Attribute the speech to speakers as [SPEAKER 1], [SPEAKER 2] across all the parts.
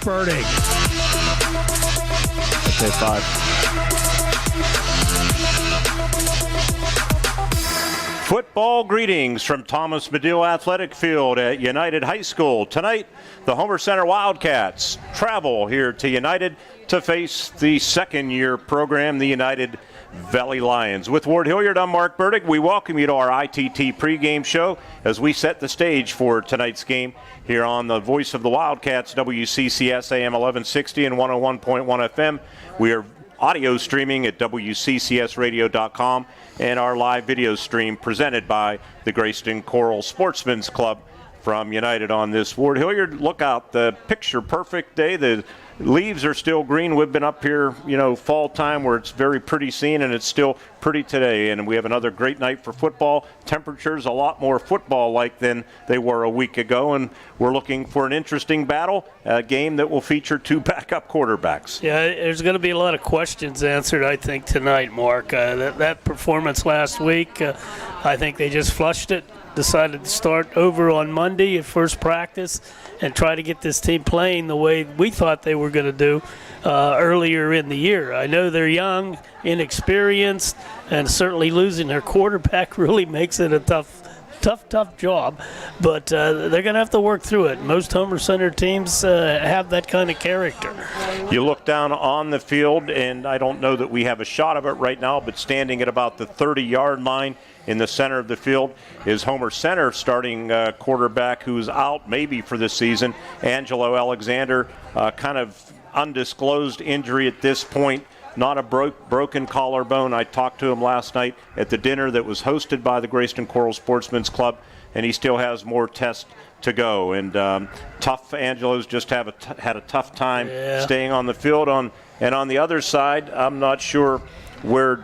[SPEAKER 1] Burdick.
[SPEAKER 2] Okay, 5. Football greetings from Thomas Medill Athletic Field at United High School. Tonight, the Homer Center Wildcats travel here to United to face the second-year program, the United Valley Lions. With Ward Hilliard, I'm Mark Burdick. We welcome you to our ITT pregame show as we set the stage for tonight's game here on the Voice of the Wildcats, WCCS AM 1160 and 101.1 FM. We are audio streaming at WCCSradio.com and our live video stream presented by the Greyston Coral Sportsman's Club from United on this. Ward Hilliard, look out, the picture perfect day. The leaves are still green. We've been up here, fall time where it's very pretty scene, and it's still pretty today. And we have another great night for football. Temperatures a lot more football-like than they were a week ago, and we're looking for an interesting battle, a game that will feature two backup quarterbacks.
[SPEAKER 3] Yeah, there's going to be a lot of questions answered, I think, tonight, Mark. That performance last week, I think they just flushed it. Decided to start over on Monday at first practice and try to get this team playing the way we thought they were going to do earlier in the year. I know they're young, inexperienced, and certainly losing their quarterback really makes it a tough job, but they're going to have to work through it. Most Homer Center teams have that kind of character.
[SPEAKER 2] You look down on the field, and I don't know that we have a shot of it right now, but standing at about the 30-yard line in the center of the field is Homer Center starting quarterback who's out maybe for this season, Angelo Alexander, kind of undisclosed injury at this point. Not a broken collarbone. I talked to him last night at the dinner that was hosted by the Greyston Coral Sportsman's Club, and he still has more tests to go. And tough. Angelo's just had a tough time staying on the field. And on the other side, I'm not sure where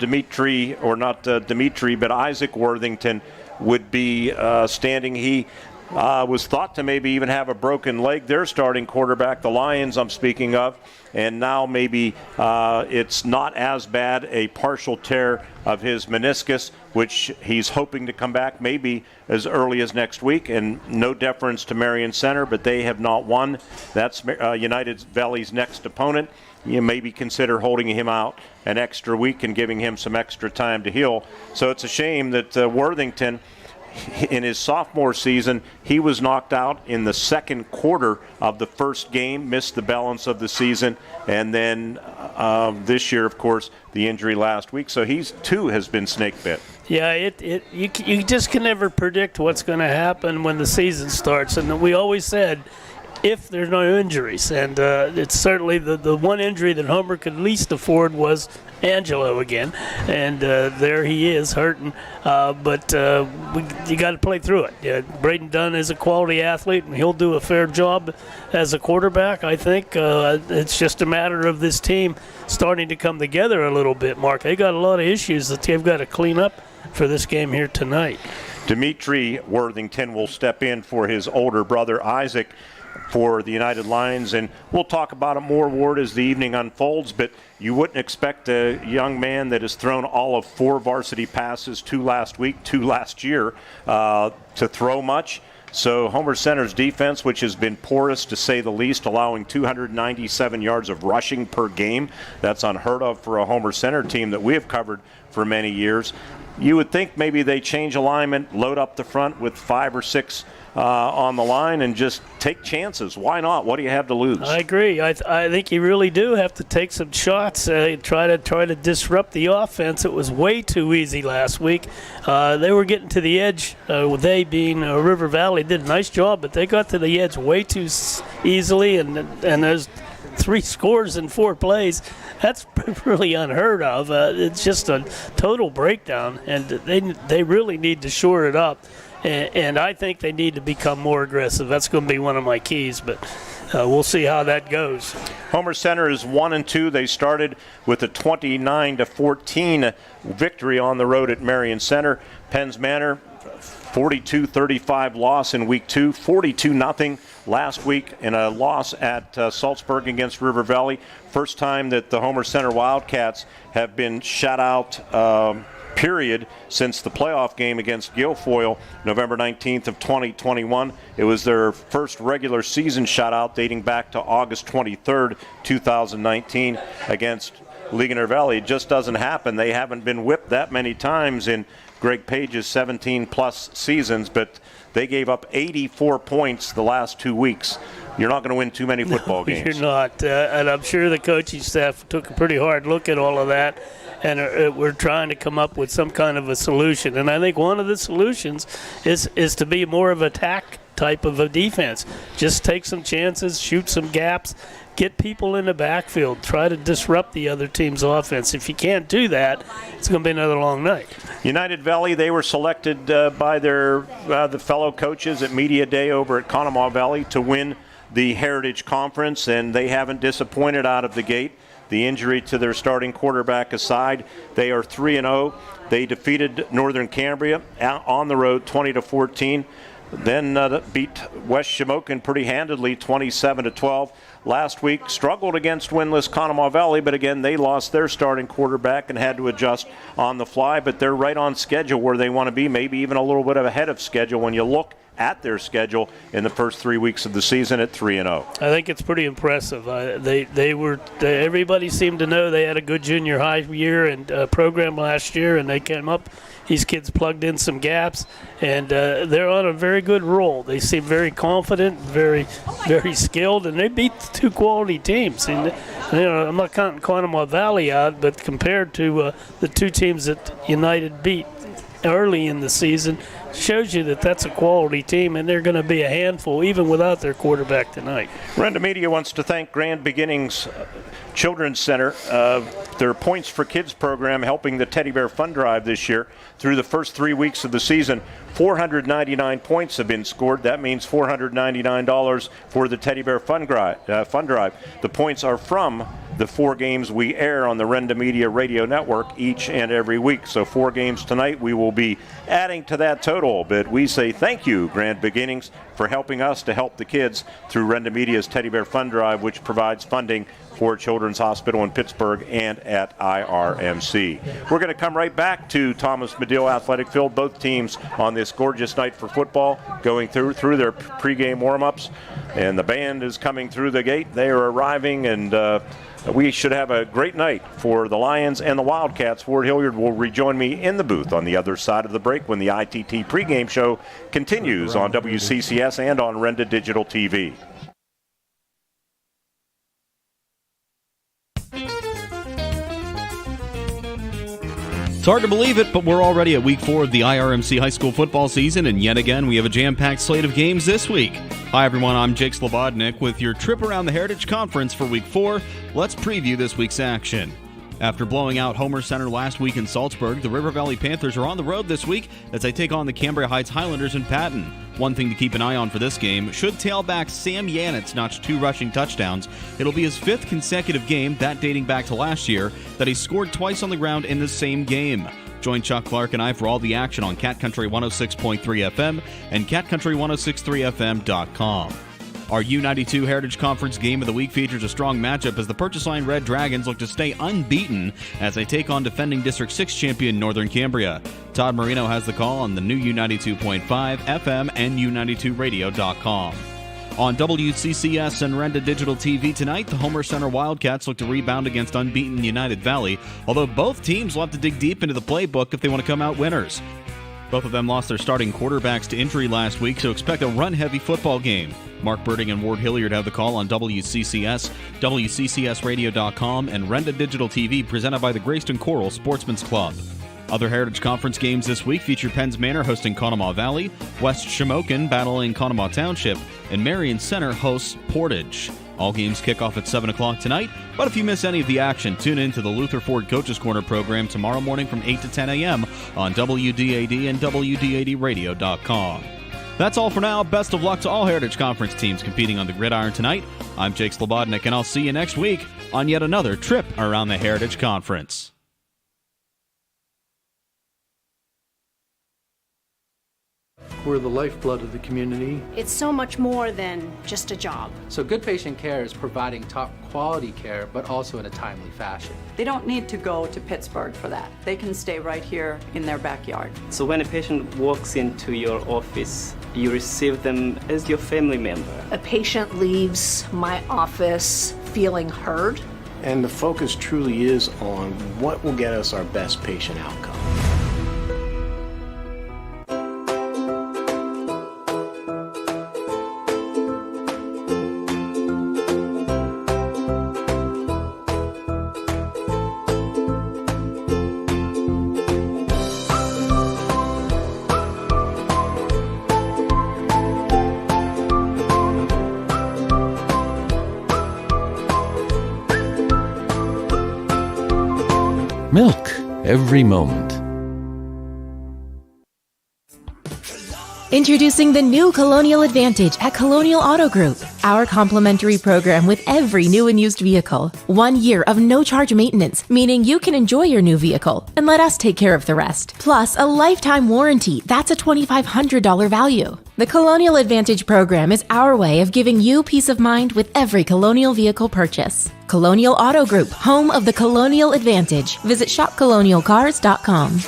[SPEAKER 2] Isaac Worthington would be standing. He was thought to maybe even have a broken leg. Their starting quarterback, the Lions I'm speaking of, and now maybe it's not as bad, a partial tear of his meniscus, which he's hoping to come back maybe as early as next week. And no deference to Marion Center, but they have not won. That's United Valley's next opponent. You maybe consider holding him out an extra week and giving him some extra time to heal. So it's a shame that Worthington, in his sophomore season, he was knocked out in the second quarter of the first game, missed the balance of the season, and then this year, of course, the injury last week. So he too has been snake bit.
[SPEAKER 3] Yeah, you just can never predict what's going to happen when the season starts, and we always said, if there's no injuries. And it's certainly the one injury that Homer could least afford was Angelo again. And there he is hurting. But you got to play through it. Yeah, Braden Dunn is a quality athlete, and he'll do a fair job as a quarterback, I think. It's just a matter of this team starting to come together a little bit, Mark. They got a lot of issues that they've got to clean up for this game here tonight.
[SPEAKER 2] Dimitri Worthington will step in for his older brother, Isaac, for the United Lions, and we'll talk about it more, Ward, as the evening unfolds, but you wouldn't expect a young man that has thrown all of 4 varsity passes, 2 last week, 2 last year, to throw much. So Homer Center's defense, which has been porous to say the least, allowing 297 yards of rushing per game. That's unheard of for a Homer Center team that we have covered for many years. You would think maybe they change alignment, load up the front with 5 or 6 on the line, and just take chances. Why not? What do you have to lose?
[SPEAKER 3] I agree. I think you really do have to take some shots, try to disrupt the offense. It was way too easy last week. They were getting to the edge. They being River Valley did a nice job, but they got to the edge way too easily, and there's 3 scores in 4 plays. That's really unheard of. It's just a total breakdown, and they really need to shore it up. And I think they need to become more aggressive. That's going to be one of my keys, but we'll see how that goes.
[SPEAKER 2] Homer Center is 1-2. They started with a 29-14 victory on the road at Marion Center. Penns Manor, 42-35 loss in week 2, 42-0 last week in a loss at Salzburg against River Valley. First time that the Homer Center Wildcats have been shut out, period, since the playoff game against Guilfoyle, November 19th of 2021. It was their first regular season shutout dating back to August 23rd, 2019 against Ligonier Valley. It just doesn't happen. They haven't been whipped that many times in Greg Page's 17-plus seasons, but they gave up 84 points the last 2 weeks. You're not going to win too many football games.
[SPEAKER 3] You're not, and I'm sure the coaching staff took a pretty hard look at all of that, and we're trying to come up with some kind of a solution. And I think one of the solutions is to be more of an attack type of a defense. Just take some chances, shoot some gaps, get people in the backfield, try to disrupt the other team's offense. If you can't do that, it's going to be another long night.
[SPEAKER 2] United Valley, they were selected by the fellow coaches at Media Day over at Conemaugh Valley to win the Heritage Conference, and they haven't disappointed out of the gate. The injury to their starting quarterback aside, they are 3-0. They defeated Northern Cambria on the road 20-14. Then beat West Shamokin pretty handedly 27-12. Last week struggled against winless Conemaugh Valley, but again they lost their starting quarterback and had to adjust on the fly, but they're right on schedule where they want to be, maybe even a little bit ahead of schedule when you look at their schedule in the first 3 weeks of the season at 3-0.
[SPEAKER 3] I think it's pretty impressive. Everybody seemed to know they had a good junior high year and program last year, and they came up. These kids plugged in some gaps, and they're on a very good roll. They seem very confident, very, very skilled, and they beat two quality teams. And I'm not counting Conemaugh Valley out, but compared to the two teams that United beat early in the season, shows you that that's a quality team, and they're going to be a handful even without their quarterback tonight.
[SPEAKER 2] Renda Media wants to thank Grand Beginnings Children's Center, their Points for Kids program, helping the Teddy Bear Fund Drive this year. Through the first 3 weeks of the season, 499 points have been scored. That means $499 for the Teddy Bear Fund Drive. The points are from the 4 games we air on the Renda Media Radio Network each and every week. So 4 games tonight. We will be adding to that total. But we say thank you, Grand Beginnings, for helping us to help the kids through Renda Media's Teddy Bear Fund Drive, which provides funding for Children's Hospital in Pittsburgh and at IRMC. We're going to come right back to Thomas Medill Athletic Field. Both teams on this gorgeous night for football going through their pregame warm-ups. And the band is coming through the gate. They are arriving, and we should have a great night for the Lions and the Wildcats. Ward Hilliard will rejoin me in the booth on the other side of the break when the ITT pregame show continues on WCCS and on Renda Digital TV.
[SPEAKER 1] It's hard to believe it, but we're already at week 4 of the IRMC high school football season, and yet again we have a jam-packed slate of games this week. Hi everyone, I'm Jake Slobodnik with your trip around the Heritage Conference for week 4. Let's preview this week's action. After blowing out Homer Center last week in Salzburg, the River Valley Panthers are on the road this week as they take on the Cambria Heights Highlanders in Patton. One thing to keep an eye on for this game, should tailback Sam Yanitz notch 2 rushing touchdowns, it'll be his 5th consecutive game, that dating back to last year, that he scored twice on the ground in the same game. Join Chuck Clark and I for all the action on Cat Country 106.3 FM and catcountry1063fm.com. Our U92 Heritage Conference Game of the Week features a strong matchup as the Purchase Line Red Dragons look to stay unbeaten as they take on defending District 6 champion Northern Cambria. Todd Marino has the call on the new U92.5 FM and U92radio.com. On WCCS and Renda Digital TV tonight, the Homer Center Wildcats look to rebound against unbeaten United Valley, although both teams will have to dig deep into the playbook if they want to come out winners. Both of them lost their starting quarterbacks to injury last week, so expect a run-heavy football game. Mark Birding and Ward Hilliard have the call on WCCS, WCCSradio.com, and Renda Digital TV presented by the Greyston Coral Sportsman's Club. Other Heritage Conference games this week feature Penns Manor hosting Conemaugh Valley, West Shamokin battling Conemaugh Township, and Marion Center hosts Portage. All games kick off at 7 o'clock tonight, but if you miss any of the action, tune in to the Luther Ford Coaches Corner program tomorrow morning from 8 to 10 a.m. on WDAD and WDADradio.com. That's all for now. Best of luck to all Heritage Conference teams competing on the gridiron tonight. I'm Jake Slobodnik, and I'll see you next week on yet another trip around the Heritage Conference.
[SPEAKER 4] We're the lifeblood of the community.
[SPEAKER 5] It's so much more than just a job.
[SPEAKER 6] So good patient care is providing top quality care, but also in a timely fashion.
[SPEAKER 7] They don't need to go to Pittsburgh for that. They can stay right here in their backyard.
[SPEAKER 8] So when a patient walks into your office, you receive them as your family member.
[SPEAKER 5] A patient leaves my office feeling heard.
[SPEAKER 9] And the focus truly is on what will get us our best patient outcome.
[SPEAKER 10] Milk every moment.
[SPEAKER 11] Introducing the new Colonial Advantage at Colonial Auto Group. Our complimentary program with every new and used vehicle. 1 year of no-charge maintenance, meaning you can enjoy your new vehicle and let us take care of the rest. Plus, a lifetime warranty. That's a $2,500 value. The Colonial Advantage program is our way of giving you peace of mind with every Colonial vehicle purchase. Colonial Auto Group, home of the Colonial Advantage. Visit shopcolonialcars.com.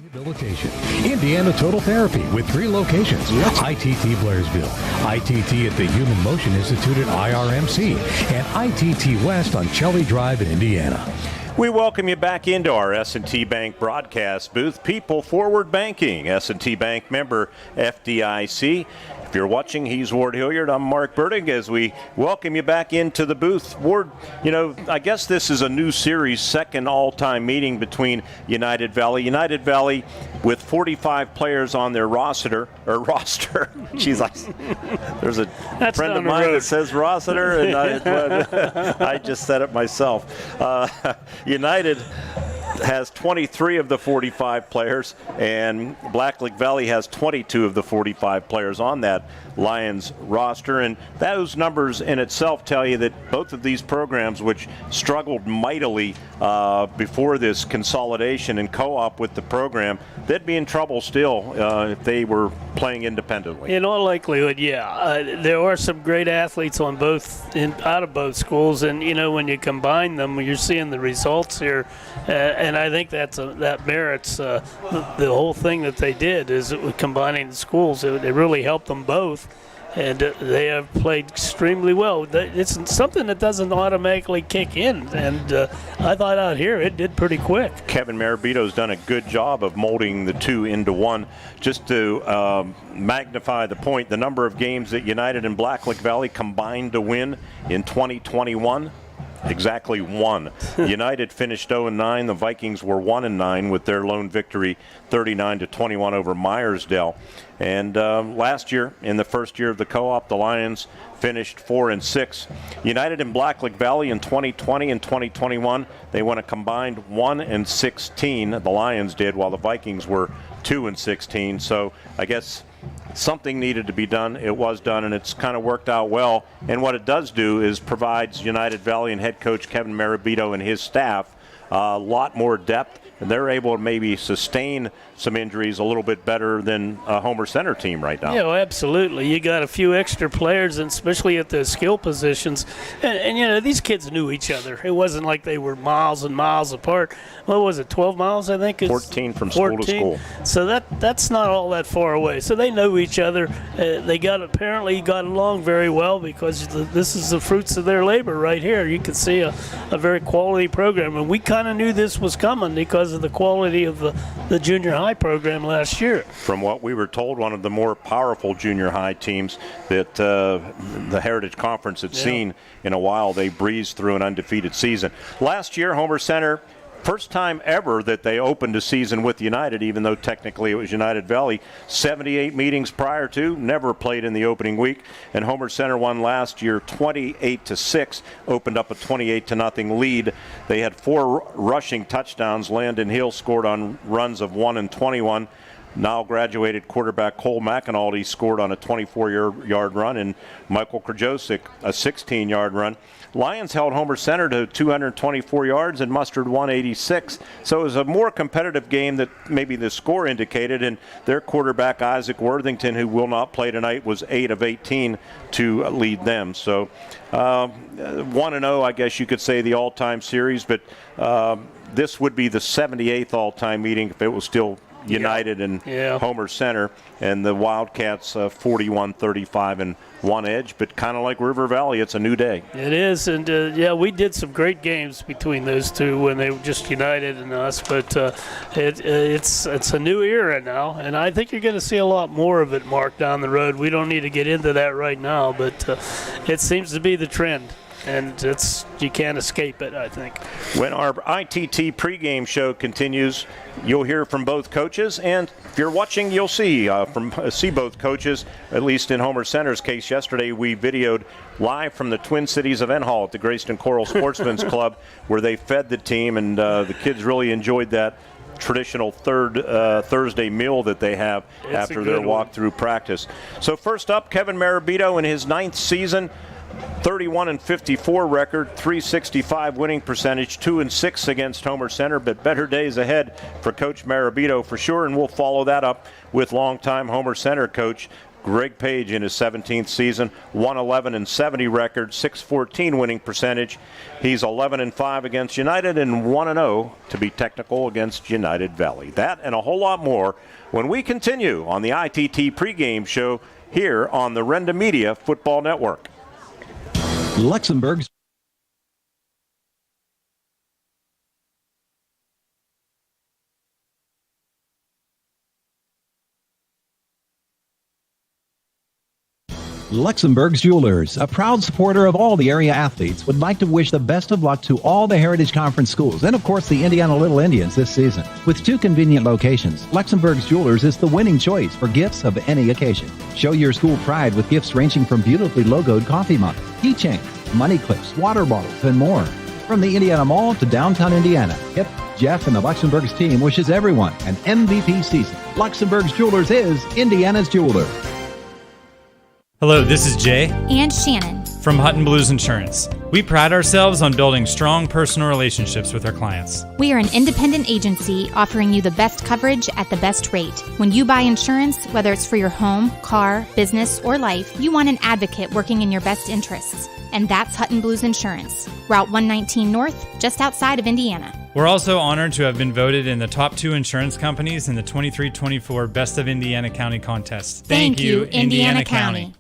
[SPEAKER 12] Rehabilitation. Indiana Total Therapy with 3 locations. ITT Blairsville, ITT at the Human Motion Institute at IRMC, and ITT West on Shelley Drive in Indiana.
[SPEAKER 2] We welcome you back into our S&T Bank broadcast booth. People Forward Banking, S&T Bank member FDIC. If you're watching, he's Ward Hilliard. I'm Mark Burdig as we welcome you back into the booth. Ward, you know, I guess this is a new series, second all-time meeting between United Valley. United Valley with 45 players on their roster. She's like, there's a friend of mine that says roster, and I just said it myself. United has 23 of the 45 players, and Blacklick Valley has 22 of the 45 players on that Lions roster. And those numbers in itself tell you that both of these programs, which struggled mightily before this consolidation and co-op with the program, they'd be in trouble still if they were playing independently.
[SPEAKER 3] In all likelihood, yeah. There are some great athletes on out of both schools, and you know, when you combine them, you're seeing the results here. And I think that merits the whole thing that they did is combining the schools. It really helped them both, and they have played extremely well. It's something that doesn't automatically kick in, and I thought out here it did pretty quick.
[SPEAKER 2] Kevin Marabito's done a good job of molding the two into one. Just to magnify the point, the number of games that United and Blacklick Valley combined to win in 2021, exactly 1. United finished 0-9. The Vikings were 1-9 with their lone victory, 39-21 over Myersdale. And last year, in the first year of the co-op, the Lions finished 4-6. United and Blacklick Valley in 2020 and 2021, they went a combined 1-16. The Lions did, while the Vikings were 2-16. So I guess something needed to be done. It was done, and it's kind of worked out well. And what it does do is provides United Valley and head coach Kevin Marabito and his staff a lot more depth, and they're able to maybe sustain some injuries a little bit better than a Homer Center team right now.
[SPEAKER 3] Yeah, well, absolutely. You got a few extra players, and especially at the skill positions. And you know, these kids knew each other. It wasn't like they were miles and miles apart. What was it, 12 miles, I think?
[SPEAKER 2] 14 from school to school.
[SPEAKER 3] So that's not all that far away. So they know each other. They apparently got along very well because this is the fruits of their labor right here. You can see a very quality program. And we kind of knew this was coming because of the quality of the junior high program last year.
[SPEAKER 2] From what we were told, one of the more powerful junior high teams that the Heritage Conference had seen in a while. They breezed through an undefeated season. Last year, Homer Center, first time ever that they opened a season with United, even though technically it was United Valley. 78 meetings prior to, never played in the opening week. And Homer Center won last year 28-6, opened up a 28-0 lead. They had 4 rushing touchdowns. Landon Hill scored on runs of 1 and 21. Now graduated quarterback Cole McInaldy scored on a 24-yard run, and Michael Krajosik a 16-yard run. Lions held Homer Center to 224 yards and mustered 186. So it was a more competitive game that maybe the score indicated, and their quarterback Isaac Worthington, who will not play tonight, was 8 of 18 to lead them. So 1-0, I guess you could say, the all-time series, but this would be the 78th all-time meeting if it was still United and Homer Center, and the Wildcats 41-35 and one edge, but kind of like River Valley, it's a new day.
[SPEAKER 3] It is, and we did some great games between those two when they were just United and us, but it's a new era now, and I think you're going to see a lot more of it, Mark, down the road. We don't need to get into that right now, but it seems to be the trend. And you can't escape it, I think. When
[SPEAKER 2] our ITT pregame show continues, you'll hear from both coaches, and if you're watching, you'll see both coaches. At least in Homer Center's case, yesterday we videoed live from the Twin Cities event hall at the Greyston Coral Sportsman's Club, where they fed the team, and the kids really enjoyed that traditional Thursday meal that they have after their walk-through practice. So first up, Kevin Marabito in his 9th season. 31-54 record, 365 winning percentage, 2-6 against Homer Center, but better days ahead for Coach Marabito for sure, and we'll follow that up with longtime Homer Center coach Greg Page in his 17th season, 111-70 record, 614 winning percentage. He's 11-5 against United and 1-0 to be technical against United Valley. That and a whole lot more when we continue on the ITT pregame show here on the Renda Media Football Network.
[SPEAKER 10] Luxembourg's Jewelers, a proud supporter of all the area athletes, would like to wish the best of luck to all the Heritage Conference schools and, of course, the Indiana Little Indians this season. With 2 convenient locations, Luxembourg's Jewelers is the winning choice for gifts of any occasion. Show your school pride with gifts ranging from beautifully logoed coffee mugs, keychains, money clips, water bottles, and more. From the Indiana Mall to downtown Indiana, Hip, Jeff, and the Luxembourg's team wishes everyone an MVP season. Luxembourg's Jewelers is Indiana's jeweler.
[SPEAKER 13] Hello, this is Jay
[SPEAKER 14] and Shannon
[SPEAKER 13] from Hutton Blues Insurance. We pride ourselves on building strong personal relationships with our clients.
[SPEAKER 14] We are an independent agency offering you the best coverage at the best rate. When you buy insurance, whether it's for your home, car, business, or life, you want an advocate working in your best interests. And that's Hutton Blues Insurance, Route 119 North, just outside of Indiana.
[SPEAKER 13] We're also honored to have been voted in the top 2 insurance companies in the 23-24 Best of Indiana County contest.
[SPEAKER 14] Thank you, Indiana County.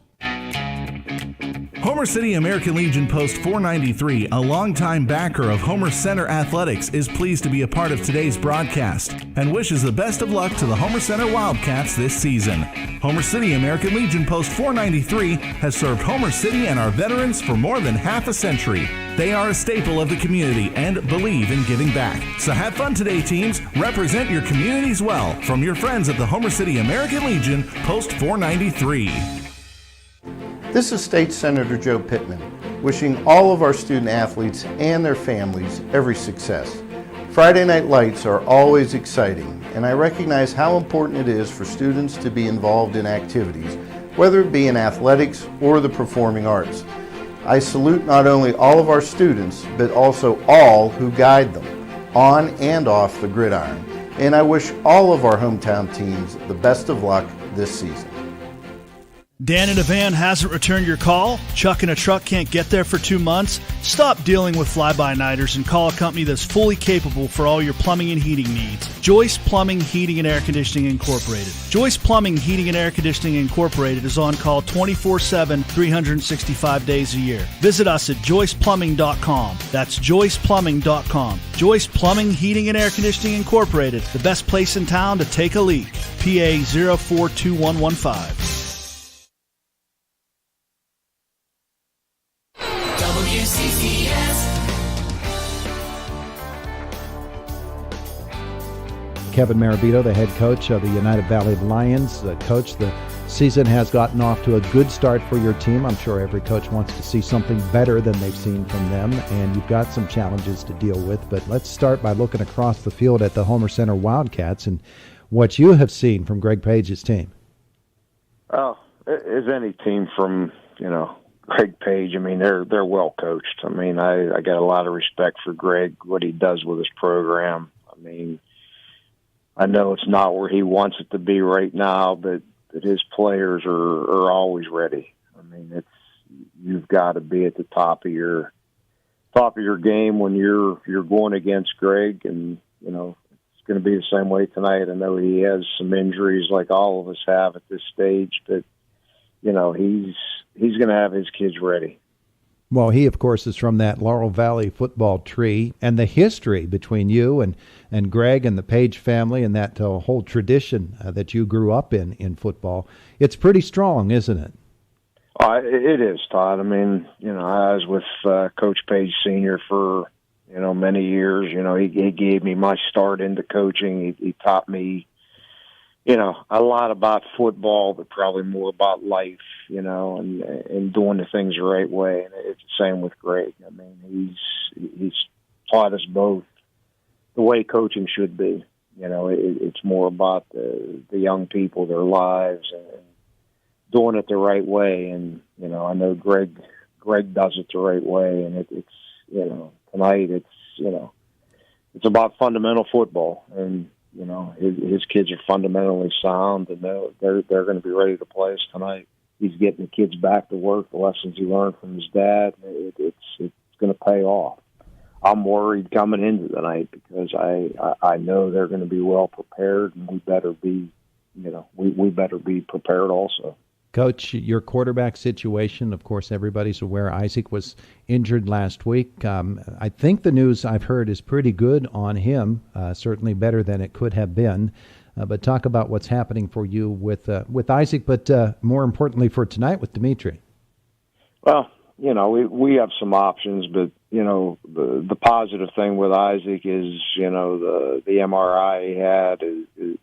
[SPEAKER 15] Homer City American Legion Post 493, a longtime backer of Homer Center Athletics, is pleased to be a part of today's broadcast and wishes the best of luck to the Homer Center Wildcats this season. Homer City American Legion Post 493 has served Homer City and our veterans for more than half a century. They are a staple of the community and believe in giving back. So have fun today, teams. Represent your communities well. From your friends at the Homer City American Legion Post 493.
[SPEAKER 16] This is State Senator Joe Pittman, wishing all of our student athletes and their families every success. Friday Night Lights are always exciting, and I recognize how important it is for students to be involved in activities, whether it be in athletics or the performing arts. I salute not only all of our students, but also all who guide them, on and off the gridiron, and I wish all of our hometown teams the best of luck this season.
[SPEAKER 17] Dan in a van hasn't returned your call? Chuck in a truck can't get there for 2 months? Stop dealing with fly-by-nighters and call a company that's fully capable for all your plumbing and heating needs. Joyce Plumbing, Heating, and Air Conditioning Incorporated. Joyce Plumbing, Heating, and Air Conditioning Incorporated is on call 24/7, 365 days a year. Visit us at joyceplumbing.com. That's joyceplumbing.com. Joyce Plumbing, Heating, and Air Conditioning Incorporated, the best place in town to take a leak. PA 042115.
[SPEAKER 18] Kevin Marabito, the head coach of the United Valley Lions. Coach, the season has gotten off to a good start for your team. I'm sure every coach wants to see something better than they've seen from them, and you've got some challenges to deal with. But let's start by looking across the field at the Homer Center Wildcats. And what you have seen from Greg Page's team?
[SPEAKER 19] Oh, as any team from, Greg Page, I mean, they're well coached. I mean, I got a lot of respect for Greg, what he does with his program. I mean, I know it's not where he wants it to be right now, but his players are always ready. I mean, you've got to be at the top of your game when you're going against Greg, and it's going to be the same way tonight. I know he has some injuries like all of us have at this stage, but he's going to have his kids ready.
[SPEAKER 18] Well, he, of course, is from that Laurel Valley football tree, and the history between you and Greg and the Page family and that whole tradition that you grew up in football, it's pretty strong, isn't it?
[SPEAKER 19] It is, Todd. I mean, I was with Coach Page Sr. for, many years. He gave me my start into coaching. He taught me, a lot about football, but probably more about life, and doing the things the right way. And it's the same with Greg. I mean, he's taught us both the way coaching should be. It's more about the young people, their lives, and doing it the right way. And, I know Greg does it the right way. And it's tonight it's about fundamental football. And, his kids are fundamentally sound, and they're going to be ready to play us tonight. He's getting the kids back to work, the lessons he learned from his dad. It's going to pay off. I'm worried coming into the night because I know they're going to be well prepared, and we better be, we better be prepared also.
[SPEAKER 18] Coach, your quarterback situation, of course, everybody's aware Isaac was injured last week. I think the news I've heard is pretty good on him, certainly better than it could have been. But talk about what's happening for you with Isaac, but more importantly for tonight with Dimitri.
[SPEAKER 19] Well, we have some options, but, the positive thing with Isaac is, the MRI he had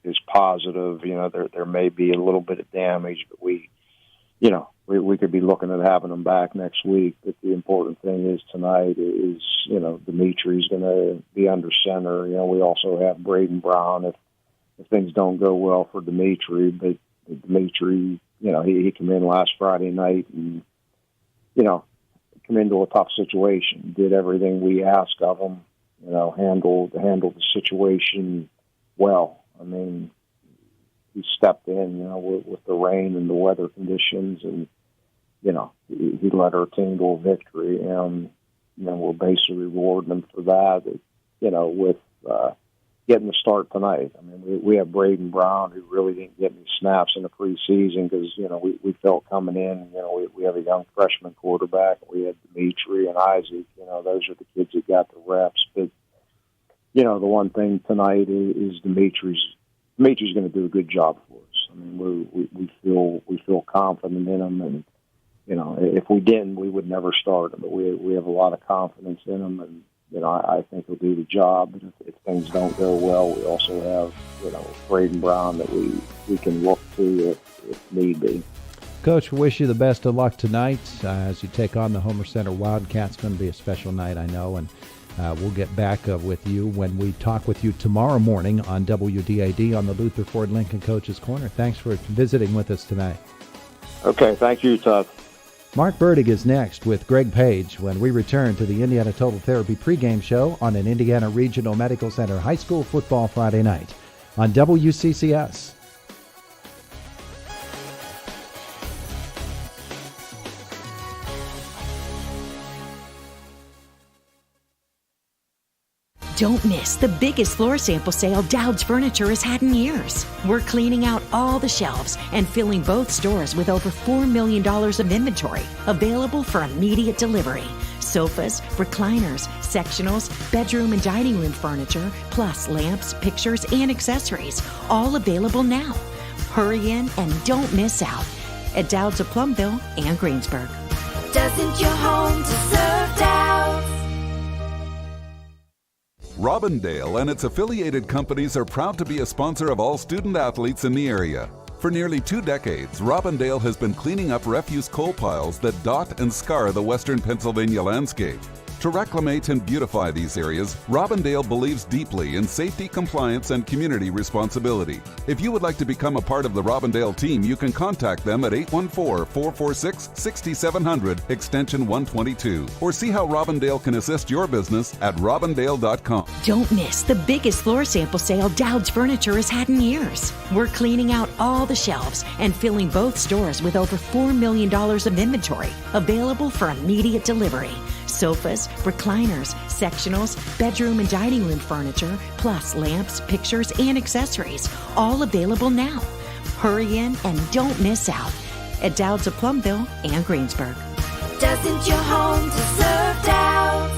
[SPEAKER 19] is positive. There may be a little bit of damage, but we could be looking at having him back next week. But the important thing is tonight is, Dimitri's going to be under center. We also have Braden Brown if things don't go well for Dimitri. But Dimitri, he came in last Friday night and, come into a tough situation, did everything we asked of him, handled the situation well. I mean, he stepped in, with the rain and the weather conditions, and, he led our team to a victory, and, we're basically rewarding him for that, with getting the start tonight. I mean, we have Braden Brown, who really didn't get any snaps in the preseason because, we felt coming in, we have a young freshman quarterback. We had Dimitri and Isaac, those are the kids that got the reps. But, the one thing tonight is Dimitri's going to do a good job for us. I mean, we feel confident in him, and, if we didn't, we would never start him. But we have a lot of confidence in him, and, I think he'll do the job. But if things don't go well, we also have, Braden Brown that we can look to if need be.
[SPEAKER 18] Coach, we wish you the best of luck tonight as you take on the Homer Center Wildcats. It's going to be a special night, I know, and we'll get back with you when we talk with you tomorrow morning on WDAD on the Luther Ford Lincoln Coach's Corner. Thanks for visiting with us tonight.
[SPEAKER 19] Okay, thank you, Todd.
[SPEAKER 18] Mark Burdig is next with Greg Page when we return to the Indiana Total Therapy pregame show on an Indiana Regional Medical Center High School football Friday night on WCCS.
[SPEAKER 20] Don't miss the biggest floor sample sale Dowd's Furniture has had in years. We're cleaning out all the shelves and filling both stores with over $4 million of inventory available for immediate delivery. Sofas, recliners, sectionals, bedroom and dining room furniture, plus lamps, pictures, and accessories, all available now. Hurry in and don't miss out at Dowd's of Plumville and Greensburg.
[SPEAKER 21] Doesn't your home deserve Dowd's?
[SPEAKER 22] Robindale and its affiliated companies are proud to be a sponsor of all student athletes in the area. For nearly 2 decades, Robindale has been cleaning up refuse coal piles that dot and scar the western Pennsylvania landscape. To reclimate and beautify these areas, Robindale believes deeply in safety, compliance, and community responsibility. If you would like to become a part of the Robindale team, you can contact them at 814-446-6700, extension 122, or see how Robindale can assist your business at robindale.com.
[SPEAKER 20] Don't miss the biggest floor sample sale Dowd's Furniture has had in years. We're cleaning out all the shelves and filling both stores with over $4 million of inventory available for immediate delivery. Sofas, recliners, sectionals, bedroom and dining room furniture, plus lamps, pictures, and accessories, all available now. Hurry in and don't miss out at Dowd's of Plumville and Greensburg.
[SPEAKER 21] Doesn't your home deserve Dowd's?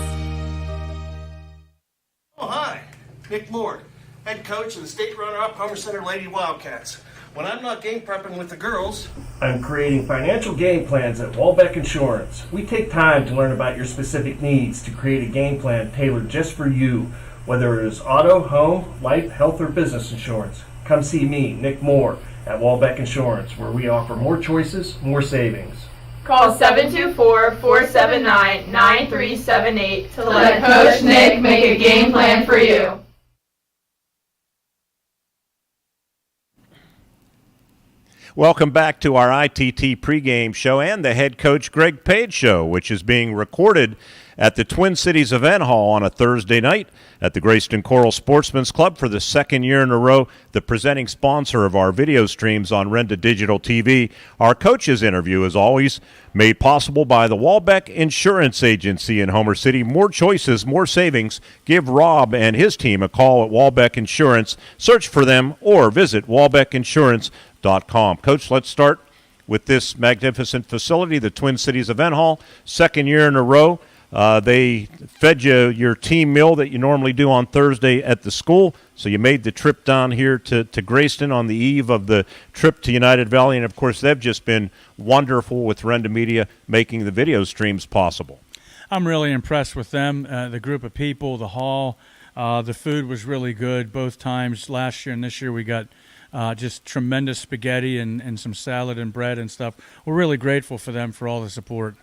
[SPEAKER 1] Oh, hi. Nick Lord, head coach of the state runner-up Homer Center Lady Wildcats. When I'm not game prepping with the girls, I'm creating financial game plans at Walbeck Insurance. We take time to learn about your specific needs to create a game plan tailored just for you, whether it is auto, home, life, health, or business insurance. Come see me, Nick Moore, at Walbeck Insurance, where we offer more choices, more savings.
[SPEAKER 4] Call 724-479-9378 to let Coach Nick make a game plan for you.
[SPEAKER 2] Welcome back to our ITT pregame show and the head coach Greg Page show, which is being recorded at the Twin Cities Event Hall on a Thursday night at the Grayston Coral Sportsman's Club for the second year in a row, the presenting sponsor of our video streams on Renda Digital TV. Our coaches interview is always made possible by the Walbeck Insurance Agency in Homer City. More choices, more savings. Give Rob and his team a call at Walbeck Insurance. Search for them or visit walbeckinsurance.com. Coach, let's start with this magnificent facility, the Twin Cities Event Hall. Second year in a row. They fed you your team meal that you normally do on Thursday at the school, so you made the trip down here to Grayston on the eve of the trip to United Valley, and of course they've just been wonderful with Renda Media making the video streams possible.
[SPEAKER 23] I'm really impressed with them, the group of people, the hall. The food was really good both times. Last year and this year we got just tremendous spaghetti and some salad and bread and stuff. We're really grateful for them for all the support.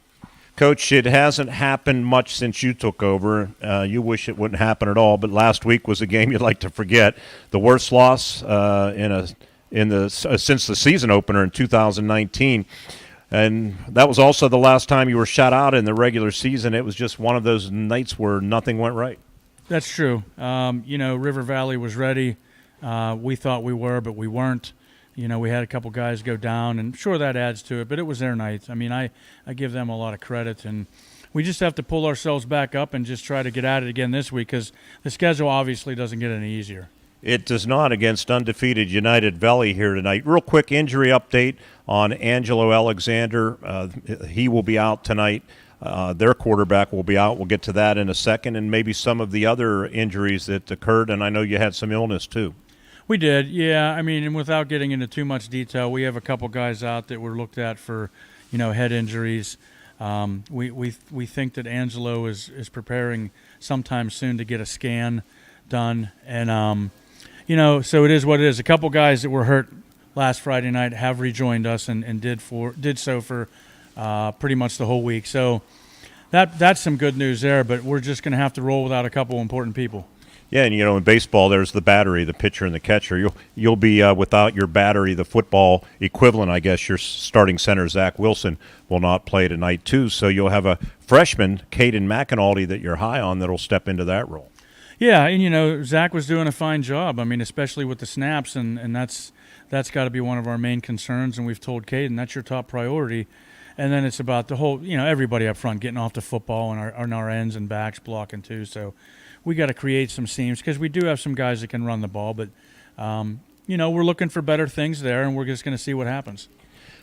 [SPEAKER 2] Coach, it hasn't happened much since you took over. You wish it wouldn't happen at all, but last week was a game you'd like to forget. The worst loss since the season opener in 2019. And that was also the last time you were shut out in the regular season. It was just one of those nights where nothing went right.
[SPEAKER 23] That's true. River Valley was ready. We thought we were, but we weren't. We had a couple guys go down, and sure, that adds to it, but it was their night. I mean, I give them a lot of credit, and we just have to pull ourselves back up and just try to get at it again this week because the schedule obviously doesn't get any easier.
[SPEAKER 2] It does not against undefeated United Valley here tonight. Real quick injury update on Angelo Alexander. He will be out tonight. Their quarterback will be out. We'll get to that in a second, and maybe some of the other injuries that occurred, and I know you had some illness too.
[SPEAKER 23] We did, yeah. I mean, and without getting into too much detail, we have a couple guys out that were looked at for, head injuries. We think that Angelo is preparing sometime soon to get a scan done, and so it is what it is. A couple guys that were hurt last Friday night have rejoined us and did so for pretty much the whole week. So that's some good news there. But we're just going to have to roll without a couple important people.
[SPEAKER 2] Yeah, and in baseball, there's the battery, the pitcher and the catcher. You'll be without your battery, the football equivalent, I guess. Your starting center, Zach Wilson, will not play tonight too. So you'll have a freshman, Caden McAnulty, that you're high on that'll step into that role.
[SPEAKER 23] Yeah, and Zach was doing a fine job. I mean, especially with the snaps, and that's got to be one of our main concerns. And we've told Caden that's your top priority. And then it's about the whole, everybody up front getting off the football and our ends and backs blocking too. So we got to create some seams because we do have some guys that can run the ball, but we're looking for better things there, and we're just going to see what happens.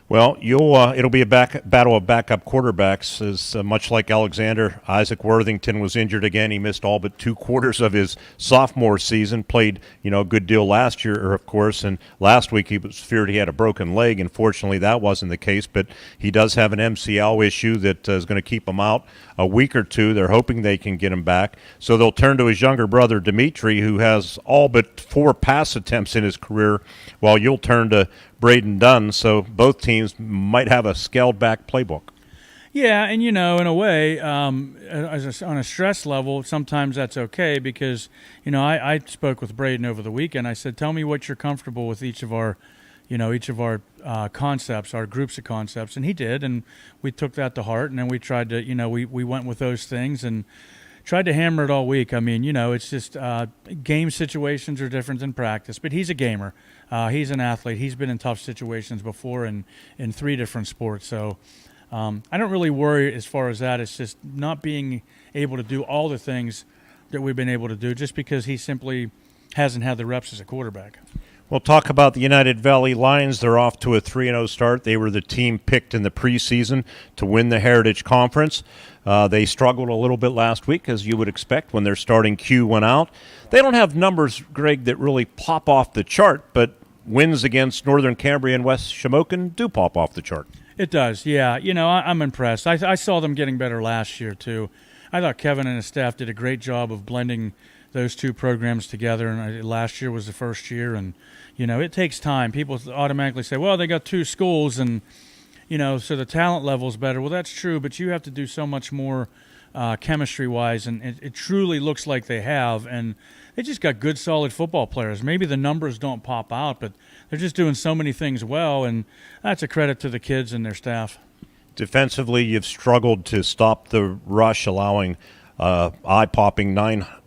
[SPEAKER 2] Well, it'll be a battle of backup quarterbacks. As much like Alexander, Isaac Worthington was injured again. He missed all but 2 quarters of his sophomore season. Played a good deal last year, of course, and last week he was feared he had a broken leg. Unfortunately, that wasn't the case, but he does have an MCL issue that is going to keep him out a week or two. They're hoping they can get him back. So they'll turn to his younger brother, Dimitri, who has all but 4 pass attempts in his career, while you'll turn to Braden Dunn. So both teams might have a scaled-back playbook.
[SPEAKER 23] Yeah, and in a way, on a stress level, sometimes that's okay because, I spoke with Braden over the weekend. I said, tell me what you're comfortable with each of our concepts, our groups of concepts, and he did, and we took that to heart, and then we tried to, we went with those things and tried to hammer it all week. I mean, it's just game situations are different than practice, but he's a gamer. He's an athlete. He's been in tough situations before in 3 different sports, so I don't really worry as far as that. It's just not being able to do all the things that we've been able to do just because he simply hasn't had the reps as a quarterback.
[SPEAKER 2] We'll talk about the United Valley Lions. They're off to a 3-0 start. They were the team picked in the preseason to win the Heritage Conference. They struggled a little bit last week, as you would expect, when their starting Q went out. They don't have numbers, Greg, that really pop off the chart, but wins against Northern Cambria and West Shamokin do pop off the chart.
[SPEAKER 23] It does, yeah. I'm impressed. I saw them getting better last year, too. I thought Kevin and his staff did a great job of blending those 2 programs together, and last year was the first year, and, it takes time. People automatically say, well, they got 2 schools, and, so the talent level is better. Well, that's true, but you have to do so much more chemistry-wise, and it truly looks like they have, and they just got good, solid football players. Maybe the numbers don't pop out, but they're just doing so many things well, and that's a credit to the kids and their staff.
[SPEAKER 2] Defensively, you've struggled to stop the rush, allowing eye-popping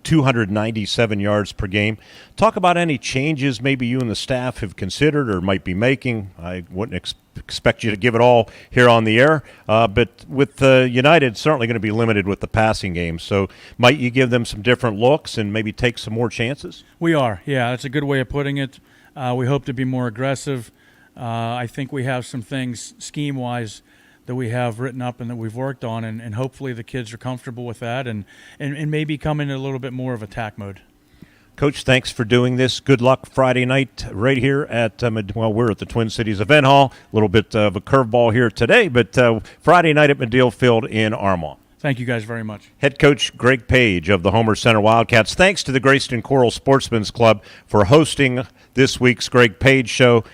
[SPEAKER 2] 297 yards per game. Talk about any changes maybe you and the staff have considered or might be making. I wouldn't expect you to give it all here on the air, but with United, certainly going to be limited with the passing game. So might you give them some different looks and maybe take some more chances?
[SPEAKER 23] We are, yeah. That's a good way of putting it. We hope to be more aggressive. I think we have some things scheme-wise that we have written up and that we've worked on, and hopefully the kids are comfortable with that and maybe come in a little bit more of attack mode.
[SPEAKER 2] Coach, thanks for doing this. Good luck Friday night right here at, we're at the Twin Cities Event Hall. A little bit of a curveball here today, but Friday night at Medill Field in Armagh.
[SPEAKER 23] Thank you guys very much.
[SPEAKER 2] Head coach Greg Page of the Homer Center Wildcats. Thanks to the Grayston Coral Sportsman's Club for hosting this week's Greg Page Show,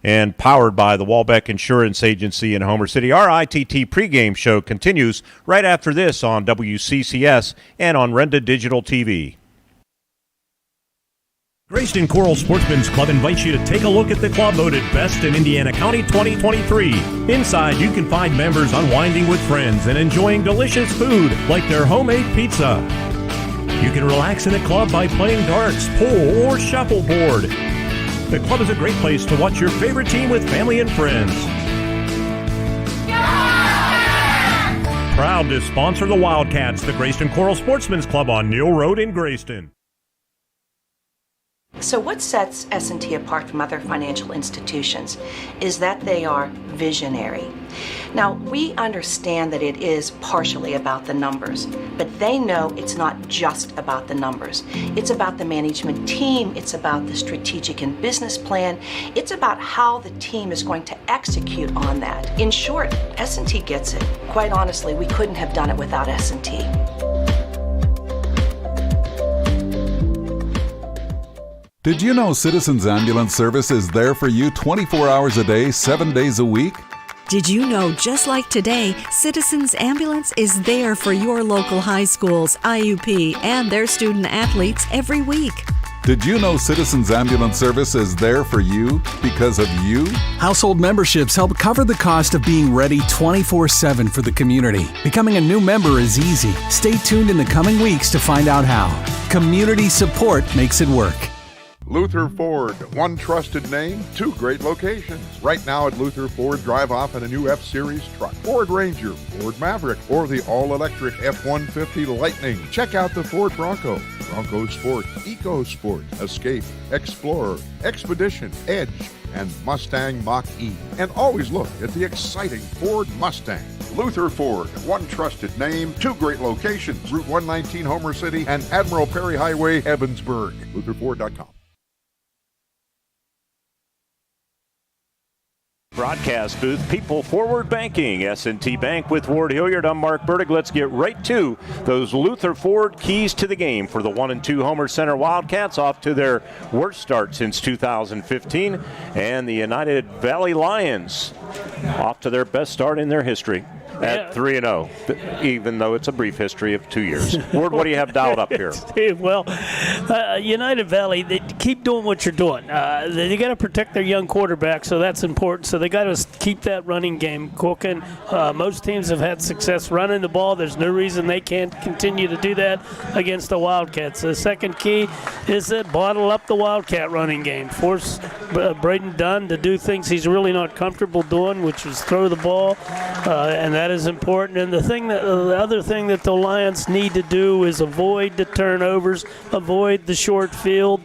[SPEAKER 2] and powered by the Walbeck Insurance Agency in Homer City. Our ITT pregame show continues right after this on WCCS and on Renda Digital TV.
[SPEAKER 6] Grayston Coral Sportsman's Club invites you to take a look at the club voted Best in Indiana County 2023. Inside, you can find members unwinding with friends and enjoying delicious food like their homemade pizza. You can relax in the club by playing darts, pool, or shuffleboard. The club is a great place to watch your favorite team with family and friends. Proud to sponsor the Wildcats, the Grayston Coral Sportsman's Club on Neal Road in Grayston.
[SPEAKER 7] So what sets S&T apart from other financial institutions is that they are visionary. Now, we understand that it is partially about the numbers, but they know it's not just about the numbers. It's about the management team, it's about the strategic and business plan, it's about how the team is going to execute on that. In short, S&T gets it. Quite honestly, we couldn't have done it without S&T.
[SPEAKER 22] Did you know Citizens Ambulance Service is there for you 24 hours a day, 7 days a week?
[SPEAKER 8] Did you know, just like today, Citizens Ambulance is there for your local high schools, IUP, and their student athletes every week?
[SPEAKER 22] Did you know Citizens Ambulance Service is there for you because of you?
[SPEAKER 24] Household memberships help cover the cost of being ready 24/7 for the community. Becoming a new member is easy. Stay tuned in the coming weeks to find out how. Community support makes it work.
[SPEAKER 25] Luther Ford, one trusted name, 2 great locations. Right now at Luther Ford, drive off in a new F-Series truck, Ford Ranger, Ford Maverick, or the all-electric F-150 Lightning. Check out the Ford Bronco, Bronco Sport, Eco Sport, Escape, Explorer, Expedition, Edge, and Mustang Mach-E. And always look at the exciting Ford Mustang. Luther Ford, one trusted name, 2 great locations, Route 119 Homer City and Admiral Perry Highway, Evansburg. LutherFord.com.
[SPEAKER 2] Broadcast booth, People Forward Banking, S&T Bank with Ward Hilliard. I'm Mark Burdick. Let's get right to those Luther Ford keys to the game for the 1-2 Homer Center Wildcats, off to their worst start since 2015, and the United Valley Lions off to their best start in their history. at 3-0, even though it's a brief history of 2 years. Ward, what do you have dialed up here?
[SPEAKER 3] Well, United Valley, they keep doing what you're doing. They got to protect their young quarterback, so that's important. So they got to keep that running game cooking. Most teams have had success running the ball. There's no reason they can't continue to do that against the Wildcats. The second key is that bottle up the Wildcat running game. Force Braden Dunn to do things he's really not comfortable doing, which is throw the ball, and that is important. And the other thing that the Lions need to do is avoid the turnovers, avoid the short field,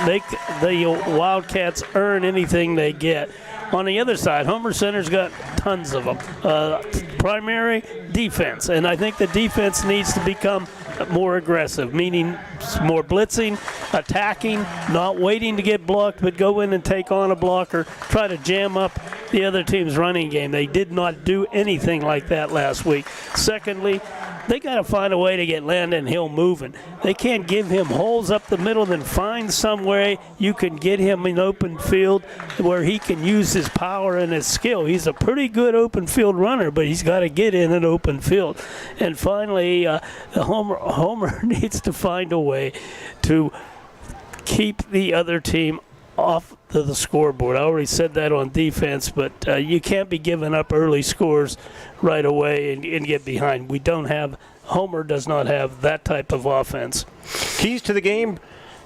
[SPEAKER 3] make the Wildcats earn anything they get. On the other side, Homer Center's got tons of them. Primary defense, and I think the defense needs to become more aggressive, meaning more blitzing, attacking, not waiting to get blocked, but go in and take on a blocker, try to jam up the other team's running game. They did not do anything like that last week. Secondly, they got to find a way to get Landon Hill moving. They can't give him holes up the middle, then find some way you can get him in open field where he can use his power and his skill. He's a pretty good open field runner, but he's got to get in an open field. And finally, Homer needs to find a way to keep the other team off the scoreboard. I already said that on defense, but you can't be giving up early scores right away and get behind. Homer does not have that type of offense.
[SPEAKER 2] Keys to the game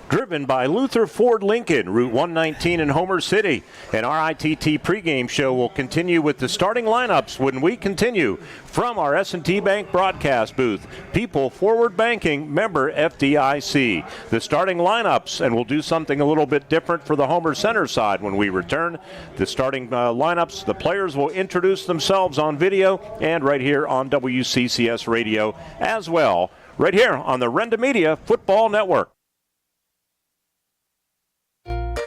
[SPEAKER 2] driven by Luther Ford Lincoln, Route 119 in Homer City. And our ITT pregame show will continue with the starting lineups when we continue from our S&T Bank broadcast booth. People Forward Banking, member FDIC. The starting lineups, and we'll do something a little bit different for the Homer Center side when we return. The starting lineups, the players will introduce themselves on video and right here on WCCS radio as well, right here on the Renda Media Football Network.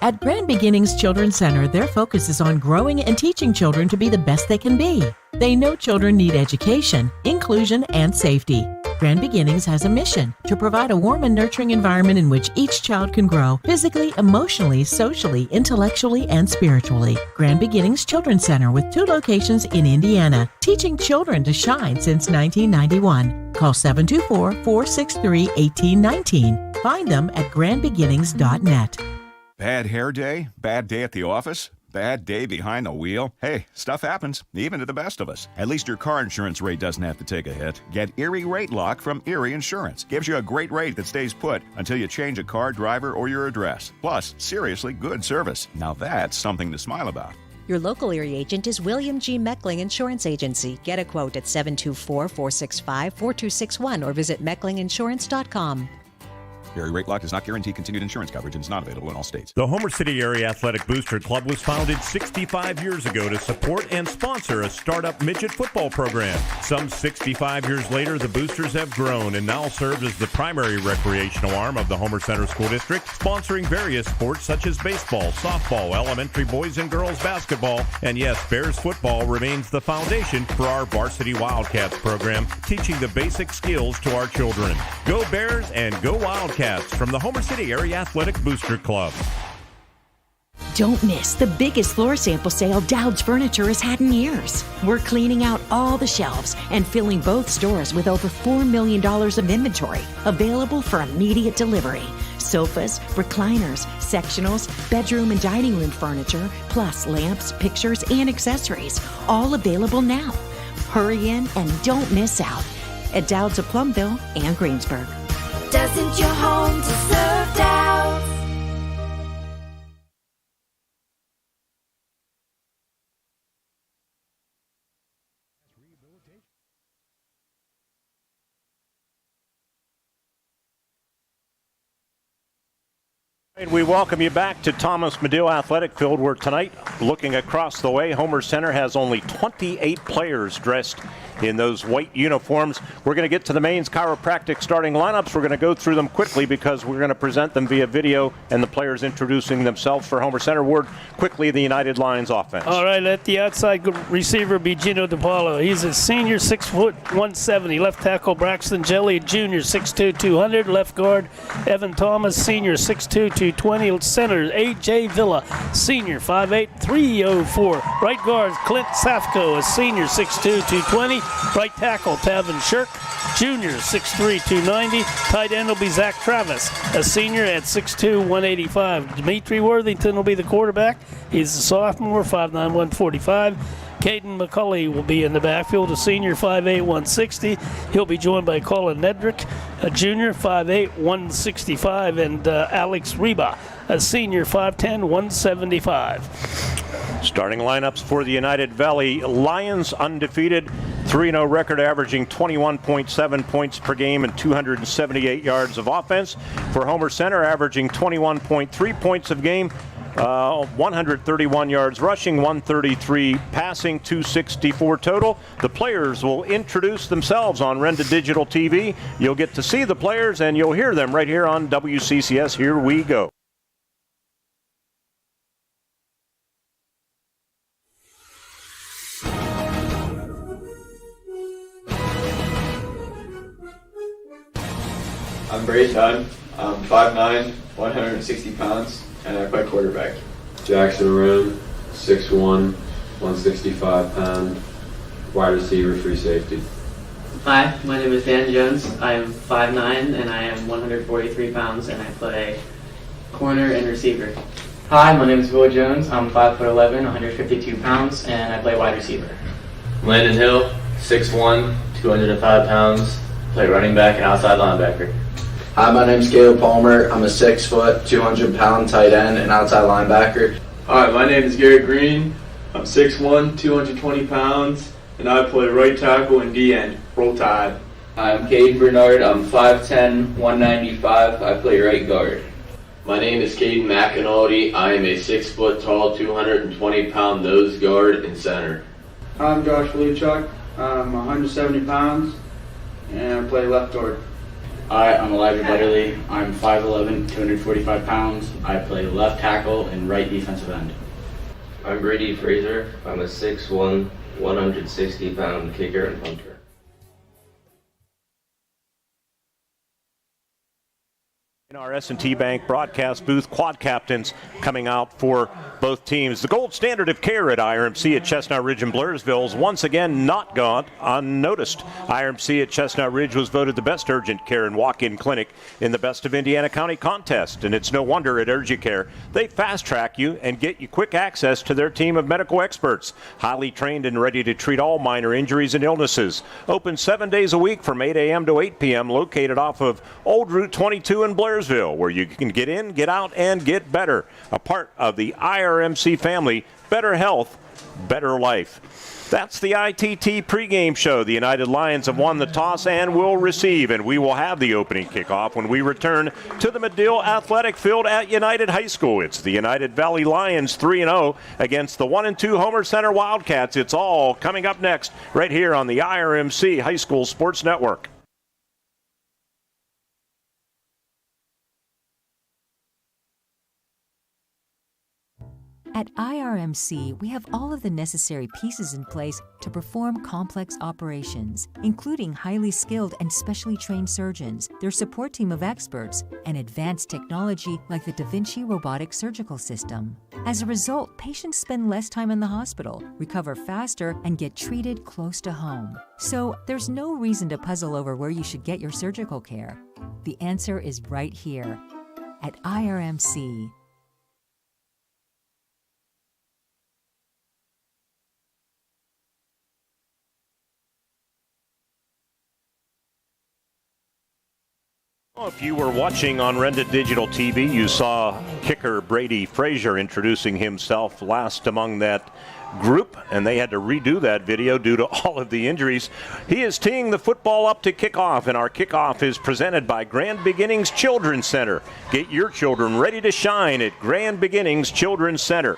[SPEAKER 5] At Grand Beginnings Children's Center, their focus is on growing and teaching children to be the best they can be. They know children need education, inclusion, and safety. Grand Beginnings has a mission to provide a warm and nurturing environment in which each child can grow physically, emotionally, socially, intellectually, and spiritually. Grand Beginnings Children's Center with 2 locations in Indiana, teaching children to shine since 1991. Call 724-463-1819. Find them at grandbeginnings.net.
[SPEAKER 9] Bad hair day? Bad day at the office? Bad day behind the wheel? Hey, stuff happens, even to the best of us. At least your car insurance rate doesn't have to take a hit. Get Erie Rate Lock from Erie Insurance. Gives you a great rate that stays put until you change a car, driver, or your address. Plus, seriously good service. Now that's something to smile about.
[SPEAKER 11] Your local Erie agent is William G. Meckling Insurance Agency. Get a quote at 724-465-4261 or visit mecklinginsurance.com.
[SPEAKER 9] Erie Rate Lock does not guarantee continued insurance coverage and is not available in all states.
[SPEAKER 6] The Homer City Area Athletic Booster Club was founded 65 years ago to support and sponsor a startup midget football program. Some 65 years later, the Boosters have grown and now serve as the primary recreational arm of the Homer Center School District, sponsoring various sports such as baseball, softball, elementary boys and girls basketball, and yes, Bears football remains the foundation for our Varsity Wildcats program, teaching the basic skills to our children. Go Bears and go Wildcats! From the Homer City Area Athletic Booster Club.
[SPEAKER 20] Don't miss the biggest floor sample sale Dowd's Furniture has had in years. We're cleaning out all the shelves and filling both stores with over $4 million of inventory available for immediate delivery. Sofas, recliners, sectionals, bedroom and dining room furniture, plus lamps, pictures, and accessories, all available now. Hurry in and don't miss out at Dowd's of Plumville and Greensburg.
[SPEAKER 21] Doesn't your home deserve Dowd's?
[SPEAKER 2] And we welcome you back to Thomas Medill Athletic Field, where tonight, looking across the way, Homer Center has only 28 players dressed in those white uniforms. We're going to get to the Maine's chiropractic starting lineups. We're going to go through them quickly because we're going to present them via video and the players introducing themselves. For Homer Center, Ward, quickly the United Lions offense.
[SPEAKER 3] All right, at the outside receiver be Gino DiPaolo. He's a senior, 6 foot 170. Left tackle Braxton Jelly, junior, 6'2", 200. Left guard Evan Thomas, senior, 6'2", 220. Center A.J. Villa, senior, 5'8", 304. Right guard Clint Safko, a senior, 6'2", 220. Right tackle Tavin Shirk, junior, 6'3", 290. Tight end will be Zach Travis, a senior at 6'2", 185. Dimitri Worthington will be the quarterback. He's a sophomore, 5'9", 145. Caden McCulley will be in the backfield, a senior, 5'8", 160. He'll be joined by Colin Nedrick, a junior, 5'8", 165, and Alex Reba, a senior, 5'10", 175.
[SPEAKER 2] Starting lineups for the United Valley Lions, undefeated, 3-0 record, averaging 21.7 points per game and 278 yards of offense. For Homer Center, averaging 21.3 points a game, 131 yards rushing, 133 passing, 264 total. The players will introduce themselves on Renda Digital TV. You'll get to see the players and you'll hear them right here on WCCS. Here we go.
[SPEAKER 10] I'm Brace Dunn. I'm 5'9", 160 pounds, and I play quarterback.
[SPEAKER 12] Jackson Room, 6'1", 165 pound, wide receiver, free safety.
[SPEAKER 13] Hi, my name is Dan Jones. I am 5'9", and I am 143 pounds, and I play corner and receiver.
[SPEAKER 14] Hi, my name is Will Jones. I'm 5'11", 152 pounds, and I play wide receiver.
[SPEAKER 15] Landon Hill, 6'1", 205 pounds, play running back and outside linebacker.
[SPEAKER 26] Hi, my name's Caleb Palmer. I'm a 6 foot, 200 pound tight end and outside linebacker.
[SPEAKER 27] Hi, my name is Garrett Green. I'm 6'1", 220 pounds, and I play right tackle and D-end. Roll Tide.
[SPEAKER 28] I'm Cade Bernard. I'm 5'10", 195. I play right guard.
[SPEAKER 29] My name is Caden McAnulty. I am a 6 foot tall, 220 pound nose guard and center.
[SPEAKER 30] I'm Josh Luchuk. I'm 170 pounds, and I play left guard.
[SPEAKER 31] Hi, I'm Elijah Butterly. I'm 5'11", 245 pounds. I play left tackle and right defensive end.
[SPEAKER 32] I'm Brady Fraser. I'm a 6'1", 160 pound kicker and punter.
[SPEAKER 2] In our S&T Bank broadcast booth, quad captains coming out for both teams. The gold standard of care at IRMC at Chestnut Ridge and Blairsville is once again not gone unnoticed. IRMC at Chestnut Ridge was voted the best urgent care and walk-in clinic in the Best of Indiana County contest, and it's no wonder at UrgiCare. They fast-track you and get you quick access to their team of medical experts, highly trained and ready to treat all minor injuries and illnesses. Open 7 days a week from 8 a.m. to 8 p.m., located off of Old Route 22 in Blairsville, where you can get in, get out, and get better. A part of the IRMC family, better health, better life. That's the ITT pregame show. The United Lions have won the toss and will receive, and we will have the opening kickoff when we return to the Medill Athletic Field at United High School. It's the United Valley Lions 3-0 against the 1-2 Homer Center Wildcats. It's all coming up next right here on the IRMC High School Sports Network.
[SPEAKER 33] At IRMC, we have all of the necessary pieces in place to perform complex operations, including highly skilled and specially trained surgeons, their support team of experts, and advanced technology like the Da Vinci robotic surgical system. As a result, patients spend less time in the hospital, recover faster, and get treated close to home. So there's no reason to puzzle over where you should get your surgical care. The answer is right here at IRMC.
[SPEAKER 2] If you were watching on Renda Digital TV, you saw kicker Brady Frazier introducing himself last among that group, and they had to redo that video due to all of the injuries. He is teeing the football up to kickoff, and our kickoff is presented by Grand Beginnings Children's Center. Get your children ready to shine at Grand Beginnings Children's Center.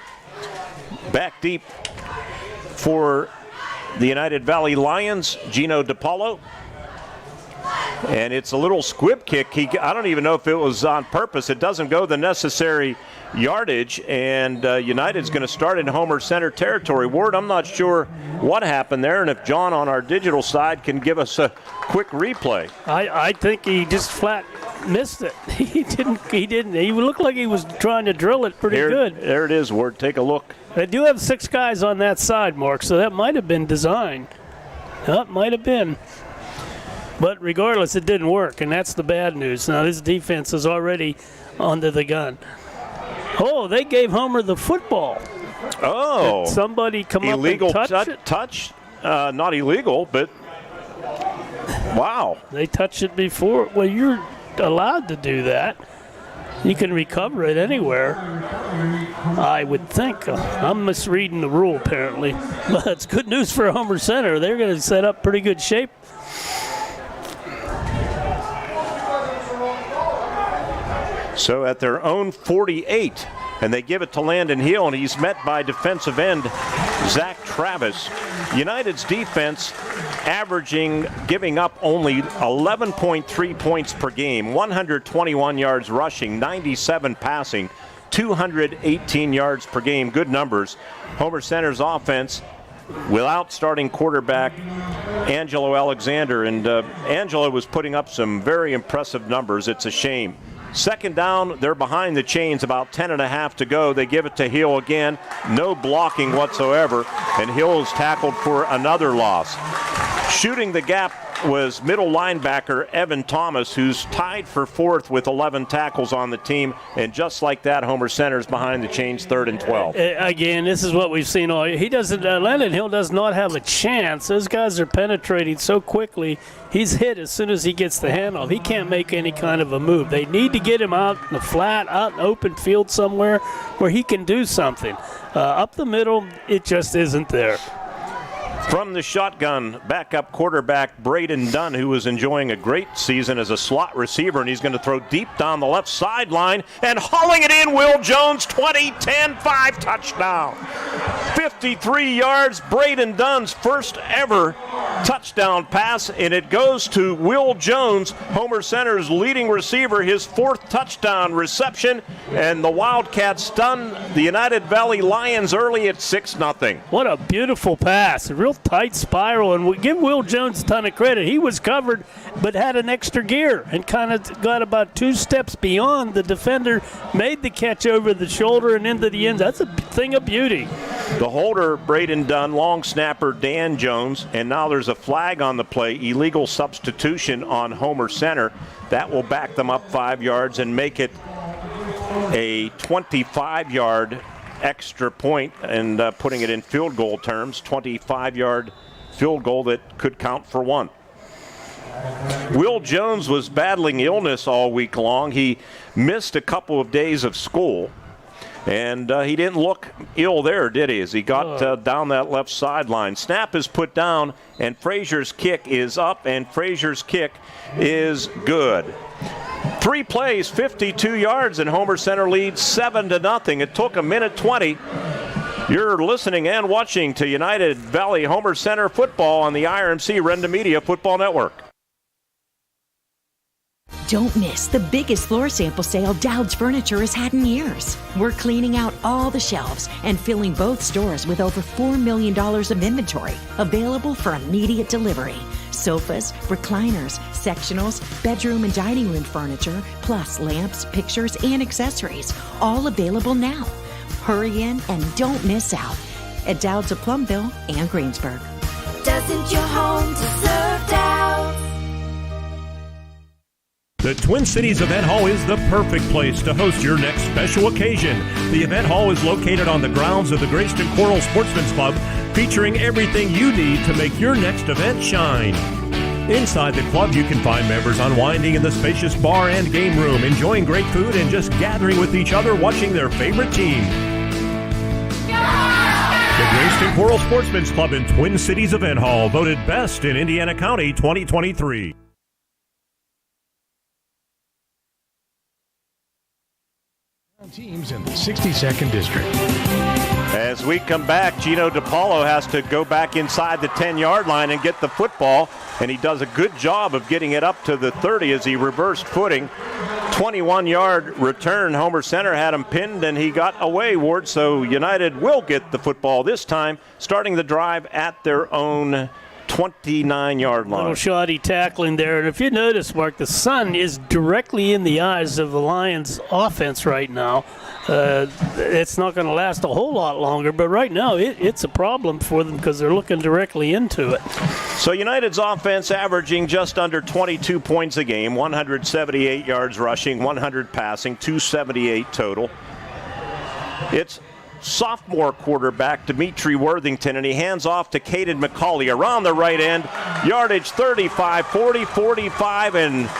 [SPEAKER 2] Back deep for the United Valley Lions, Gino DiPaolo. And it's a little squib kick. I don't even know if it was on purpose. It doesn't go the necessary yardage, and United's going to start in Homer Center territory. Ward, I'm not sure what happened there, and if John on our digital side can give us a quick replay.
[SPEAKER 3] I think he just flat missed it. He didn't. He looked like he was trying to drill it pretty good.
[SPEAKER 2] There it is, Ward. Take a look.
[SPEAKER 3] They do have 6 guys on that side, Mark, so that might have been designed. That might have been. But regardless, it didn't work, and that's the bad news. Now, this defense is already under the gun. Oh, they gave Homer the football.
[SPEAKER 2] Oh.
[SPEAKER 3] Did somebody come
[SPEAKER 2] illegal
[SPEAKER 3] up and touch it?
[SPEAKER 2] Not illegal, but wow.
[SPEAKER 3] They touched it before. Well, you're allowed to do that. You can recover it anywhere, I would think. I'm misreading the rule, apparently. But it's good news for Homer Center. They're going to set up pretty good shape.
[SPEAKER 2] So at their own 48, and they give it to Landon Hill, and he's met by defensive end Zach Travis. United's defense giving up only 11.3 points per game, 121 yards rushing, 97 passing, 218 yards per game. Good numbers. Homer Center's offense without starting quarterback Angelo Alexander, and Angelo was putting up some very impressive numbers. It's a shame. Second down, they're behind the chains, about 10.5 to go. They give it to Hill again. No blocking whatsoever, and Hill is tackled for another loss. Shooting the gap was middle linebacker Evan Thomas, who's tied for 4th with 11 tackles on the team. And just like that, Homer Center's behind the chains, 3rd and 12.
[SPEAKER 3] Again, this is what we've seen all year. He doesn't. Landon Hill does not have a chance. Those guys are penetrating so quickly. He's hit as soon as he gets the handoff. He can't make any kind of a move. They need to get him out in the flat, out in open field somewhere where he can do something. Up the middle, it just isn't there.
[SPEAKER 2] From the shotgun, backup quarterback Braden Dunn, who was enjoying a great season as a slot receiver, and he's going to throw deep down the left sideline, and hauling it in, Will Jones, 20-10-5 touchdown. 53 yards, Braden Dunn's first ever touchdown pass, and it goes to Will Jones, Homer Center's leading receiver, his 4th touchdown reception, and the Wildcats stun the United Valley Lions early at 6-0.
[SPEAKER 3] What a beautiful pass, a real tight spiral, and we give Will Jones a ton of credit. He was covered but had an extra gear and kind of got about 2 steps beyond the defender, made the catch over the shoulder and into the end. That's a thing of beauty.
[SPEAKER 2] The holder, Braden Dunn, long snapper Dan Jones, and now there's a flag on the play, illegal substitution on Homer Center. That will back them up 5 yards and make it a 25-yard extra point, and putting it in field goal terms, 25-yard field goal that could count for 1. Will Jones was battling illness all week long. He missed a couple of days of school, and he didn't look ill there, did he, as he got down that left sideline. Snap is put down, and Frazier's kick is up, and Frazier's kick is good. 3 plays, 52 yards, and Homer Center leads 7-0. It took 1:20. You're listening and watching to United Valley Homer Center football on the IRMC Renda Media Football Network.
[SPEAKER 20] Don't miss the biggest floor sample sale Dowd's Furniture has had in years. We're cleaning out all the shelves and filling both stores with over $4 million of inventory available for immediate delivery. Sofas, recliners, sectionals, bedroom and dining room furniture, plus lamps, pictures, and accessories, all available now. Hurry in and don't miss out at Dowd's of Plumville and Greensburg.
[SPEAKER 21] Doesn't your home deserve Dowd's?
[SPEAKER 6] The Twin Cities Event Hall is the perfect place to host your next special occasion. The event hall is located on the grounds of the Grayston Coral Sportsman's Club, featuring everything you need to make your next event shine. Inside the club, you can find members unwinding in the spacious bar and game room, enjoying great food and just gathering with each other watching their favorite team. The Grayston Coral Sportsman's Club in Twin Cities Event Hall, voted best in Indiana County 2023.
[SPEAKER 1] Teams in the 62nd District.
[SPEAKER 2] As we come back, Gino DePaulo has to go back inside the 10-yard line and get the football, and he does a good job of getting it up to the 30 as he reversed footing. 21-yard return. Homer Center had him pinned, and he got away, Ward, so United will get the football this time, starting the drive at their own 29-yard line.
[SPEAKER 3] Little shoddy tackling there. And if you notice, Mark, the sun is directly in the eyes of the Lions offense right now. It's not going to last a whole lot longer, but right now it's a problem for them because they're looking directly into it.
[SPEAKER 2] So United's offense averaging just under 22 points a game, 178 yards rushing, 100 passing, 278 total. It's sophomore quarterback Dimitri Worthington, and he hands off to Caden McCauley around the right end. Yardage 35, 40, 45, and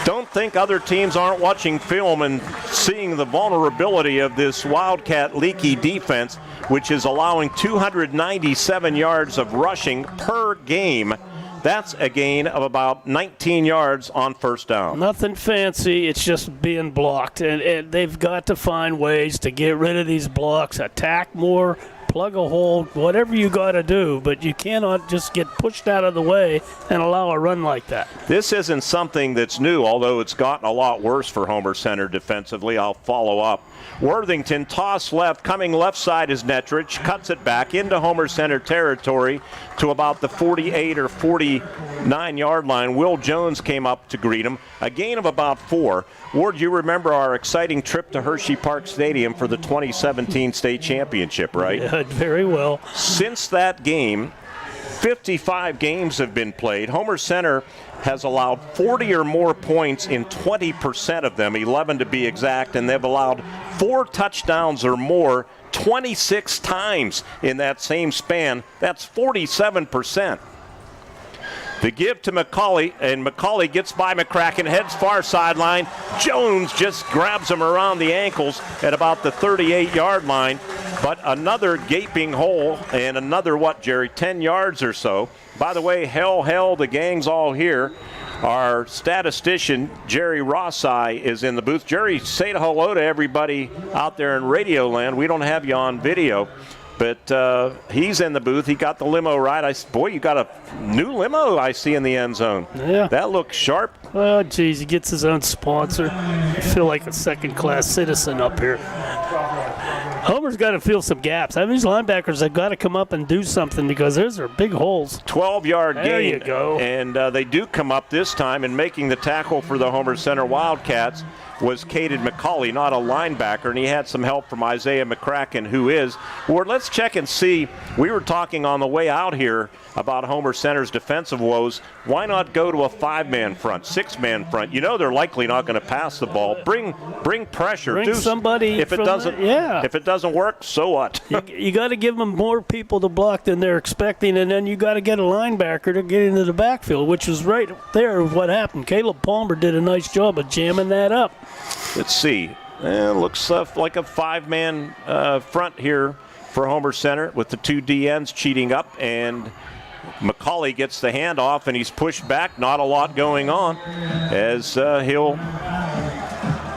[SPEAKER 2] don't think other teams aren't watching film and seeing the vulnerability of this Wildcat leaky defense, which is allowing 297 yards of rushing per game. That's a gain of about 19 yards on first down.
[SPEAKER 3] Nothing fancy. It's just being blocked. And they've got to find ways to get rid of these blocks, attack more, plug a hole, whatever you got to do. But you cannot just get pushed out of the way and allow a run like that.
[SPEAKER 2] This isn't something that's new, although it's gotten a lot worse for Homer Center defensively. I'll follow up. Worthington, toss left, coming left side is Netrich, cuts it back into Homer Center territory to about the 48 or 49-yard line. Will Jones came up to greet him, a gain of about 4. Ward, you remember our exciting trip to Hershey Park Stadium for the 2017 state championship, right?
[SPEAKER 3] Yeah, very well.
[SPEAKER 2] Since that game, 55 games have been played. Homer Center has allowed 40 or more points in 20% of them, 11 to be exact, and they've allowed 4 touchdowns or more 26 times in that same span. That's 47%. The give to McCauley, and McCauley gets by McCracken, heads far sideline. Jones just grabs him around the ankles at about the 38-yard line. But another gaping hole and another, what, Jerry, 10 yards or so. By the way, hell, the gang's all here. Our statistician, Jerry Rossi, is in the booth. Jerry, say hello to everybody out there in Radio Land. We don't have you on video. But he's in the booth. He got the limo right. Boy, you got a new limo I see in the end zone.
[SPEAKER 3] Yeah.
[SPEAKER 2] That looks sharp.
[SPEAKER 3] Oh, geez, he gets his own sponsor. I feel like a second-class citizen up here. Homer's got to fill some gaps. I mean, these linebackers have got to come up and do something because those are big holes.
[SPEAKER 2] 12-yard gain.
[SPEAKER 3] There you go.
[SPEAKER 2] And they do come up this time, and making the tackle for the Homer Center Wildcats was Caden McCauley, not a linebacker, and he had some help from Isaiah McCracken, who is. Ward, let's check and see. We were talking on the way out here about Homer Center's defensive woes. Why not go to a 5-man front, 6-man front? You know they're likely not going to pass the ball. Bring pressure.
[SPEAKER 3] Bring somebody.
[SPEAKER 2] If it doesn't work, so what?
[SPEAKER 3] you got to give them more people to block than they're expecting, and then you got to get a linebacker to get into the backfield, which is right there what happened. Caleb Palmer did a nice job of jamming that up.
[SPEAKER 2] Let's see. Looks like a 5-man front here for Homer Center with the 2 DNs cheating up, and McCauley gets the handoff, and he's pushed back. Not a lot going on as he'll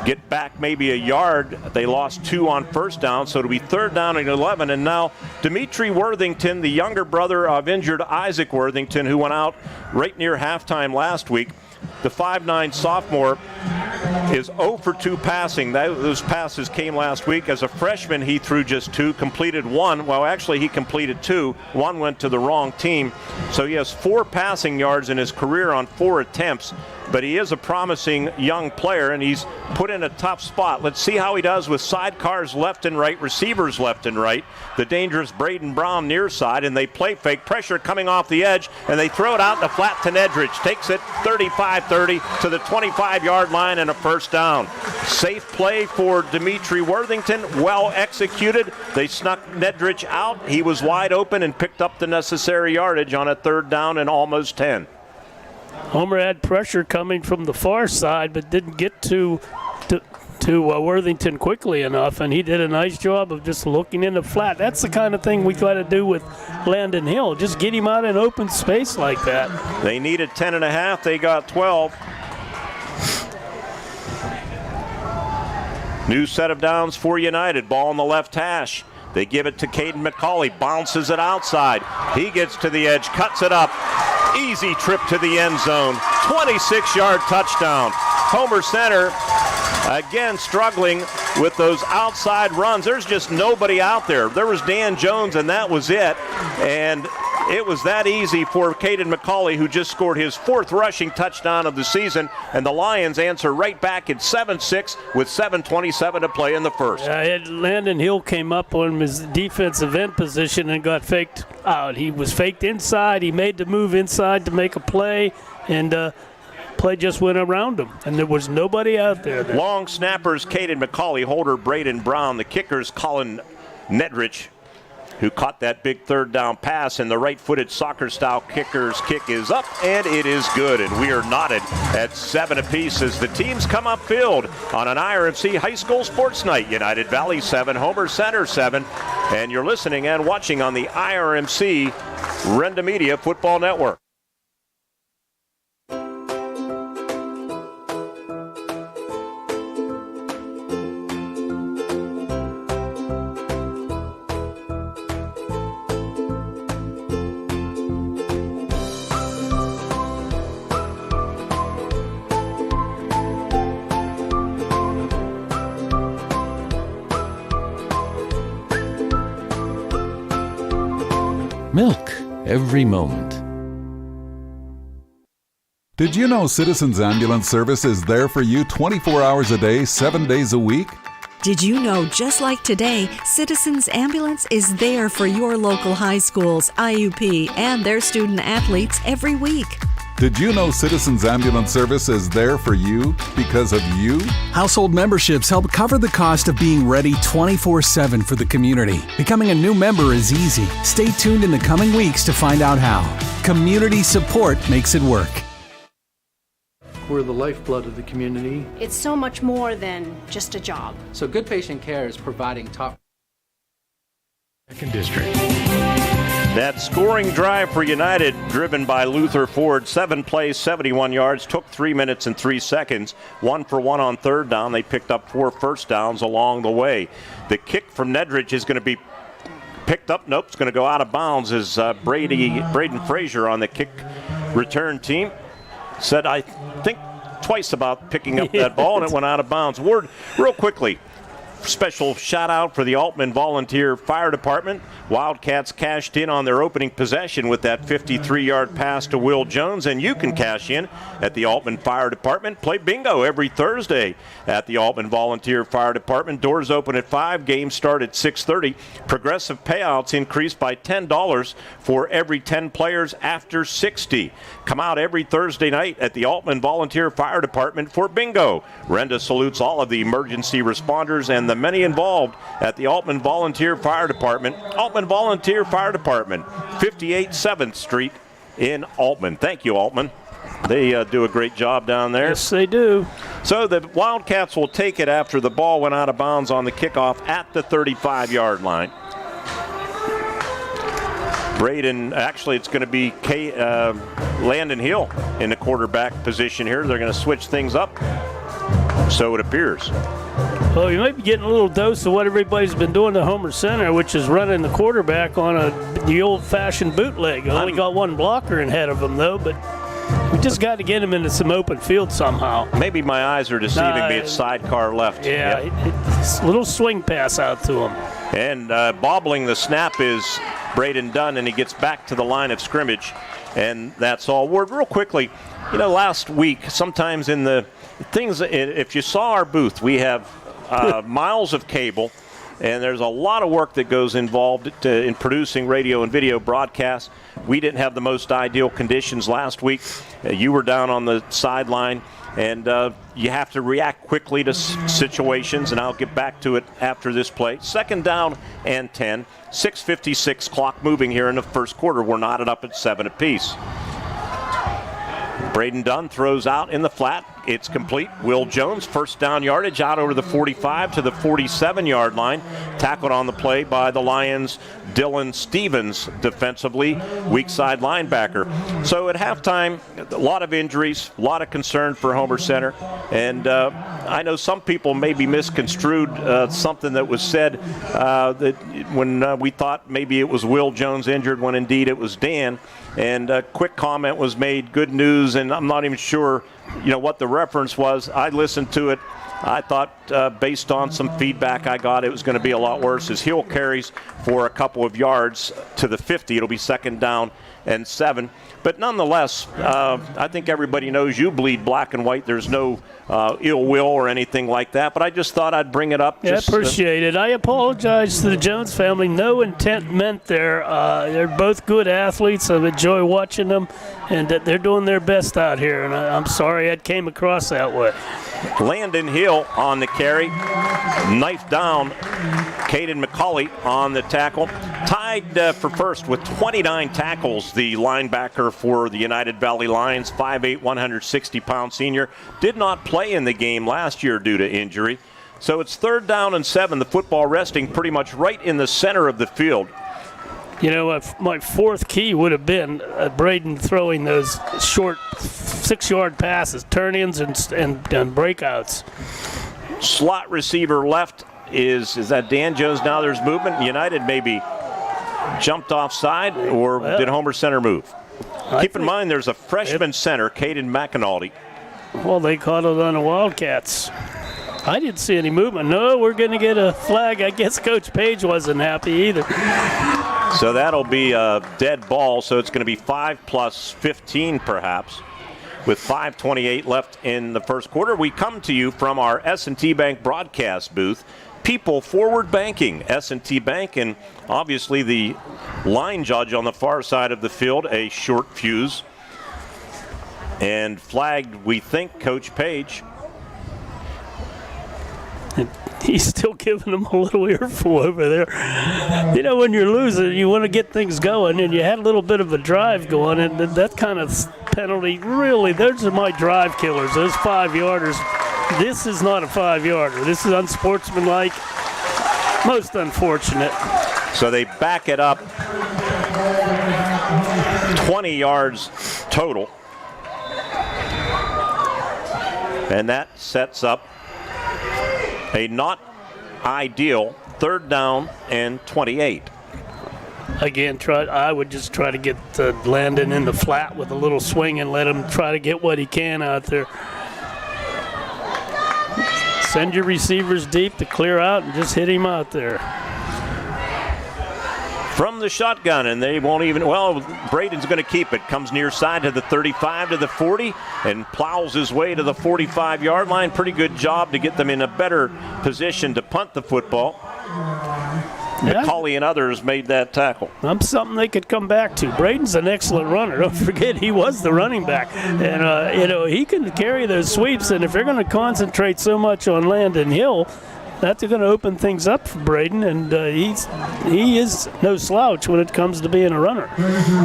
[SPEAKER 2] get back maybe a yard. They lost 2 on first down, so it'll be 3rd down and 11. And now Dimitri Worthington, the younger brother of injured Isaac Worthington, who went out right near halftime last week, the 5'9 sophomore, is 0 for 2 passing. Those passes came last week. As a freshman, he threw just 2, completed 1. Well, actually, he completed 2. 1 went to the wrong team. So he has 4 passing yards in his career on 4 attempts. But he is a promising young player, and he's put in a tough spot. Let's see how he does with sidecars left and right, receivers left and right. The dangerous Braden Brown near side, and they play fake. Pressure coming off the edge, and they throw it out in the flat to Nedrich. Takes it 35-30 to the 25-yard line and a first down. Safe play for Dimitri Worthington. Well executed. They snuck Nedrich out. He was wide open and picked up the necessary yardage on a 3rd down and almost 10.
[SPEAKER 3] Homer had pressure coming from the far side, but didn't get to Worthington quickly enough, and he did a nice job of just looking in the flat. That's the kind of thing we got to do with Landon Hill. Just get him out in open space like that.
[SPEAKER 2] They needed 10.5. They got 12. New set of downs for United. Ball on the left hash. They give it to Caden McCauley. Bounces it outside. He gets to the edge, cuts it up. Easy trip to the end zone. 26-yard touchdown. Homer Center again struggling with those outside runs. There's just nobody out there. There was Dan Jones, and that was it. And it was that easy for Caden McCauley, who just scored his 4th rushing touchdown of the season. And the Lions answer right back at 7-6 with 7:27 to play in the first.
[SPEAKER 3] Landon Hill came up on his defensive end position and got faked out. He was faked inside. He made the move inside to make a play, and play just went around him, and there was nobody out there.
[SPEAKER 2] Long snappers, Caden McCauley, holder Braden Brown. The kickers, Colin Nedrich, who caught that big 3rd down pass, and the right-footed soccer-style kicker's kick is up, and it is good. And we are knotted at 7 apiece as the teams come upfield on an IRMC High School Sports Night. United Valley 7, Homer Center 7, and you're listening and watching on the IRMC Renda Media Football Network.
[SPEAKER 4] Milk every moment.
[SPEAKER 5] Did you know Citizens Ambulance Service is there for you 24 hours a day, 7 days a week?
[SPEAKER 7] Did you know, just like today, Citizens Ambulance is there for your local high schools, IUP, and their student athletes every week?
[SPEAKER 5] Did you know Citizens Ambulance Service is there for you because of you?
[SPEAKER 8] Household memberships help cover the cost of being ready 24/7 for the community. Becoming a new member is easy. Stay tuned in the coming weeks to find out how. Community support makes it work.
[SPEAKER 11] We're the lifeblood of the community.
[SPEAKER 16] It's so much more than just a job.
[SPEAKER 17] So Good Patient Care is providing top.
[SPEAKER 1] Second District.
[SPEAKER 2] That scoring drive for United, driven by Luther Ford, 7 plays, 71 yards, took 3 minutes and 3 seconds. 1 for 1 on 3rd down. They picked up 4 first downs along the way. The kick from Nedrich is going to be picked up. Nope, it's going to go out of bounds as Braden Frazier on the kick return team said, I think twice about picking up that ball, and it went out of bounds. Ward, real quickly, special shout out for the Altman Volunteer Fire Department. Wildcats cashed in on their opening possession with that 53-yard pass to Will Jones, and you can cash in at the Altman Fire Department. Play bingo every Thursday at the Altman Volunteer Fire Department. Doors open at 5, games start at 6:30. Progressive payouts increased by $10 for every 10 players after 60. Come out every Thursday night at the Altman Volunteer Fire Department for bingo. Renda salutes all of the emergency responders and the many involved at the Altman Volunteer Fire Department. Altman Volunteer Fire Department, 58 7th Street in Altman. Thank you, Altman. They do a great job down there.
[SPEAKER 3] Yes, they do.
[SPEAKER 2] So the Wildcats will take it after the ball went out of bounds on the kickoff at the 35-yard line. Braden, actually it's going to be Landon Hill in the quarterback position here. They're going to switch things up, so it appears.
[SPEAKER 3] Well, you might be getting a little dose of what everybody's been doing to Homer Center, which is running the quarterback on the old-fashioned bootleg. Only got one blocker ahead of him, though, but we just got to get him into some open field somehow.
[SPEAKER 2] Maybe my eyes are deceiving me. It's sidecar left.
[SPEAKER 3] Yeah,
[SPEAKER 2] yep.
[SPEAKER 3] It's a little swing pass out to him.
[SPEAKER 2] And bobbling the snap is Braden Dunn, and he gets back to the line of scrimmage, and that's all. Ward, real quickly, last week, sometimes in the things, if you saw our booth, we have miles of cable, and there's a lot of work that goes involved in producing radio and video broadcasts. We didn't have the most ideal conditions last week. You were down on the sideline, and you have to react quickly to situations, and I'll get back to it after this play. 2nd down and 10, 6:56 clock moving here in the first quarter. We're knotted up at 7 apiece. Braden Dunn throws out in the flat. It's complete. Will Jones, first down yardage out over the 45 to the 47-yard line. Tackled on the play by the Lions' Dylan Stevens defensively, weak side linebacker. So at halftime, a lot of injuries, a lot of concern for Homer Center. And I know some people maybe misconstrued something that was said that when we thought maybe it was Will Jones injured when indeed it was Dan. And a quick comment was made, good news, and I'm not even sure what the reference was. I listened to it. I thought based on some feedback I got, it was going to be a lot worse. His heel carries for a couple of yards to the 50. It'll be 2nd down and 7. But nonetheless, I think everybody knows you bleed black and white. There's no ill will or anything like that. But I just thought I'd bring it up.
[SPEAKER 3] Yeah, I appreciate it. I apologize to the Jones family. No intent meant there. They're both good athletes. I enjoy watching them, and they're doing their best out here. And I'm sorry it came across that way.
[SPEAKER 2] Landon Hill on the carry. Knife down. Caden McCauley on the tackle. Tied for first with 29 tackles, the linebacker for the United Valley Lions, 5'8", 160-pound senior. Did not play in the game last year due to injury. So it's 3rd down and 7. The football resting pretty much right in the center of the field.
[SPEAKER 3] My fourth key would have been Braden throwing those short 6-yard passes, turn-ins and breakouts.
[SPEAKER 2] Slot receiver left is that Dan Jones? Now there's movement. United maybe jumped offside, or did Homer Center move? Keep in mind there's a freshman center, Caden McAnulty.
[SPEAKER 3] Well, they caught it on the Wildcats. I didn't see any movement. No, we're going to get a flag. I guess Coach Page wasn't happy either.
[SPEAKER 2] So that'll be a dead ball, so it's going to be 5 plus 15 perhaps. With 5:28 left in the first quarter, we come to you from our S&T Bank broadcast booth. People Forward Banking, S&T Bank, and obviously the line judge on the far side of the field, a short fuse. And flagged, we think, Coach Page.
[SPEAKER 3] He's still giving them a little earful over there. When you're losing, you want to get things going, and you had a little bit of a drive going, and that kind of penalty, really, those are my drive killers, those 5-yarders. This is not a 5-yarder. This is unsportsmanlike, most unfortunate.
[SPEAKER 2] So they back it up 20 yards total. And that sets up a not ideal 3rd down and 28.
[SPEAKER 3] Again, I would just try to get Landon in the flat with a little swing and let him try to get what he can out there. Send your receivers deep to clear out and just hit him out there.
[SPEAKER 2] From the shotgun, and they won't even, Braden's going to keep it. Comes near side to the 35 to the 40 and plows his way to the 45-yard line. Pretty good job to get them in a better position to punt the football.
[SPEAKER 3] Yeah.
[SPEAKER 2] McCauley and others made that tackle.
[SPEAKER 3] Something they could come back to. Braden's an excellent runner. Don't forget, he was the running back. And, he can carry those sweeps, and if they're going to concentrate so much on Landon Hill, that's going to open things up for Braden, and he is no slouch when it comes to being a runner.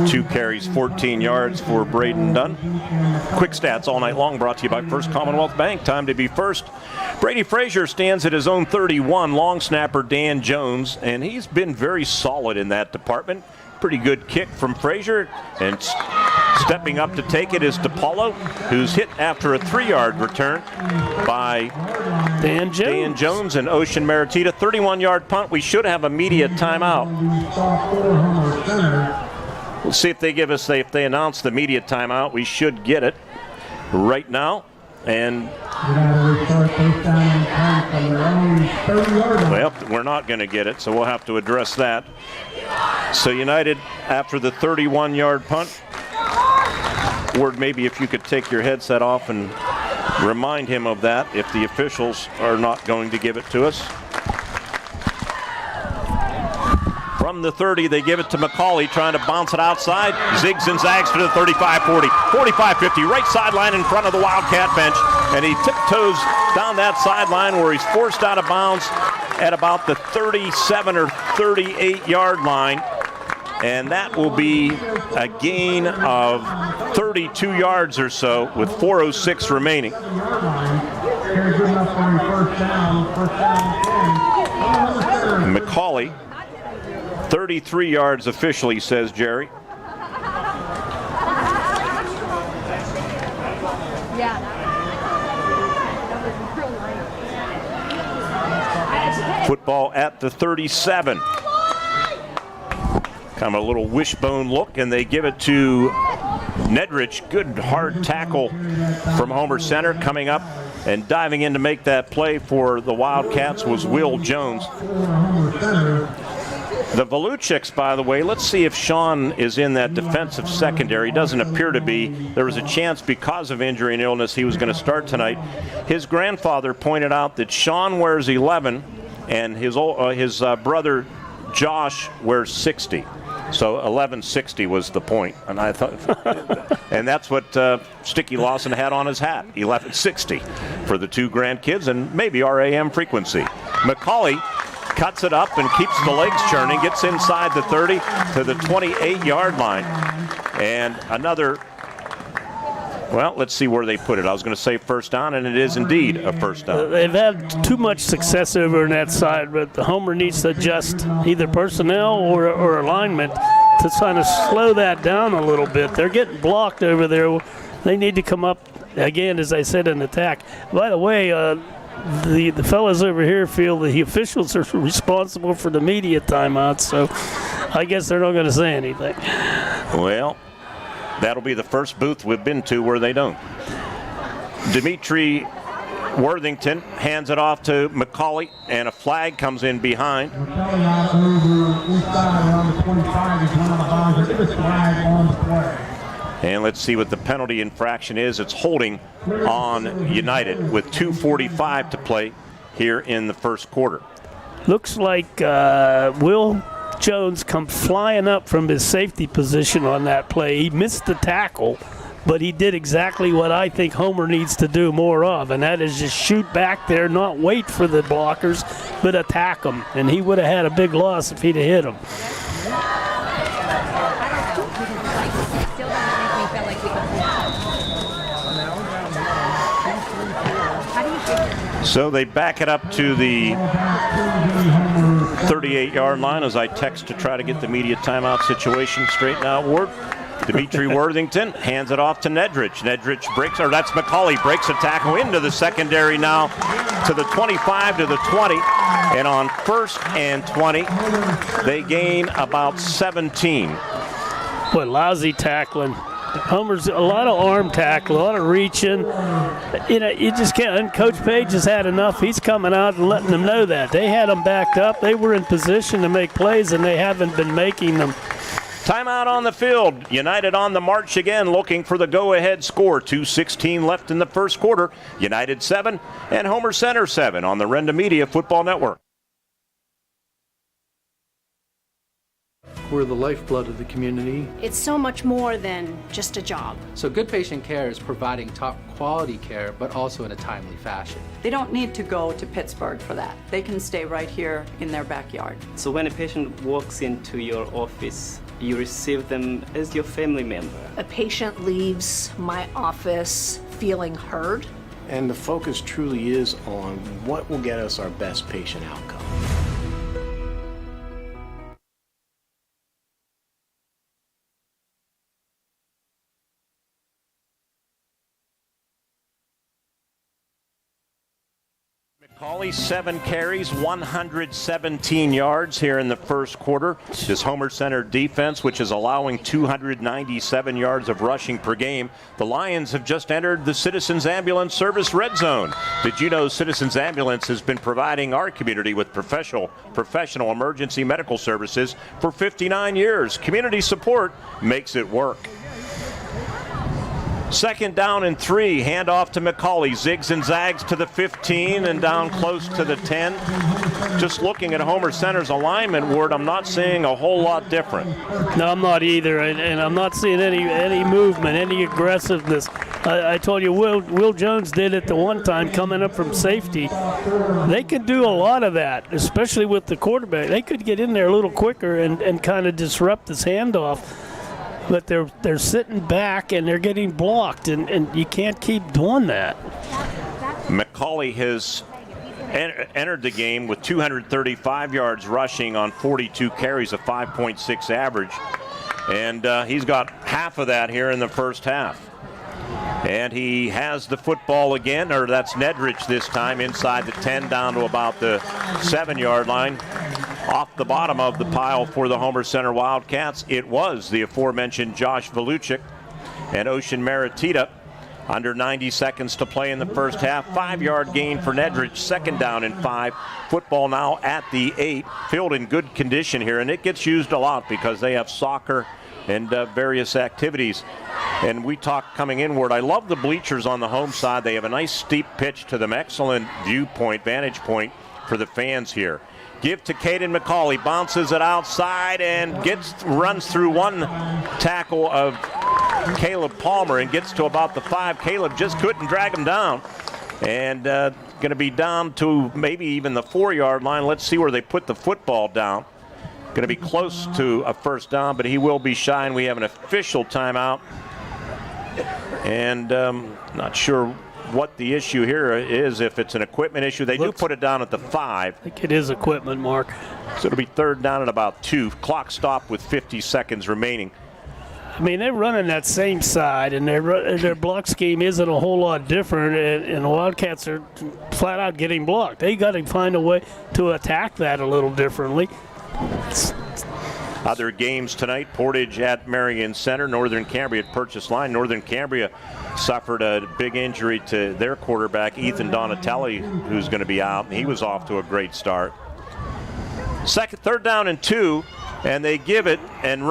[SPEAKER 2] 2 carries, 14 yards for Braden Dunn. Quick stats all night long brought to you by First Commonwealth Bank. Time to be first. Brady Frazier stands at his own 31, long snapper Dan Jones, and he's been very solid in that department. Pretty good kick from Frazier, and stepping up to take it is DePaulo, who's hit after a 3-yard return by
[SPEAKER 3] Dan
[SPEAKER 2] Jones and Ocean Maritita. 31-yard punt. We should have a media timeout. We'll see if they announce the media timeout. We should get it right now. And well, we're not going to get it, so we'll have to address that. So United, after the 31-yard punt, Ward, maybe if you could take your headset off and remind him of that if the officials are not going to give it to us. From the 30, they give it to McCauley, trying to bounce it outside. Zigs and zags to the 35-40, 45-50, right sideline in front of the Wildcat bench. And he tiptoes down that sideline where he's forced out of bounds at about the 37 or 38-yard line. and that will be a gain of 32 yards or so with 4:06 remaining. McCauley, 33 yards officially, says Jerry. Football at the 37. Kind of a little wishbone look, and they give it to Nedrich. Good hard tackle from Homer Center. Coming up and diving in to make that play for the Wildcats was Will Jones. The Voluchiks, by the way, let's see if Sean is in that defensive secondary. Doesn't appear to be. There was a chance because of injury and illness he was going to start tonight. His grandfather pointed out that Sean wears 11 and his brother Josh wears 60. So 1160 was the point, and I thought, and that's what Sticky Lawson had on his hat, 1160 for the two grandkids, and maybe our AM frequency. McCauley cuts it up and keeps the legs churning, gets inside the 30 to the 28-yard line, and another. Well, let's see where they put it. I was going to say first down, and it is indeed a first down.
[SPEAKER 3] They've had too much success over on that side, but the Homer needs to adjust either personnel or alignment to kind of slow that down a little bit. They're getting blocked over there. They need to come up, again, as I said, in attack. By the way, the fellas over here feel the officials are responsible for the media timeouts, so I guess they're not going to say anything.
[SPEAKER 2] Well, that'll be the first booth we've been to where they don't. Dimitri Worthington hands it off to McCauley, and a flag comes in behind. And let's see what the penalty infraction is. It's holding on United with 2:45 to play here in the first quarter.
[SPEAKER 3] Looks like Will Jones come flying up from his safety position on that play. He missed the tackle, but he did exactly what I think Homer needs to do more of, and that is just shoot back there, not wait for the blockers, but attack them. And he would have had a big loss if he'd have hit them.
[SPEAKER 2] So they back it up to the 38-yard line as I text to try to get the media timeout situation straightened out. Ward. Dimitri Worthington hands it off to Nedrich. Nedrich breaks, or that's McCauley, breaks a tackle into the secondary now to the 25 to the 20. And on 1st and 20, they gain about 17.
[SPEAKER 3] What lousy tackling. Homer's a lot of arm tackle, a lot of reaching. You know, you just can't. And Coach Page has had enough. He's coming out and letting them know that. They had them backed up. They were in position to make plays, and they haven't been making them.
[SPEAKER 2] Timeout on the field. United on the march again, looking for the go-ahead score. 2:16 left in the first quarter. United 7 and Homer Center 7 on the Renda Media Football Network.
[SPEAKER 11] We're the lifeblood of the community.
[SPEAKER 16] It's so much more than just a job.
[SPEAKER 17] So good patient care is providing top quality care, but also in a timely fashion.
[SPEAKER 4] They don't need to go to Pittsburgh for that. They can stay right here in their backyard.
[SPEAKER 9] So when a patient walks into your office, you receive them as your family member.
[SPEAKER 16] A patient leaves my office feeling heard.
[SPEAKER 10] And the focus truly is on what will get us our best patient outcome.
[SPEAKER 2] McCauley, 7 carries, 117 yards here in the first quarter. This Homer Center defense, which is allowing 297 yards of rushing per game. The Lions have just entered the Citizens Ambulance Service Red Zone. Did you know Citizens Ambulance has been providing our community with professional emergency medical services for 59 years? Community support makes it work. 2nd down and 3, handoff to McCauley, zigs and zags to the 15 and down close to the 10. Just looking at Homer Center's alignment, Ward, I'm not seeing a whole lot different.
[SPEAKER 3] No, I'm not either, and I'm not seeing any movement, any aggressiveness. I told you Will Jones did it the one time coming up from safety. They can do a lot of that, especially with the quarterback. They could get in there a little quicker and kind of disrupt this handoff. But they're sitting back and they're getting blocked, and you can't keep doing that.
[SPEAKER 2] McCauley has entered the game with 235 yards rushing on 42 carries, a 5.6 average. And he's got half of that here in the first half. And he has the football again, or that's Nedrich this time, inside the 10 down to about the 7-yard line. Off the bottom of the pile for the Homer Center Wildcats, it was the aforementioned Josh Voluchik and Ocean Maritita. Under 90 seconds to play in the first half. 5-yard gain for Nedrich, 2nd down and 5. Football now at the 8. Field in good condition here, and it gets used a lot because they have soccer and various activities. And we talked coming inward, I love the bleachers on the home side. They have a nice steep pitch to them. Excellent vantage point for the fans here. Give to Caden McCauley, bounces it outside and runs through one tackle of Caleb Palmer and gets to about the 5. Caleb just couldn't drag him down. And going to be down to maybe even the 4-yard line. Let's see where they put the football down. Going to be close to a first down, but he will be shy, and we have an official timeout. And not sure what the issue here is, if it's an equipment issue. They do put it down at the 5.
[SPEAKER 3] I think it is equipment, Mark.
[SPEAKER 2] So it'll be 3rd down at about 2. Clock stopped with 50 seconds remaining.
[SPEAKER 3] I mean, they're running that same side, and their block scheme isn't a whole lot different, and the Wildcats are flat out getting blocked. They got to find a way to attack that a little differently.
[SPEAKER 2] Other games tonight, Portage at Marion Center, Northern Cambria at Purchase Line. Northern Cambria suffered a big injury to their quarterback, Ethan Donatelli, who's going to be out. He was off to a great start. 3rd down and 2, and they give it, and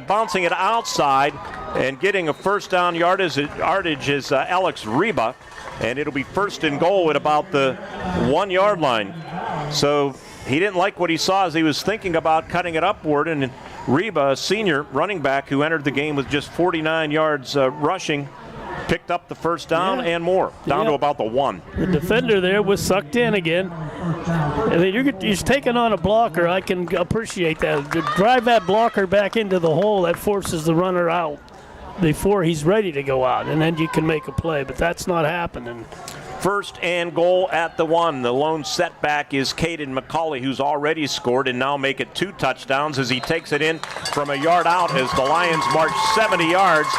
[SPEAKER 2] bouncing it outside and getting a first down yardage is Alex Reba, and it'll be 1st and goal at about the 1-yard line. So he didn't like what he saw as he was thinking about cutting it upward, and Reba, a senior running back who entered the game with just 49 yards rushing, picked up the first down and more, down to about the 1.
[SPEAKER 3] The defender there was sucked in again. I mean, he's taking on a blocker. I can appreciate that. To drive that blocker back into the hole, that forces the runner out before he's ready to go out, and then you can make a play, but that's not happening.
[SPEAKER 2] 1st and goal at the 1. The lone setback is Caden McCauley, who's already scored and now make it 2 touchdowns as he takes it in from a yard out as the Lions march 70 yards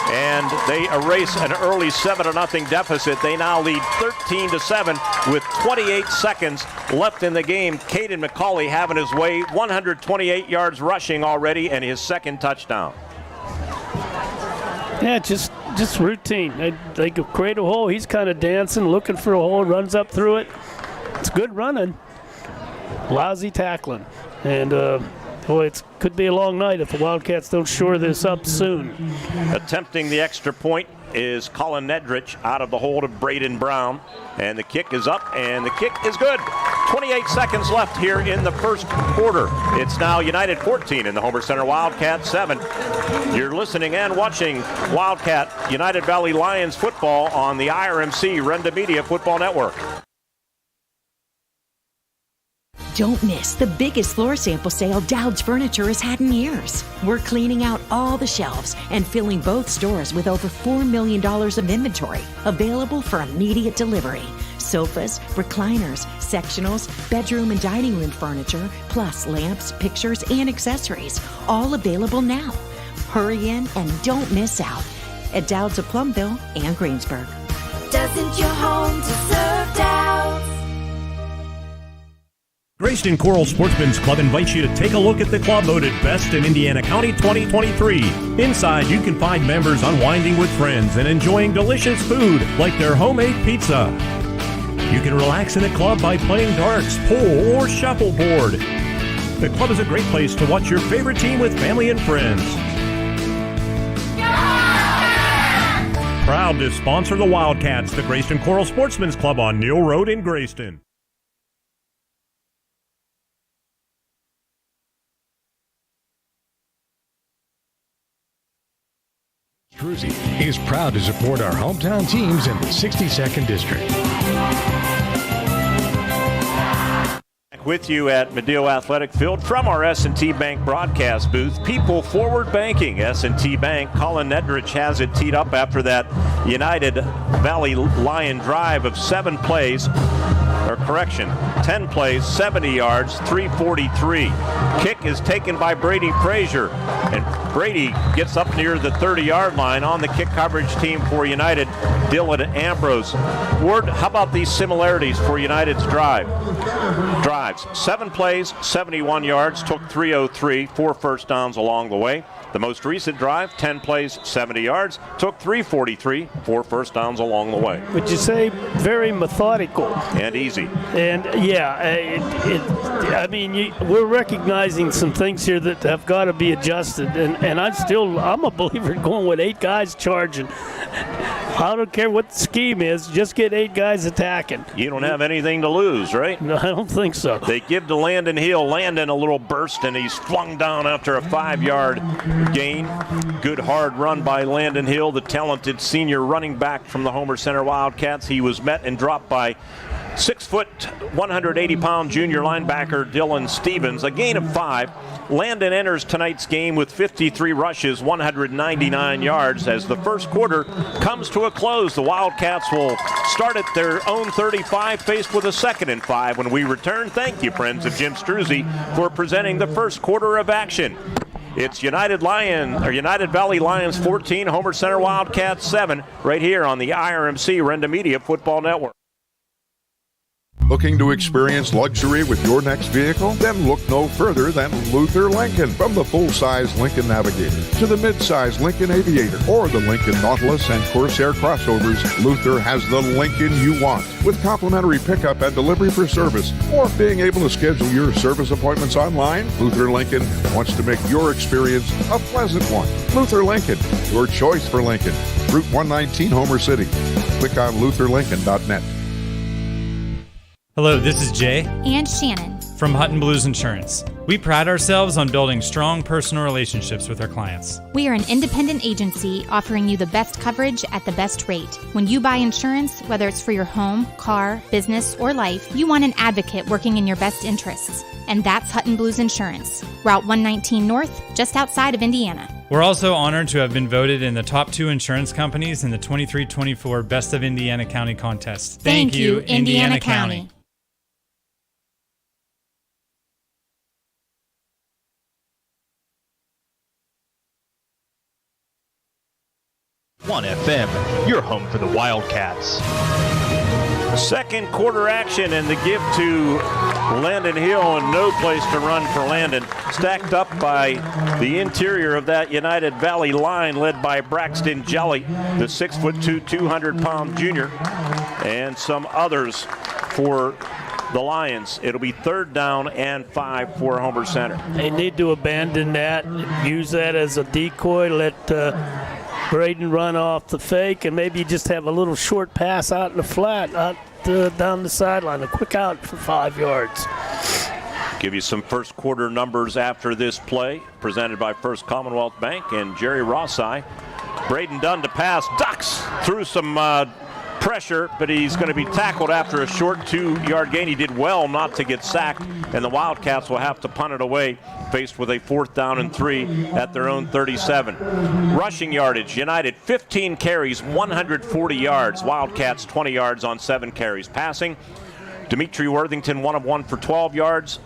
[SPEAKER 2] and they erase an early 7-0 deficit. They now lead 13-7 with 28 seconds left in the game. Caden McCauley having his way, 128 yards rushing already and his 2nd touchdown.
[SPEAKER 3] Yeah, just routine. They create a hole. He's kind of dancing, looking for a hole, runs up through it. It's good running. Lousy tackling. And, boy, it could be a long night if the Wildcats don't shore this up soon.
[SPEAKER 2] Attempting the extra point is Colin Nedrich out of the hold of Braden Brown. And the kick is up, and the kick is good. 28 seconds left here in the first quarter. It's now United 14 and the Homer Center Wildcat 7. You're listening and watching Wildcat United Valley Lions football on the IRMC Renda Media Football Network.
[SPEAKER 20] Don't miss the biggest floor sample sale Dowd's Furniture has had in years. We're cleaning out all the shelves and filling both stores with over $4 million of inventory available for immediate delivery. Sofas, recliners, sectionals, bedroom and dining room furniture, plus lamps, pictures, and accessories, all available now. Hurry in and don't miss out at Dowd's of Plumville and Greensburg.
[SPEAKER 21] Doesn't your home deserve Dowd's?
[SPEAKER 6] Grayston Coral Sportsman's Club invites you to take a look at the club voted Best in Indiana County 2023. Inside, you can find members unwinding with friends and enjoying delicious food like their homemade pizza. You can relax in the club by playing darts, pool, or shuffleboard. The club is a great place to watch your favorite team with family and friends. Proud to sponsor the Wildcats, the Grayston Coral Sportsman's Club on Neal Road in Grayston.
[SPEAKER 1] Struzzi is proud to support our hometown teams in the 62nd District.
[SPEAKER 2] With you at Medill Athletic Field from our S&T Bank broadcast booth. People Forward Banking, S&T Bank. Colin Nedrich has it teed up after that United Valley Lion drive of 10 plays, 70 yards, 343. Kick is taken by Brady Frazier, and Brady gets up near the 30-yard line. On the kick coverage team for United, Dylan Ambrose. Ward, how about these similarities for United's drives? 7 plays, 71 yards, took 303, 4 first downs along the way. The most recent drive, 10 plays, 70 yards, took 343, 4 first downs along the way.
[SPEAKER 3] Would you say very methodical?
[SPEAKER 2] And easy.
[SPEAKER 3] And we're recognizing some things here that have got to be adjusted. And I'm a believer in going with 8 guys charging. I don't care what the scheme is, just get 8 guys attacking.
[SPEAKER 2] You don't have anything to lose, right?
[SPEAKER 3] No, I don't think so.
[SPEAKER 2] They give to Landon Hill. Landon a little burst, and he's flung down after a 5-yard gain. Good hard run by Landon Hill, the talented senior running back from the Homer Center Wildcats. He was met and dropped by 6 foot, 180-pound junior linebacker Dylan Stevens. A gain of 5. Landon enters tonight's game with 53 rushes, 199 yards. As the first quarter comes to a close, the Wildcats will start at their own 35, faced with a 2nd and 5 when we return. Thank you, friends of Jim Struzzi, for presenting the first quarter of action. It's United Valley Lions 14, Homer Center Wildcats 7, right here on the IRMC Renda Media Football Network.
[SPEAKER 12] Looking to experience luxury with your next vehicle? Then look no further than Luther Lincoln. From the full-size Lincoln Navigator to the mid-size Lincoln Aviator or the Lincoln Nautilus and Corsair crossovers, Luther has the Lincoln you want. With complimentary pickup and delivery for service or being able to schedule your service appointments online, Luther Lincoln wants to make your experience a pleasant one. Luther Lincoln, your choice for Lincoln. Route 119, Homer City. Click on lutherlincoln.net.
[SPEAKER 13] Hello, this is Jay
[SPEAKER 14] and Shannon
[SPEAKER 13] from Hutton Blues Insurance. We pride ourselves on building strong personal relationships with our clients.
[SPEAKER 14] We are an independent agency offering you the best coverage at the best rate. When you buy insurance, whether it's for your home, car, business, or life, you want an advocate working in your best interests. And that's Hutton Blues Insurance, Route 119 North, just outside of Indiana.
[SPEAKER 13] We're also honored to have been voted in the top 2 insurance companies in the 23-24 Best of Indiana County contest.
[SPEAKER 14] Thank you, Indiana County.
[SPEAKER 15] 1FM, your home for the Wildcats.
[SPEAKER 2] Second quarter action, and the give to Landon Hill, and no place to run for Landon. Stacked up by the interior of that United Valley line, led by Braxton Jelly, the 6'2", 200-pound junior, and some others for the Lions. It'll be 3rd down and 5 for Homer Center.
[SPEAKER 3] They need to abandon that, use that as a decoy, let Braden run off the fake, and maybe just have a little short pass out in the flat, down the sideline, a quick out for 5 yards.
[SPEAKER 2] Give you some first quarter numbers after this play, presented by First Commonwealth Bank and Jerry Rossai. Braden Dunn to pass, ducks through some pressure, but he's going to be tackled after a short 2-yard gain. He did well not to get sacked, and the Wildcats will have to punt it away, faced with a 4th down and 3 at their own 37. Rushing yardage, United 15 carries, 140 yards. Wildcats 20 yards on 7 carries. Passing, Dimitri Worthington 1 of 1 for 12 yards.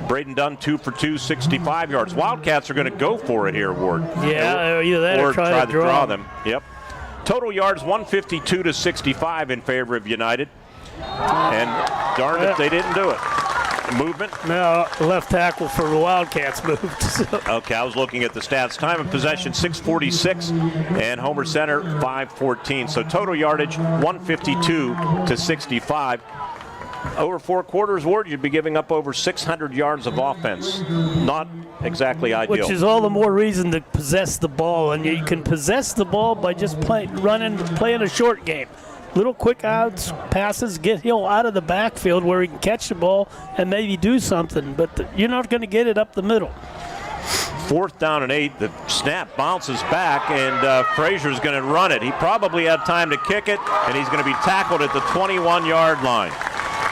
[SPEAKER 2] Braden Dunn 2 for 2, 65 yards. Wildcats are going to go for it here, Ward.
[SPEAKER 3] Yeah, either that or try to draw
[SPEAKER 2] them. Yep. Total yards 152 to 65 in favor of United. And darn if they didn't do it. Movement.
[SPEAKER 3] No, left tackle for the Wildcats moved.
[SPEAKER 2] Okay, I was looking at the stats. Time of possession 6:46, and Homer Center 5:14. So total yardage 152 to 65. Over 4 quarters, Ward, you'd be giving up over 600 yards of offense. Not exactly ideal.
[SPEAKER 3] Which is all the more reason to possess the ball, and you can possess the ball by just playing a short game. Little quick outs, passes, get Hill out of the backfield where he can catch the ball and maybe do something, but you're not going to get it up the middle.
[SPEAKER 2] 4th down and 8. The snap bounces back, and Frazier's going to run it. He probably had time to kick it, and he's going to be tackled at the 21-yard line.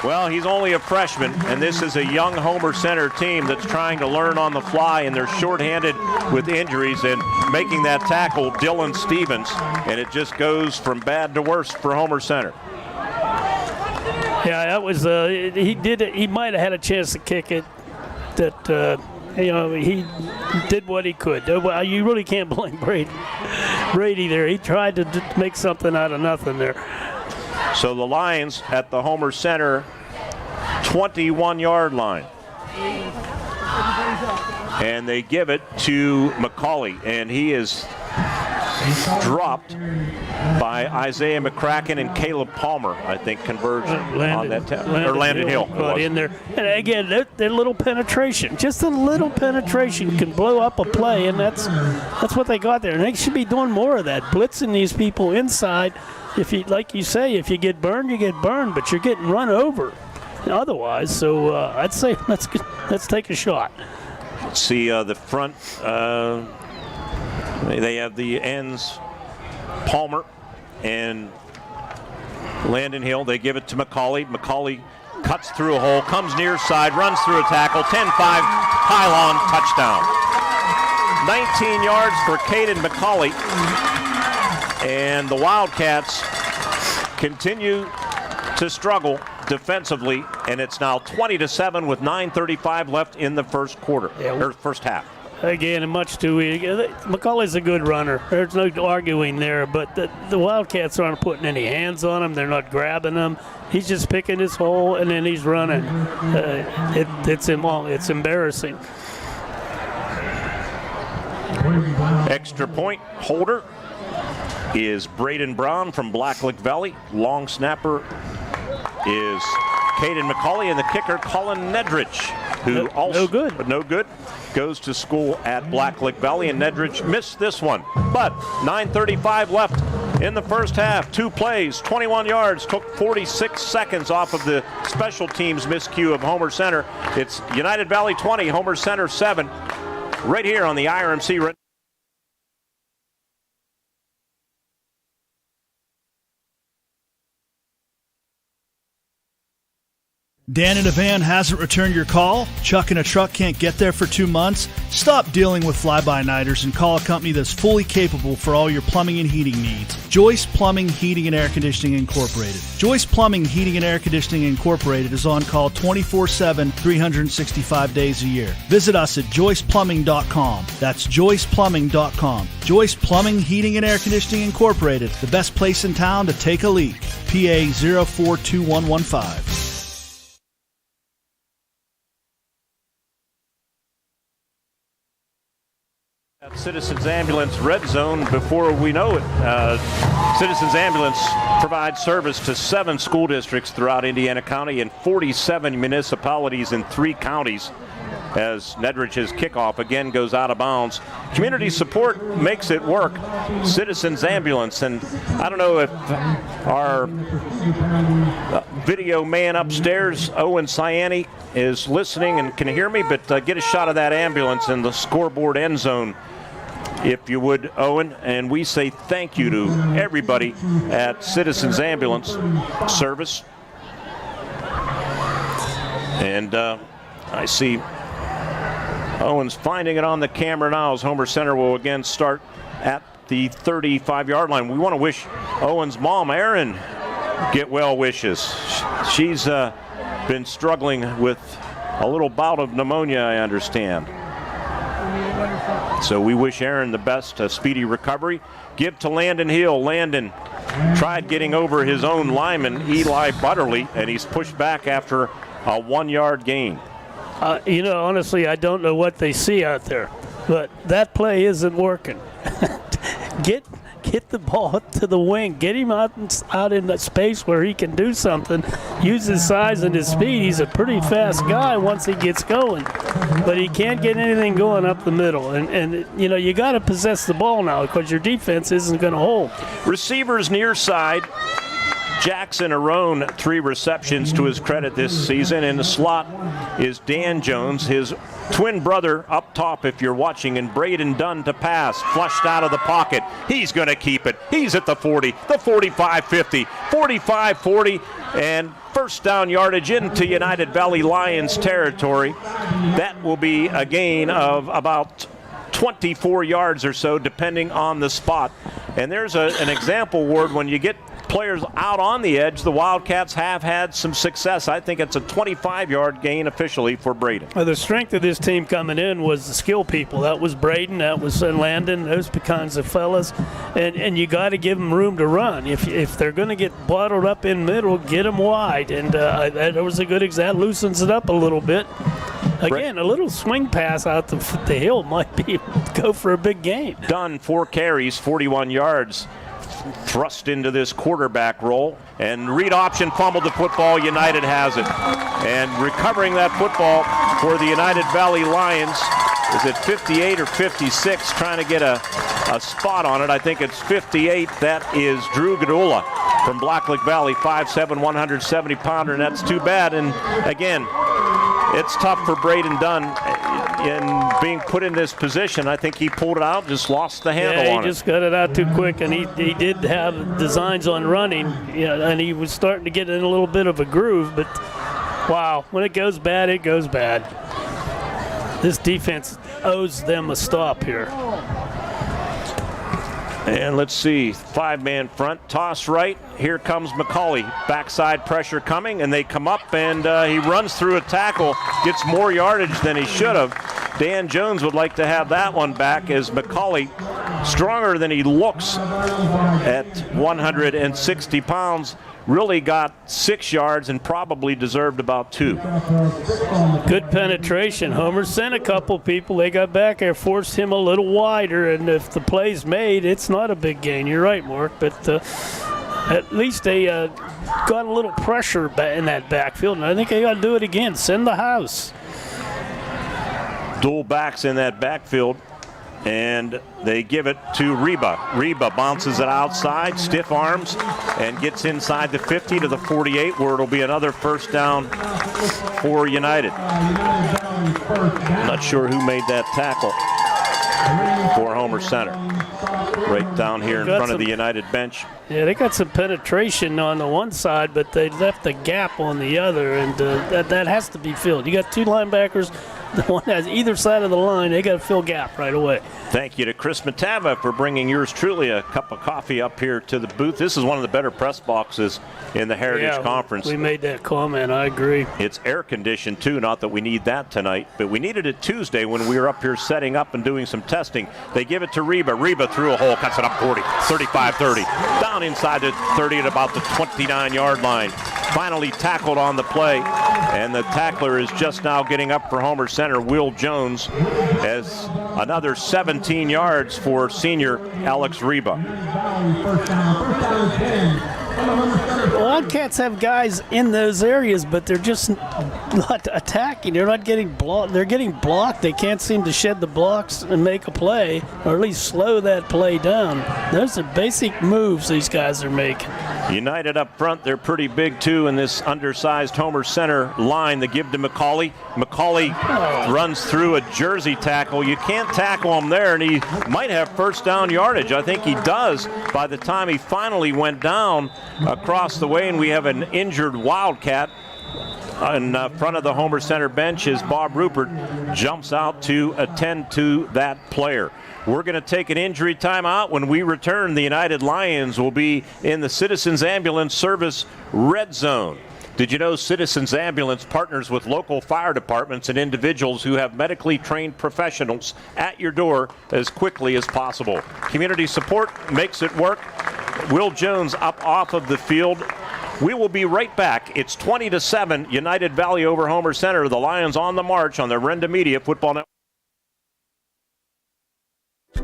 [SPEAKER 2] Well, he's only a freshman, and this is a young Homer Center team that's trying to learn on the fly, and they're shorthanded with injuries, and making that tackle, Dylan Stevens, and it just goes from bad to worse for Homer Center.
[SPEAKER 3] Yeah, that was he did it. He might have had a chance to kick it. That he did what he could. You really can't blame Brady there. He tried to make something out of nothing there.
[SPEAKER 2] So the Lions at the Homer Center 21-yard line. And they give it to McCauley, and he is dropped by Isaiah McCracken and Caleb Palmer, I think, converged on that or Landon Hill.
[SPEAKER 3] Got in there. And again, that little penetration, just a little penetration can blow up a play, and that's what they got there. And they should be doing more of that, blitzing these people inside. If you, like you say, if you get burned, you get burned, but you're getting run over otherwise. So I'd say let's take a shot.
[SPEAKER 2] Let's see the front. They have the ends, Palmer and Landon Hill. They give it to McCauley. McCauley cuts through a hole, comes near side, runs through a tackle, 10-5, pylon, touchdown. 19 yards for Caden McCauley. And the Wildcats continue to struggle defensively, and it's now 20-7 with 9:35 left in the first quarter, or first half.
[SPEAKER 3] Again, and much too easy. McCauley's a good runner. There's no arguing there, but the Wildcats aren't putting any hands on him. They're not grabbing him. He's just picking his hole, and then he's running. It's embarrassing.
[SPEAKER 2] Extra point holder is Braden Brown from Blacklick Valley. Long snapper is Caden McCauley, and the kicker Colin Nedridge, who no good, goes to school at Blacklick Valley, and Nedridge missed this one. But 9:35 left in the first half. 2 plays, 21 yards, took 46 seconds off of the special teams miscue of Homer Center. It's United Valley 20, Homer Center 7, right here on the IRMC.
[SPEAKER 18] Dan in a van hasn't returned your call? Chuck in a truck can't get there for 2 months? Stop dealing with fly-by-nighters and call a company that's fully capable for all your plumbing and heating needs. Joyce Plumbing, Heating and Air Conditioning Incorporated. Joyce Plumbing, Heating and Air Conditioning Incorporated is on call 24/7, 365 days a year. Visit us at joyceplumbing.com. That's joyceplumbing.com. Joyce Plumbing, Heating and Air Conditioning Incorporated, the best place in town to take a leak. PA 042115.
[SPEAKER 2] Citizens Ambulance Red Zone. Before we know it, Citizens Ambulance provides service to 7 school districts throughout Indiana County and 47 municipalities in 3 counties. As Nedridge's kickoff again goes out of bounds. Community support makes it work. Citizens Ambulance, and I don't know if our video man upstairs, Owen Cyani, is listening and can hear me, but get a shot of that ambulance in the scoreboard end zone, if you would, Owen. And we say thank you to everybody at Citizens Ambulance Service. And I see Owen's finding it on the camera now as Homer Center will again start at the 35-yard line. We want to wish Owen's mom, Erin, get well wishes. She's been struggling with a little bout of pneumonia, I understand. So we wish Erin the best, a speedy recovery. Give to Landon Hill. Landon tried getting over his own lineman, Eli Butterly, and he's pushed back after a 1-yard gain.
[SPEAKER 3] Honestly, I don't know what they see out there, but that play isn't working. Get the ball to the wing. Get him out in that space where he can do something. Use his size and his speed. He's a pretty fast guy once he gets going, but he can't get anything going up the middle. And you got to possess the ball now because your defense isn't going to hold.
[SPEAKER 2] Receivers near side. Jackson Arone, 3 receptions to his credit this season. In the slot is Dan Jones, his twin brother up top if you're watching, and Braden Dunn to pass, flushed out of the pocket. He's going to keep it. He's at the 40, the 45-50, 45-40, and first down yardage into United Valley Lions territory. That will be a gain of about 24 yards or so, depending on the spot. And there's an example, Ward, when you get players out on the edge, the Wildcats have had some success. I think it's a 25-yard gain officially for Braden.
[SPEAKER 3] Well, the strength of this team coming in was the skill people. That was Braden, that was Landon, those kinds of fellas. And you got to give them room to run. If they're going to get bottled up in middle, get them wide. And that was a good example. Loosens it up a little bit. Again, a little swing pass out the hill might go for a big game.
[SPEAKER 2] Dunn, 4 carries, 41 yards. Thrust into this quarterback role, and read option fumbled the football. United has it, and recovering that football for the United Valley Lions is it 58 or 56, trying to get a spot on it. I think it's 58. That is Drew Gadula from Blacklick Valley, 5'7", 170-pounder, and that's too bad. And again, it's tough for Braden Dunn in being put in this position. I think he pulled it out, just lost the handle on it.
[SPEAKER 3] He just got it out too quick, and he did have designs on running, and he was starting to get in a little bit of a groove, but wow, when it goes bad, it goes bad. This defense owes them a stop here.
[SPEAKER 2] And let's see, 5-man front, toss right. Here comes McCauley. Backside pressure coming, and they come up, and he runs through a tackle, gets more yardage than he should have. Dan Jones would like to have that one back, as McCauley, stronger than he looks at 160 pounds, really got 6 yards and probably deserved about 2.
[SPEAKER 3] Good penetration. Homer sent a couple people. They got back there, forced him a little wider, and if the play's made, it's not a big gain. You're right, Mark, but at least they got a little pressure in that backfield, and I think they got to do it again. Send the house.
[SPEAKER 2] Dual backs in that backfield, and they give it to Reba. Reba bounces it outside, stiff arms, and gets inside the 50 to the 48, where it'll be another first down for United. Not sure who made that tackle for Homer Center. Right down here in front of the United bench.
[SPEAKER 3] Yeah, they got some penetration on the one side, but they left the gap on the other, and that has to be filled. You got 2 linebackers. The one has either side of the line, they got to fill gap right away.
[SPEAKER 2] Thank you to Chris Matava for bringing yours truly a cup of coffee up here to the booth. This is one of the better press boxes in the Heritage Conference.
[SPEAKER 3] We made that comment. I agree.
[SPEAKER 2] It's air conditioned too, not that we need that tonight, but we needed it Tuesday when we were up here setting up and doing some testing. They give it to Reba. Reba through a hole, cuts it up 40, 35-30. Down inside the 30 at about the 29-yard line. Finally tackled on the play, and the tackler is just now getting up for Homer Center, Will Jones, as another 17 yards for senior Alex Reba.
[SPEAKER 3] Wildcats have guys in those areas, but they're just not attacking. They're not getting blocked. They're getting blocked. They can't seem to shed the blocks and make a play, or at least slow that play down. Those are basic moves these guys are making.
[SPEAKER 2] United up front, they're pretty big too in this undersized Homer Center line. They give to McCauley. McCauley runs through a Jersey tackle. You can't tackle him there, and he might have first down yardage. I think he does by the time he finally went down across the way, and we have an injured Wildcat in front of the Homer Center bench as Bob Rupert jumps out to attend to that player. We're going to take an injury timeout. When we return, the United Lions will be in the Citizens Ambulance Service Red Zone. Did you know Citizens Ambulance partners with local fire departments and individuals who have medically trained professionals at your door as quickly as possible? Community support makes it work. Will Jones up off of the field. We will be right back. It's 20-7, United Valley over Homer Center. The Lions on the march on the Renda Media Football Network.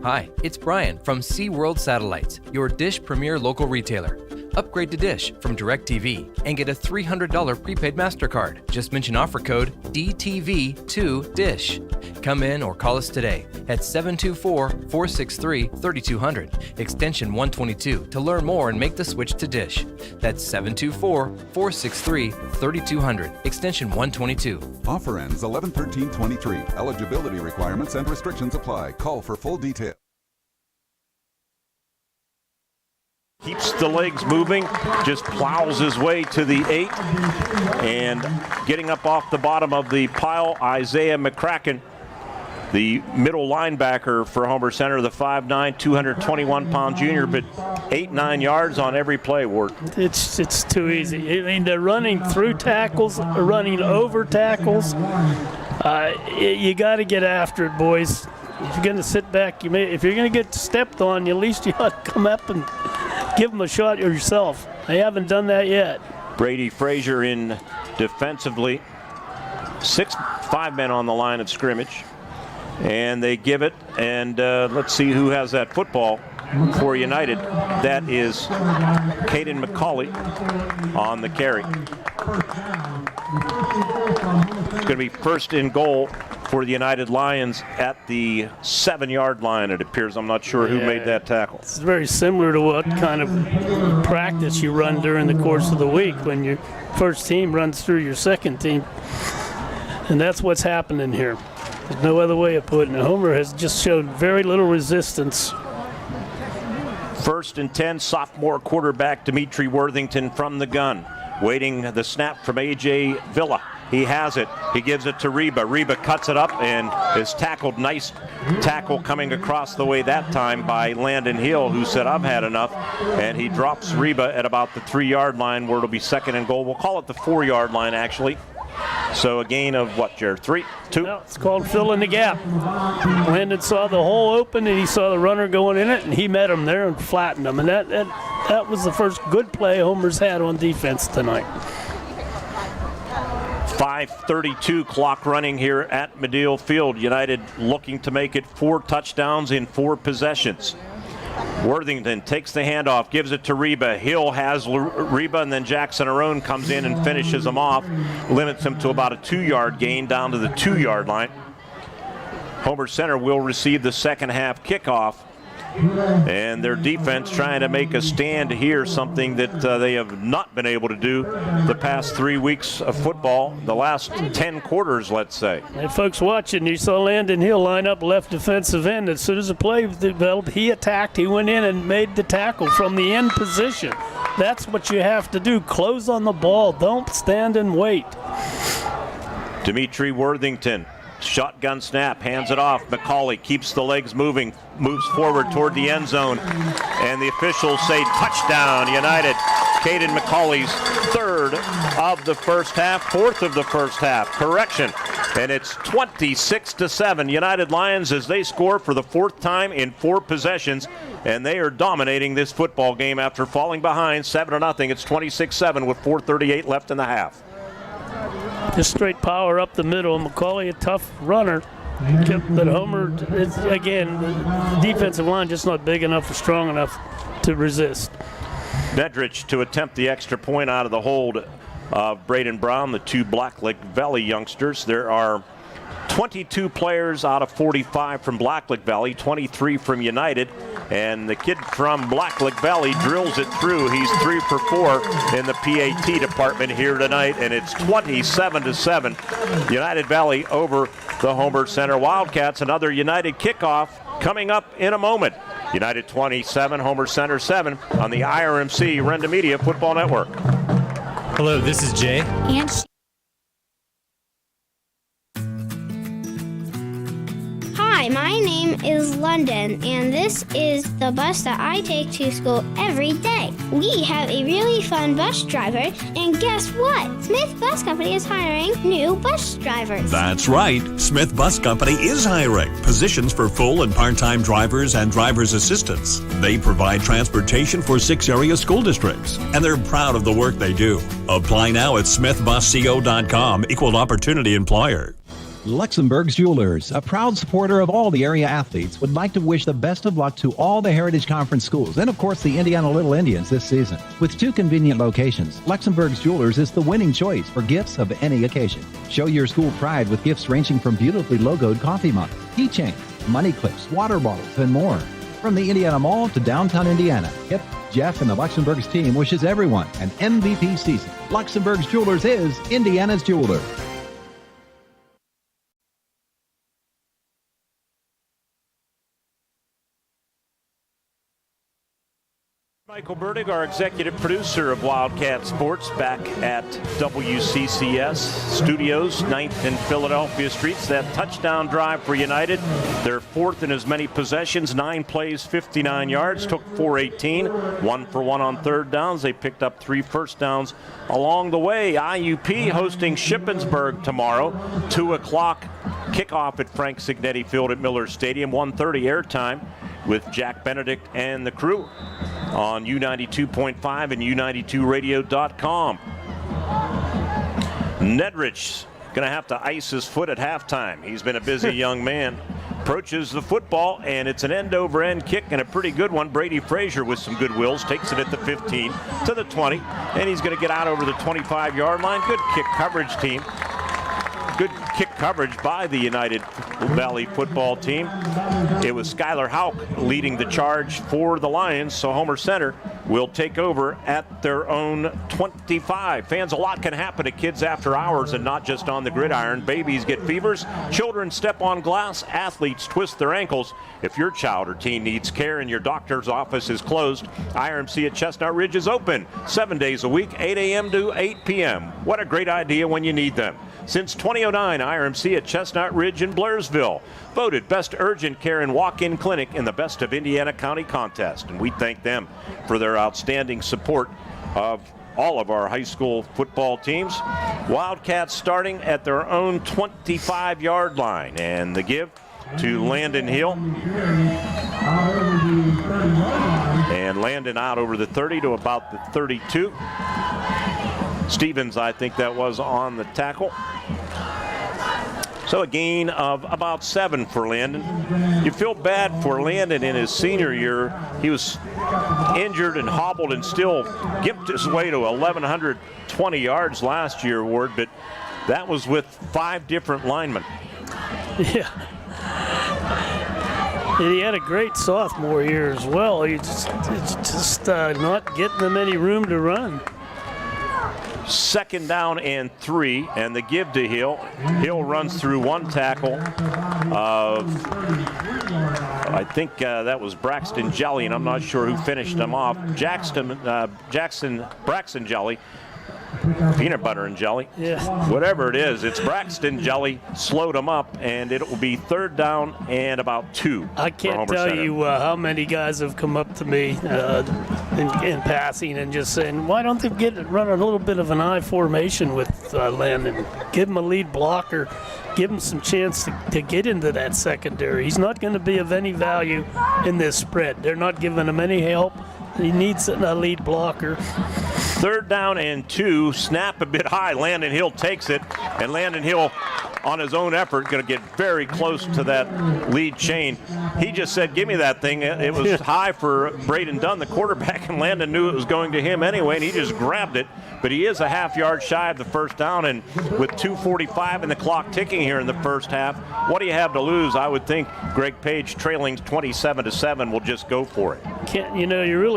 [SPEAKER 19] Hi, it's Brian from SeaWorld Satellites, your Dish Premier local retailer. Upgrade to Dish from DirecTV and get a $300 prepaid MasterCard. Just mention offer code DTV2DISH. Come in or call us today at 724-463-3200, extension 122 to learn more and make the switch to Dish. That's 724-463-3200, extension 122.
[SPEAKER 5] Offer ends 11/13/23. Eligibility requirements and restrictions apply. Call for full details.
[SPEAKER 2] Keeps the legs moving, just plows his way to the 8, and getting up off the bottom of the pile, Isaiah McCracken, the middle linebacker for Homer Center, the 5'9", 221-pound junior, but 8-9 yards on every play, Ward.
[SPEAKER 3] It's too easy. I mean, they're running through tackles, running over tackles. You got to get after it, boys. If you're going to sit back, if you're going to get stepped on, at least you ought to come up and give them a shot yourself. They haven't done that yet.
[SPEAKER 2] Brady Frazier in defensively. 5 men on the line of scrimmage. And they give it, and let's see who has that football for United. That is Caden McCauley on the carry. It's going to be first and goal for the United Lions at the 7-yard line, it appears. I'm not sure who made that tackle.
[SPEAKER 3] It's very similar to what kind of practice you run during the course of the week when your first team runs through your second team. And that's what's happening here. There's no other way of putting it. Homer has just shown very little resistance.
[SPEAKER 2] First and 10, sophomore quarterback Dimitri Worthington from the gun. Waiting the snap from A.J. Villa. He has it. He gives it to Reba. Reba cuts it up and is tackled. Nice tackle coming across the way that time by Landon Hill, who said, I've had enough. And he drops Reba at about the 3-yard line where it'll be second and goal. We'll call it the 4-yard line, actually. So a gain of what, Jared? 3, 2?
[SPEAKER 3] No, it's called filling the gap. Landon saw the hole open and he saw the runner going in it, and he met him there and flattened him. And that was the first good play Homer's had on defense tonight.
[SPEAKER 2] 5:32 clock running here at Medill Field. United looking to make it 4 touchdowns in 4 possessions. Worthington takes the handoff, gives it to Reba. Hill has Reba, and then Jackson Arone comes in and finishes him off. Limits him to about a 2-yard gain down to the 2-yard line. Homer Center will receive the second half kickoff. And their defense trying to make a stand here, something that they have not been able to do the past 3 weeks of football, the last 10 quarters, let's say.
[SPEAKER 3] And folks watching, you saw Landon Hill line up left defensive end. As soon as the play developed, he attacked. He went in and made the tackle from the end position. That's what you have to do. Close on the ball. Don't stand and wait.
[SPEAKER 2] Dimitri Worthington. Shotgun snap, hands it off. McCauley keeps the legs moving, moves forward toward the end zone, and the officials say touchdown, United. Caden McCauley's 3rd of the first half, 4th of the first half. Correction, and it's 26-7. United Lions as they score for the 4th time in 4 possessions, and they are dominating this football game after falling behind 7-0. It's 26-7 with 4:38 left in the half.
[SPEAKER 3] Just straight power up the middle. McCauley, a tough runner. But Homer, again, the defensive line just not big enough or strong enough to resist.
[SPEAKER 2] Nedrich to attempt the extra point out of the hold of Braden Brown, the 2 Blacklick Valley youngsters. There are 22 players out of 45 from Blacklick Valley, 23 from United, and the kid from Blacklick Valley drills it through. He's 3 for 4 in the PAT department here tonight, and it's 27-7. United Valley over the Homer Center Wildcats. Another United kickoff coming up in a moment. United 27, Homer Center 7 on the IRMC Renda Media Football Network.
[SPEAKER 13] Hello, this is Jay.
[SPEAKER 14] And
[SPEAKER 22] Hi, my name is London, and this is the bus that I take to school every day. We have a really fun bus driver, and guess what? Smith Bus Company is hiring new bus drivers.
[SPEAKER 23] That's right. Smith Bus Company is hiring positions for full and part-time drivers and driver's assistants. They provide transportation for 6 area school districts, and they're proud of the work they do. Apply now at smithbusco.com, equal opportunity employer.
[SPEAKER 7] Luxembourg's Jewelers, a proud supporter of all the area athletes, would like to wish the best of luck to all the Heritage Conference schools and, of course, the Indiana Little Indians this season. With 2 convenient locations, Luxembourg's Jewelers is the winning choice for gifts of any occasion. Show your school pride with gifts ranging from beautifully logoed coffee mugs, keychains, money clips, water bottles, and more. From the Indiana Mall to downtown Indiana, Hip, Jeff, and the Luxembourg's team wishes everyone an MVP season. Luxembourg's Jewelers is Indiana's jeweler.
[SPEAKER 2] Michael Burdick, our executive producer of Wildcat Sports, back at WCCS Studios, 9th and Philadelphia Streets. That touchdown drive for United, their 4th in as many possessions, 9 plays, 59 yards, took 418, 1 for 1 on 3rd downs. They picked up 3 first downs along the way. IUP hosting Shippensburg tomorrow, 2 o'clock kickoff at Frank Signetti Field at Miller Stadium, 1:30 airtime with Jack Benedict and the crew on U92.5 and U92radio.com. Nedrich going to have to ice his foot at halftime. He's been a busy young man. Approaches the football, and it's an end-over-end kick and a pretty good one. Brady Frazier with some good wills takes it at the 15 to the 20, and he's going to get out over the 25-yard line. Good kick coverage team. Good kick coverage by the United Valley football team. It was Skylar Hauk leading the charge for the Lions, so Homer Center will take over at their own 25. Fans, a lot can happen to kids after hours and not just on the gridiron. Babies get fevers, children step on glass, athletes twist their ankles. If your child or teen needs care and your doctor's office is closed, IRMC at Chestnut Ridge is open 7 days a week, 8 a.m. to 8 p.m. What a great idea when you need them. Since 2009, IRMC at Chestnut Ridge in Blairsville, voted Best Urgent Care and Walk-In Clinic in the Best of Indiana County contest. And we thank them for their outstanding support of all of our high school football teams. Wildcats starting at their own 25-yard line. And the give to Landon Hill. And Landon out over the 30 to about the 32. Stevens, I think that was on the tackle. So a gain of about 7 for Landon. You feel bad for Landon in his senior year. He was injured and hobbled and still gimped his way to 1,120 yards last year, Ward, but that was with 5 different linemen.
[SPEAKER 3] Yeah. And he had a great sophomore year as well. He just not getting them any room to run.
[SPEAKER 2] 2nd down and 3, and the give to Hill. Hill runs through 1 tackle of, I think that was Braxton Jelly, and I'm not sure who finished him off. Braxton Jelly. Peanut butter and jelly.
[SPEAKER 3] Yeah.
[SPEAKER 2] Whatever it is, it's Braxton Jelly slowed him up, and it will be 3rd down and about 2.
[SPEAKER 3] I can't tell you how many guys have come up to me in passing and just saying, why don't they run a little bit of an I formation with Landon? Give him a lead blocker. Give him some chance to get into that secondary. He's not going to be of any value in this spread. They're not giving him any help. He needs a lead blocker.
[SPEAKER 2] 3rd down and 2, snap a bit high. Landon Hill takes it, and Landon Hill, on his own effort, going to get very close to that lead chain. He just said, give me that thing. It was high for Braden Dunn, the quarterback, and Landon knew it was going to him anyway, and he just grabbed it. But he is a half yard shy of the 1st down, and with 2:45 in the clock ticking here in the first half, what do you have to lose? I would think Greg Page, trailing 27-7, will just go for it.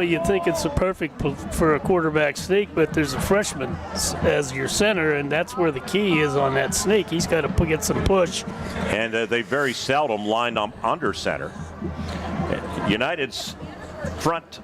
[SPEAKER 3] You think it's a perfect for a quarterback sneak, but there's a freshman as your center, and that's where the key is on that sneak. He's got to get some push.
[SPEAKER 2] And they very seldom lined up under center. United's front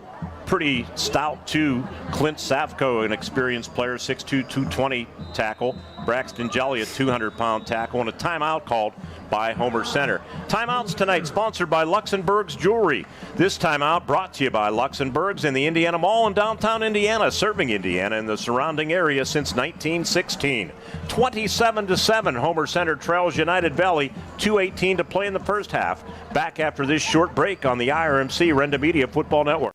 [SPEAKER 2] pretty stout too. Clint Savko, an experienced player, 6'2", 220 tackle. Braxton Jelly, a 200-pound tackle, and a timeout called by Homer Center. Timeouts tonight sponsored by Luxembourg's Jewelry. This timeout brought to you by Luxembourg's in the Indiana Mall in downtown Indiana, serving Indiana and the surrounding area since 1916. 27-7, Homer Center trails United Valley. 2:18 to play in the first half. Back after this short break on the IRMC Renda Media Football Network.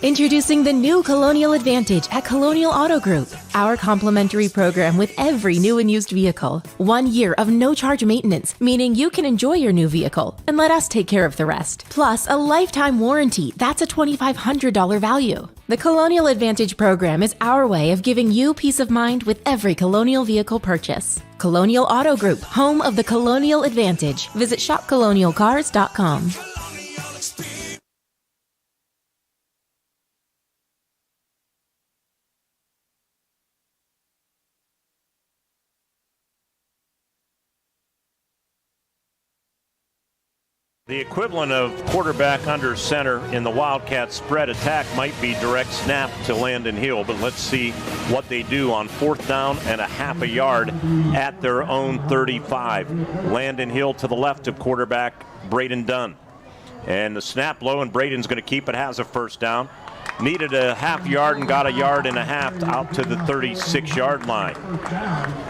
[SPEAKER 8] Introducing the new Colonial Advantage at Colonial Auto Group. Our complimentary program with every new and used vehicle. 1 year of no-charge maintenance, meaning you can enjoy your new vehicle and let us take care of the rest. Plus, a lifetime warranty. That's a $2,500 value. The Colonial Advantage program is our way of giving you peace of mind with every Colonial vehicle purchase. Colonial Auto Group, home of the Colonial Advantage. Visit shopcolonialcars.com.
[SPEAKER 2] The equivalent of quarterback under center in the Wildcat spread attack might be direct snap to Landon Hill, but let's see what they do on 4th down and a half a yard at their own 35. Landon Hill to the left of quarterback Braden Dunn. And the snap low, and Braden's going to keep it, has a first down. Needed a half yard and got a yard and a half out to the 36-yard line.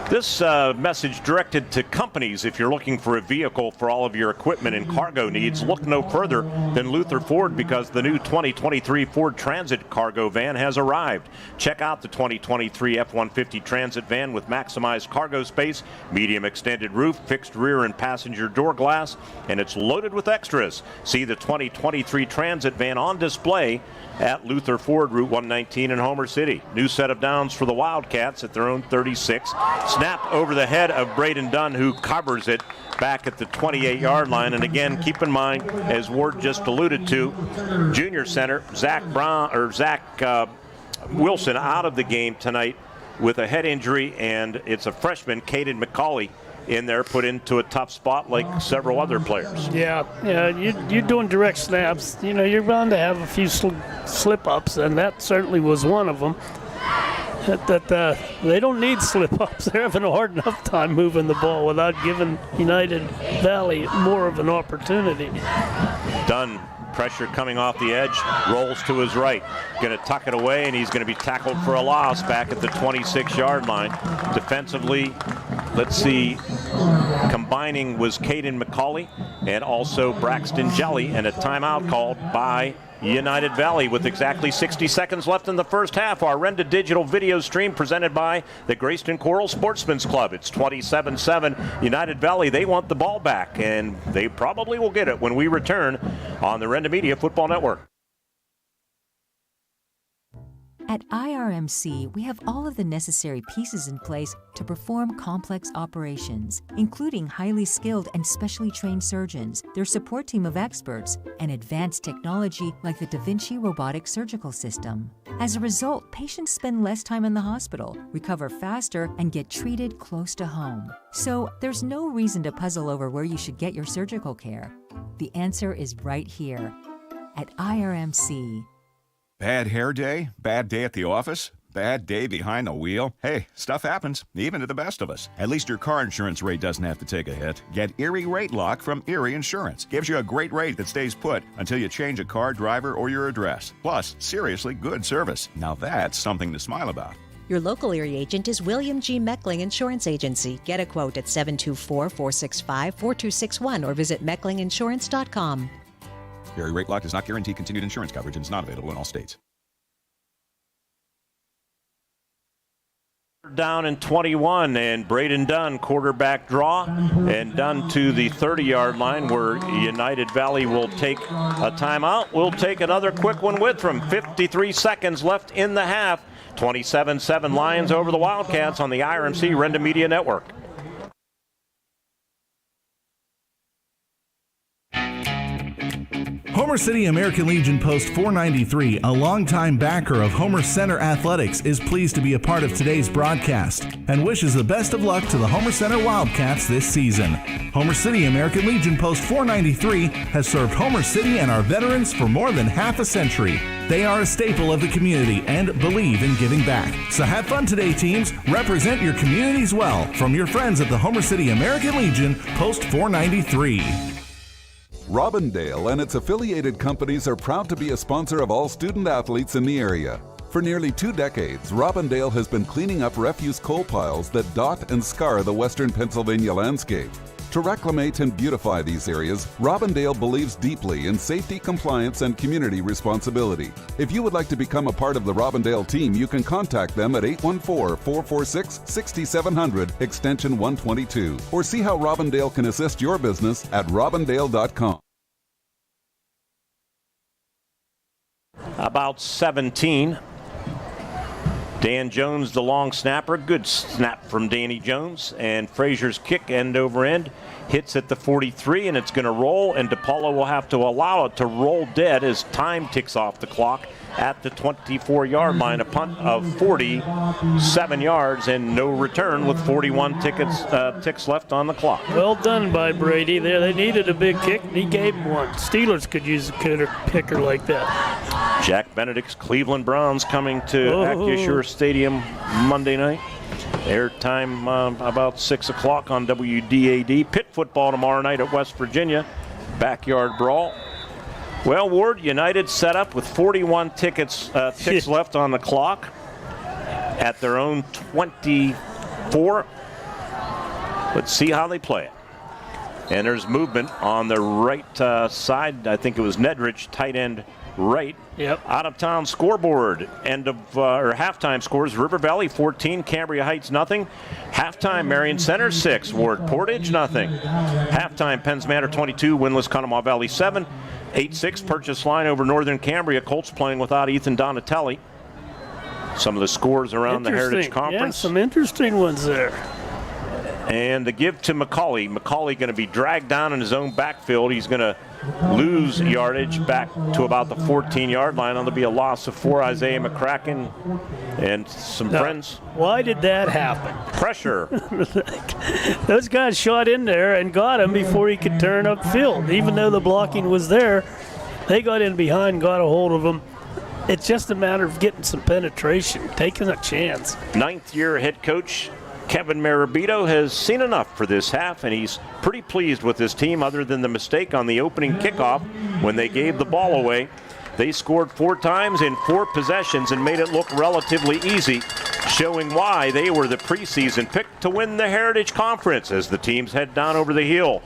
[SPEAKER 2] This message directed to companies. If you're looking for a vehicle for all of your equipment and cargo needs, look no further than Luther Ford, because the new 2023 Ford Transit cargo van has arrived. Check out the 2023 F-150 Transit van with maximized cargo space, medium extended roof, fixed rear and passenger door glass, and it's loaded with extras. See the 2023 Transit van on display at Luther Ford, Route 119 in Homer City. New set of downs for the Wildcats at their own 36. Snap over the head of Braden Dunn, who covers it back at the 28-yard line. And again, keep in mind, as Ward just alluded to, junior center Zach Wilson out of the game tonight with a head injury, and it's a freshman, Caden McCauley, in there, put into a tough spot like several other players.
[SPEAKER 3] Yeah, you're doing direct snaps. You know, you're bound to have a few slip-ups, and that certainly was one of them. They don't need slip-ups. They're having a hard enough time moving the ball without giving United Valley more of an opportunity.
[SPEAKER 2] Dunn, pressure coming off the edge, rolls to his right. Going to tuck it away, and he's going to be tackled for a loss back at the 26-yard line. Defensively, let's see, combining was Caden McCauley and also Braxton Jelly, and a timeout called by United Valley with exactly 60 seconds left in the first half. Our Renda Digital video stream presented by the Grayston Coral Sportsman's Club. It's 27-7 United Valley. They want the ball back, and they probably will get it when we return on the Renda Media Football Network.
[SPEAKER 11] At IRMC, we have all of the necessary pieces in place to perform complex operations, including highly skilled and specially trained surgeons, their support team of experts, and advanced technology like the Da Vinci robotic surgical system. As a result, patients spend less time in the hospital, recover faster, and get treated close to home. So there's no reason to puzzle over where you should get your surgical care. The answer is right here at IRMC.
[SPEAKER 17] Bad hair day? Bad day at the office? Bad day behind the wheel? Hey, stuff happens, even to the best of us. At least your car insurance rate doesn't have to take a hit. Get Erie Rate Lock from Erie Insurance. Gives you a great rate that stays put until you change a car, driver, or your address. Plus, seriously good service. Now that's something to smile about.
[SPEAKER 24] Your local Erie agent is William G. Meckling Insurance Agency. Get a quote at 724-465-4261 or visit mecklinginsurance.com.
[SPEAKER 17] Erie Rate Lock does not guarantee continued insurance coverage and is not available in all states.
[SPEAKER 2] Down in 21, and Braden Dunn, quarterback draw, and Dunn to the 30-yard line where United Valley will take a timeout. We'll take another quick one with them. 53 seconds left in the half. 27-7 Lions over the Wildcats on the IRMC Renda Media Network.
[SPEAKER 25] Homer City American Legion Post 493, a longtime backer of Homer Center Athletics, is pleased to be a part of today's broadcast and wishes the best of luck to the Homer Center Wildcats this season. Homer City American Legion Post 493 has served Homer City and our veterans for more than half a century. They are a staple of the community and believe in giving back. So have fun today, teams. Represent your communities well. From your friends at the Homer City American Legion Post 493.
[SPEAKER 5] Robindale and its affiliated companies are proud to be a sponsor of all student athletes in the area. For nearly 2 decades, Robindale has been cleaning up refuse coal piles that dot and scar the western Pennsylvania landscape. To reclimate and beautify these areas, Robindale believes deeply in safety, compliance, and community responsibility. If you would like to become a part of the Robindale team, you can contact them at 814-446-6700, extension 122, or see how Robindale can assist your business at robindale.com.
[SPEAKER 2] About 17. Dan Jones, the long snapper. Good snap from Danny Jones. And Frazier's kick end over end hits at the 43, and it's going to roll, and DePaulo will have to allow it to roll dead as time ticks off the clock at the 24-yard line. A punt of 47 yards and no return with 41 ticks left on the clock.
[SPEAKER 3] Well done by Brady there. They needed a big kick, and he gave them one. Steelers could use a kicker like that.
[SPEAKER 2] Jack Benedict's Cleveland Browns coming to Acrisure Stadium Monday night. Airtime about 6 o'clock on WDAD. Pitt football tomorrow night at West Virginia. Backyard brawl. Well, Ward, United set up with 41 ticks left on the clock at their own 24. Let's see how they play it. And there's movement on the right side. I think it was Nedridge, tight end right.
[SPEAKER 3] Yep.
[SPEAKER 2] Out of town scoreboard. End of or halftime scores: River Valley 14, Cambria Heights nothing. Halftime Marion Center 6, Ward Portage nothing. Halftime Penns Manor 22, winless Conemaugh Valley 7. 8-6 Purchase line over Northern Cambria. Colts playing without Ethan Donatelli. Some of the scores around the Heritage Conference.
[SPEAKER 3] Yeah, some interesting ones there.
[SPEAKER 2] And the give to McCauley. McCauley going to be dragged down in his own backfield. He's going to lose yardage back to about the 14-yard line. There'll be a loss of 4. Isaiah McCracken and some friends.
[SPEAKER 3] Why did that happen?
[SPEAKER 2] Pressure.
[SPEAKER 3] Those guys shot in there and got him before he could turn upfield. Even though the blocking was there, they got in behind, got a hold of him. It's just a matter of getting some penetration, taking a chance. 9th-year head coach Kevin Marabito has seen enough for this half, and he's pretty pleased with his team other than the mistake on the opening kickoff when they gave the ball away. They scored 4 times in 4 possessions and made it look relatively easy, showing why they were the preseason pick to win the Heritage Conference as the teams head down over the hill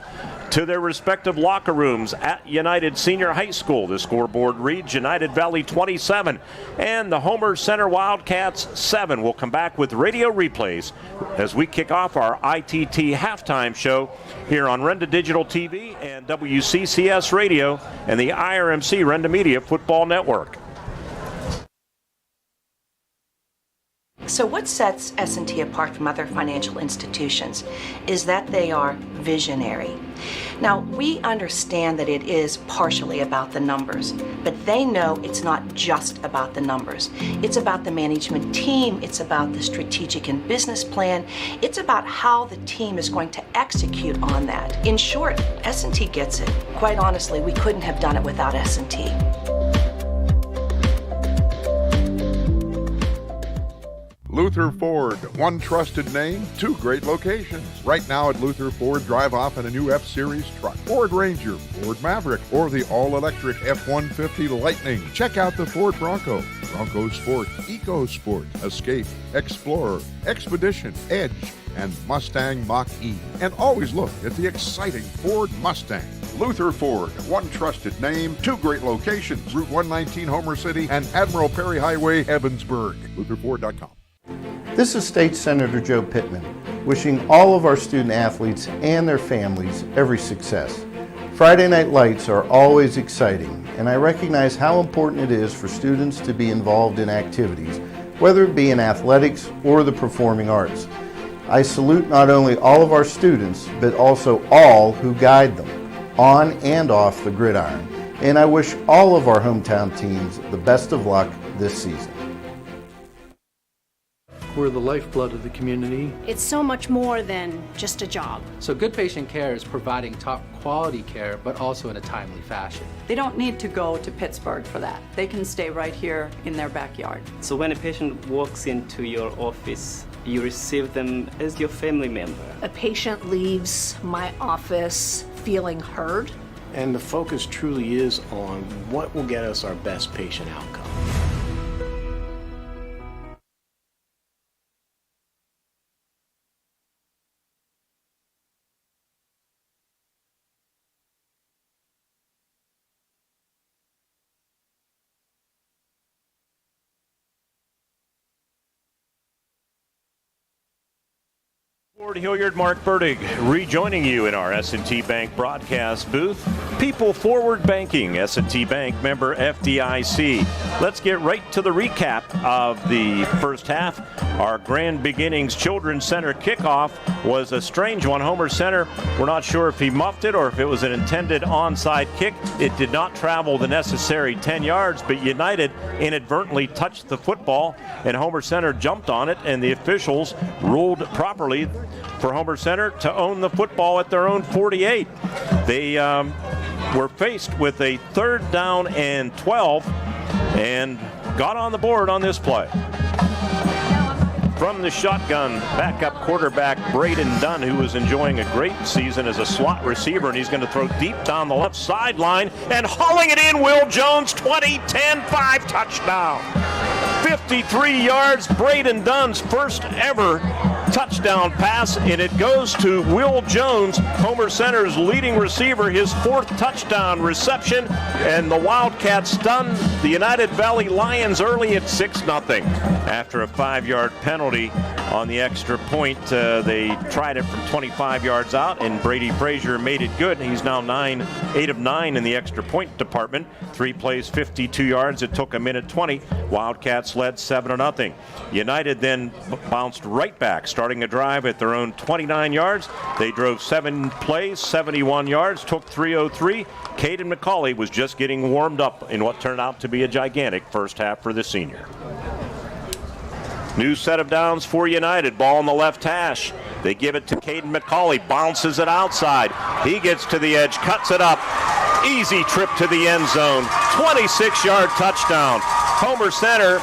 [SPEAKER 3] to their respective locker rooms at United Senior High School. The scoreboard reads United Valley 27 and the Homer Center Wildcats 7. We'll come back with radio replays as we kick off our ITT halftime show here on Renda Digital TV and WCCS Radio and the IRMC Renda Media Football Network.
[SPEAKER 4] So what sets S&T apart from other financial institutions is that they are visionary. Now, we understand that it is partially about the numbers, but they know it's not just about the numbers. It's about the management team, it's about the strategic and business plan, it's about how the team is going to execute on that. In short, S&T gets it. Quite honestly, we couldn't have done it without S&T.
[SPEAKER 12] Luther Ford, one trusted name, 2 great locations. Right now at Luther Ford, drive off in a new F-Series truck, Ford Ranger, Ford Maverick, or the all-electric F-150 Lightning. Check out the Ford Bronco, Bronco Sport, Eco Sport, Escape, Explorer, Expedition, Edge, and Mustang Mach-E. And always look at the exciting Ford Mustang. Luther Ford, one trusted name, 2 great locations, Route 119 Homer City and Admiral Perry Highway, Evansburg. LutherFord.com.
[SPEAKER 9] This is State Senator Joe Pittman, wishing all of our student athletes and their families every success. Friday Night Lights are always exciting, and I recognize how important it is for students to be involved in activities, whether it be in athletics or the performing arts. I salute not only all of our students, but also all who guide them, on and off the gridiron, and I wish all of our hometown teams the best of luck this season.
[SPEAKER 10] We're the lifeblood of the community.
[SPEAKER 16] It's so much more than just a job.
[SPEAKER 20] So good patient care is providing top quality care, but also in a timely fashion.
[SPEAKER 26] They don't need to go to Pittsburgh for that. They can stay right here in their backyard.
[SPEAKER 27] So when a patient walks into your office, you receive them as your family member.
[SPEAKER 16] A patient leaves my office feeling heard.
[SPEAKER 28] And the focus truly is on what will get us our best patient outcome.
[SPEAKER 2] Ford Hilliard, Mark Burdig, rejoining you in our S&T Bank broadcast booth. People Forward Banking, S&T Bank, member FDIC. Let's get right to the recap of the first half. Our Grand Beginnings Children's Center kickoff was a strange one. Homer Center, we're not sure if he muffed it or if it was an intended onside kick. It did not travel the necessary 10 yards, but United inadvertently touched the football, and Homer Center jumped on it, and the officials ruled properly for Homer Center to own the football at their own 48. They were faced with a 3rd down and 12 and got on the board on this play. From the shotgun, backup quarterback Braden Dunn, who was enjoying a great season as a slot receiver, and he's going to throw deep down the left sideline, and hauling it in, Will Jones, 20-10-5 touchdown. 53 yards, Braden Dunn's first ever touchdown pass, and it goes to Will Jones, Homer Center's leading receiver, his 4th touchdown reception, and the Wildcats stunned the United Valley Lions early at 6-0. After a 5-yard penalty on the extra point, they tried it from 25 yards out, and Brady Frazier made it good. He's now 8 of 9 in the extra point department. 3 plays, 52 yards. It took a minute 20. Wildcats led 7-0. United then bounced right back, starting a drive at their own 29 yards. They drove 7 plays, 71 yards, took 3:03. Caden McCauley was just getting warmed up in what turned out to be a gigantic first half for the senior. New set of downs for United. Ball on the left hash. They give it to Caden McCauley. Bounces it outside. He gets to the edge, cuts it up. Easy trip to the end zone. 26-yard touchdown. Homer Center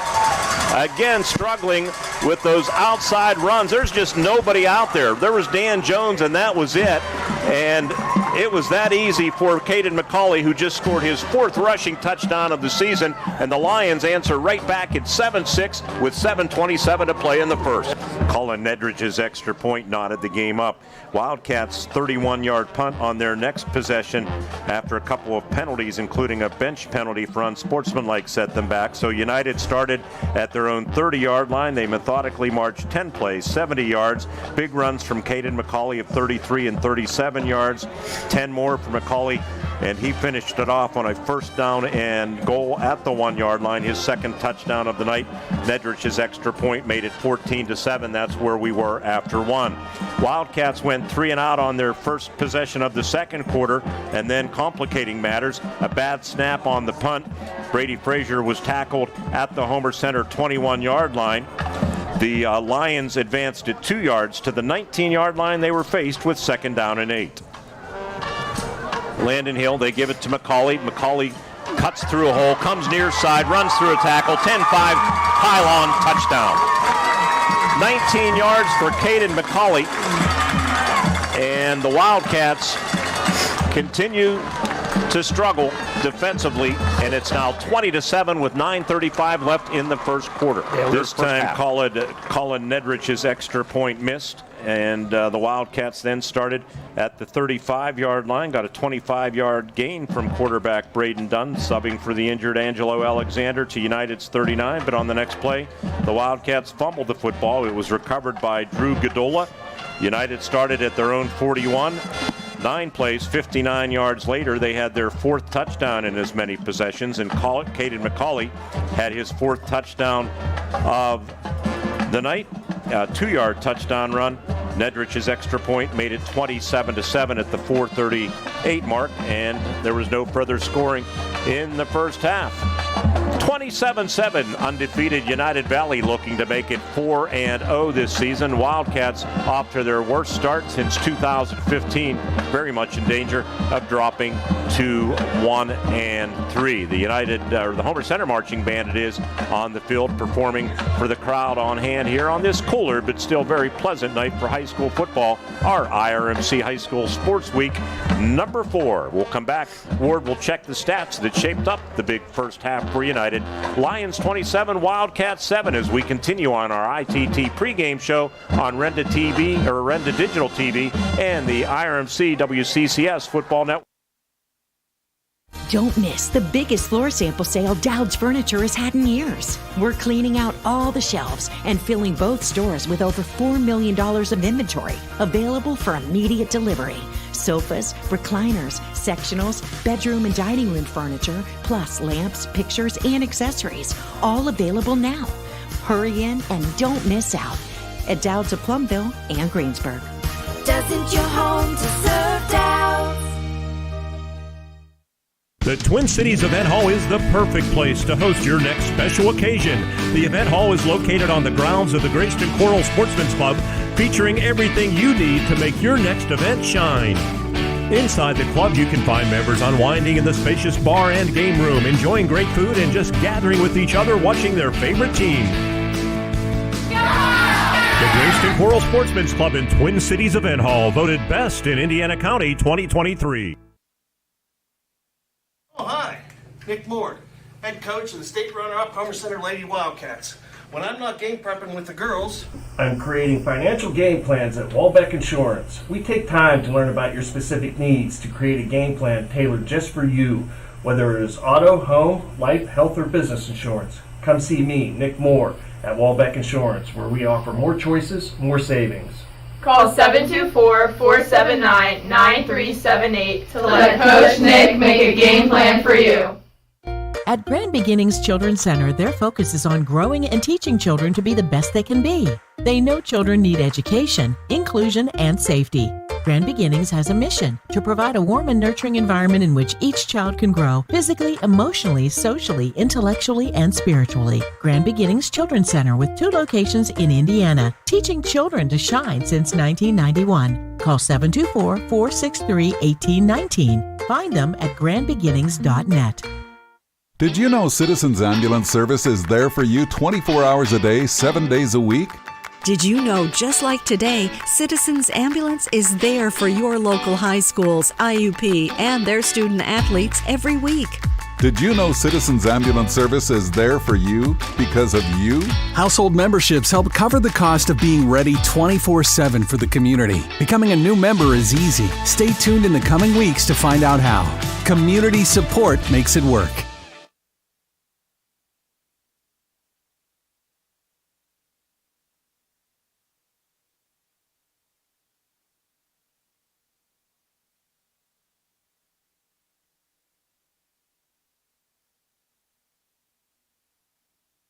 [SPEAKER 2] again struggling with those outside runs. There's just nobody out there. There was Dan Jones, and that was it. And it was that easy for Caden McCauley, who just scored his 4th rushing touchdown of the season. And the Lions answer right back at 7-6 with 7:27 to play in the first. Colin Nedridge's extra point knotted the game up. Wildcats 31-yard punt on their next possession after a couple of penalties, including a bench penalty for unsportsmanlike, set them back. So United started at their own 30-yard line. They methodically marched 10 plays, 70 yards. Big runs from Caden McCauley of 33 and 37 yards. 10 more for McCauley, and he finished it off on a 1st down and goal at the 1-yard line, his 2nd touchdown of the night. Nedridge's extra point made it 14-7. That's where we were after 1. Wildcats went 3 and out on their first possession of the second quarter, and then complicating matters, a bad snap on the punt. Brady Frazier was tackled at the Homer Center 21-yard line. The Lions advanced it 2 yards to the 19-yard line. They were faced with 2nd down and 8. Landon Hill, they give it to McCauley. McCauley cuts through a hole, comes near side, runs through a tackle, 10-5, pylon, touchdown. 19 yards for Caden McCauley. And the Wildcats continue to struggle defensively, and it's now 20-7 with 9:35 left in the first quarter. This time Colin Nedridge's extra point missed, and the Wildcats then started at the 35-yard line, got a 25-yard gain from quarterback Braden Dunn, subbing for the injured Angelo Alexander to United's 39, but on the next play, the Wildcats fumbled the football. It was recovered by Drew Godola. United started at their own 41. 9 plays, 59 yards later, they had their 4th touchdown in as many possessions, and Caden McCauley had his 4th touchdown of the night, a 2-yard touchdown run. Nedridge's extra point made it 27-7 at the 4:38 mark, and there was no further scoring in the first half. 27-7, undefeated United Valley looking to make it 4-0 this season. Wildcats off to their worst start since 2015, very much in danger of dropping to 1-3. The Homer Center marching band, it is, on the field performing for the crowd on hand here on this cooler but still very pleasant night for high school football, our IRMC High School Sports Week number 4. We'll come back. Ward will check the stats that shaped up the big first half for United. Lions 27, Wildcats 7, as we continue on our ITT pregame show on Renda TV or Renda Digital TV and the IRMC WCCS Football Network.
[SPEAKER 1] Don't miss the biggest floor sample sale Dowd's Furniture has had in years. We're cleaning out all the shelves and filling both stores with over $4 million of inventory available for immediate delivery. Sofas, recliners, sectionals, bedroom and dining room furniture, plus lamps, pictures, and accessories, all available now. Hurry in and don't miss out at Dowd's of Plumville and Greensburg.
[SPEAKER 6] Doesn't your home deserve Dowd's?
[SPEAKER 23] The Twin Cities Event Hall is the perfect place to host your next special occasion. The event hall is located on the grounds of the Greyston Coral Sportsman's Club, featuring everything you need to make your next event shine. Inside the club, you can find members unwinding in the spacious bar and game room, enjoying great food and just gathering with each other watching their favorite team. The Greyston Coral Sportsman's Club in Twin Cities Event Hall, voted best in Indiana County 2023.
[SPEAKER 13] Oh, hi. Nick Moore, head coach of the state runner-up Homer Center Lady Wildcats. When I'm not game prepping with the girls,
[SPEAKER 14] I'm creating financial game plans at Walbeck Insurance. We take time to learn about your specific needs to create a game plan tailored just for you, whether it is auto, home, life, health, or business insurance. Come see me, Nick Moore, at Walbeck Insurance, where we offer more choices, more savings.
[SPEAKER 15] Call 724-479-9378 to let Coach Nick make a game plan for you.
[SPEAKER 18] At Grand Beginnings Children's Center, their focus is on growing and teaching children to be the best they can be. They know children need education, inclusion, and safety. Grand Beginnings has a mission to provide a warm and nurturing environment in which each child can grow physically, emotionally, socially, intellectually, and spiritually. Grand Beginnings Children's Center with 2 locations in Indiana, teaching children to shine since 1991. Call 724-463-1819. Find them at grandbeginnings.net.
[SPEAKER 5] Did you know Citizens Ambulance Service is there for you 24 hours a day, 7 days a week?
[SPEAKER 19] Did you know, just like today, Citizens Ambulance is there for your local high schools, IUP, and their student athletes every week?
[SPEAKER 5] Did you know Citizens Ambulance Service is there for you because of you?
[SPEAKER 21] Household memberships help cover the cost of being ready 24/7 for the community. Becoming a new member is easy. Stay tuned in the coming weeks to find out how. Community support makes it work.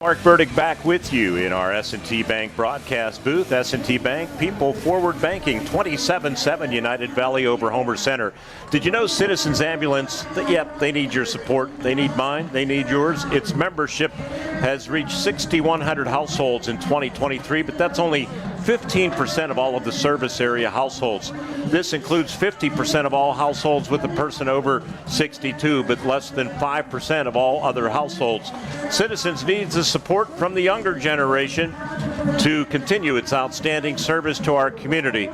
[SPEAKER 2] Mark Burdick back with you in our S&T Bank broadcast booth. S&T Bank, people forward banking, 27-7 United Valley over Homer Center. Did you know Citizens Ambulance, yep, they need your support. They need mine. They need yours. Its membership has reached 6,100 households in 2023, but that's only 15% of all of the service area households. This includes 50% of all households with a person over 62, but less than 5% of all other households. Citizens needs the support from the younger generation to continue its outstanding service to our community.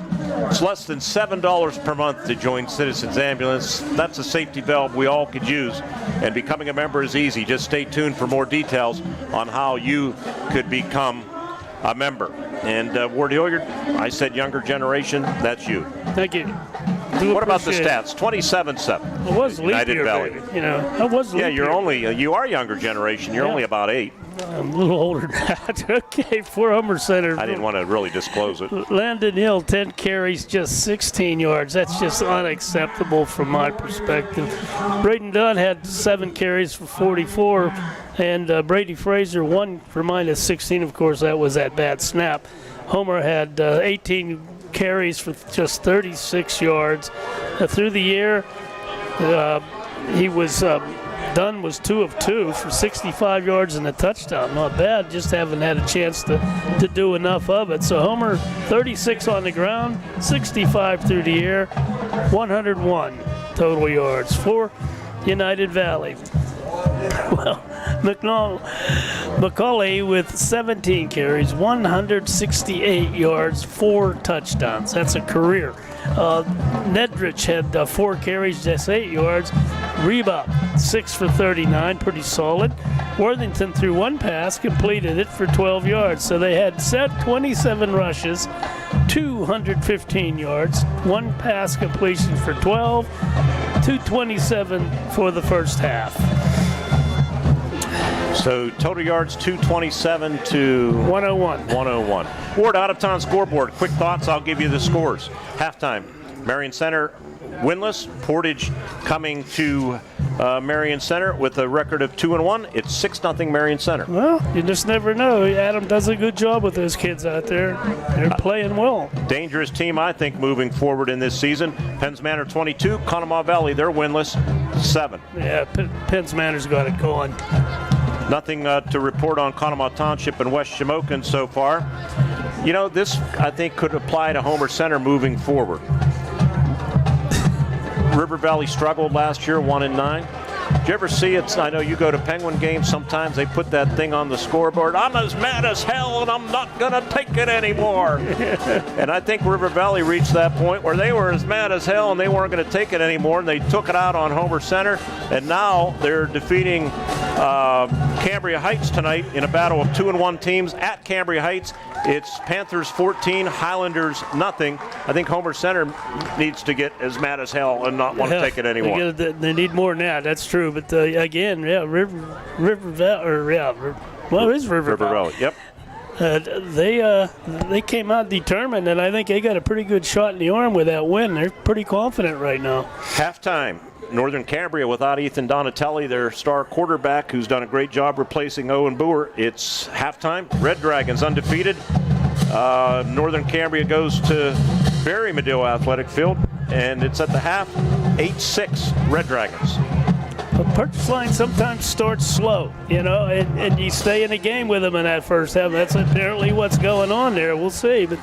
[SPEAKER 2] It's less than $7 per month to join Citizens Ambulance. That's a safety valve we all could use, and becoming a member is easy. Just stay tuned for more details on how you could become a member. And Ward Hilliard, I said younger generation, that's you.
[SPEAKER 3] Thank you.
[SPEAKER 2] What about the stats? 27-7.
[SPEAKER 3] It was leap
[SPEAKER 2] United
[SPEAKER 3] year,
[SPEAKER 2] Valley.
[SPEAKER 3] baby. You know, I was leap year.
[SPEAKER 2] You are younger generation. You're only about 8.
[SPEAKER 3] I'm a little older than that. Okay, for Homer Center.
[SPEAKER 2] I didn't want to really disclose it.
[SPEAKER 3] Landon Hill, 10 carries, just 16 yards. That's just unacceptable from my perspective. Braden Dunn had 7 carries for 44, and Brady Fraser 1 for -16. Of course, that was that bad snap. Homer had 18 carries for just 36 yards. Through the year, he was Dunn was 2 of 2 for 65 yards and a touchdown. Not bad, just haven't had a chance to do enough of it. So Homer, 36 on the ground, 65 through the air, 101 total yards for United Valley. Well, McCauley with 17 carries, 168 yards, 4 touchdowns. That's a career. Nedrich had 4 carries, just 8 yards. Reba, 6 for 39, pretty solid. Worthington threw 1 pass, completed it for 12 yards. So they had set 27 rushes, 215 yards, 1 pass completion for 12, 227 for the first half.
[SPEAKER 2] So total yards 227 to
[SPEAKER 3] 101.
[SPEAKER 2] Ward, out of town scoreboard. Quick thoughts. I'll give you the scores. Halftime. Marion Center winless. Portage coming to Marion Center with a record of 2-1. It's 6-0 Marion Center.
[SPEAKER 3] Well, you just never know. Adam does a good job with those kids out there. They're playing well.
[SPEAKER 2] Dangerous team, I think, moving forward in this season. Penns Manor 22, Conemaugh Valley, they're winless, 7.
[SPEAKER 3] Yeah, Penns Manor's got it going.
[SPEAKER 2] Nothing to report on Conemaugh Township and West Shamokin so far. You know, this, I think, could apply to Homer Center moving forward. River Valley struggled last year, 1-9. Did you ever see it? I know you go to Penguin games. Sometimes they put that thing on the scoreboard. I'm as mad as hell, and I'm not going to take it anymore. And I think River Valley reached that point where they were as mad as hell, and they weren't going to take it anymore, and they took it out on Homer Center. And now they're defeating Cambria Heights tonight in a battle of 2-1 teams at Cambria Heights. It's Panthers 14, Highlanders nothing. I think Homer Center needs to get as mad as hell and not want to take it anymore.
[SPEAKER 3] They need more than that. That's true. But again, River Valley.
[SPEAKER 2] Yep.
[SPEAKER 3] They came out determined, and I think they got a pretty good shot in the arm with that win. They're pretty confident right now.
[SPEAKER 2] Halftime. Northern Cambria without Ethan Donatelli, their star quarterback, who's done a great job replacing Owen Boer. It's halftime. Red Dragons undefeated. Northern Cambria goes to Barry Medill Athletic Field, and it's at the half, 8-6 Red Dragons.
[SPEAKER 3] The purchase line sometimes starts slow, and you stay in the game with them in that first half. That's apparently what's going on there. We'll see. But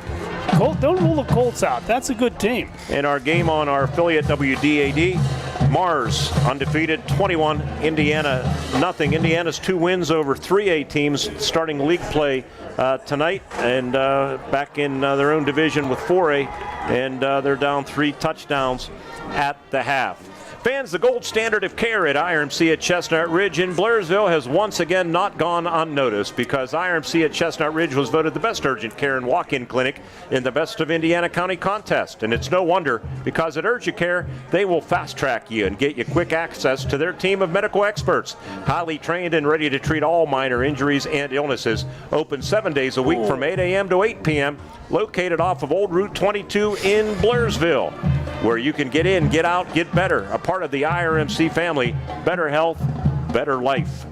[SPEAKER 3] don't rule the Colts out. That's a good team.
[SPEAKER 2] In our game on our affiliate WDAD, Mars undefeated, 21, Indiana nothing. Indiana's 2 wins over 3A teams starting league play tonight, and back in their own division with 4A, and they're down 3 touchdowns at the half. Fans, the gold standard of care at IRMC at Chestnut Ridge in Blairsville has once again not gone unnoticed, because IRMC at Chestnut Ridge was voted the best urgent care and walk-in clinic in the Best of Indiana County contest. And it's no wonder, because at Urgent Care, they will fast-track you and get you quick access to their team of medical experts, highly trained and ready to treat all minor injuries and illnesses. Open 7 days a week from 8 a.m. to 8 p.m., located off of Old Route 22 in Blairsville, where you can get in, get out, get better. A part of the IRMC family. Better health, better life.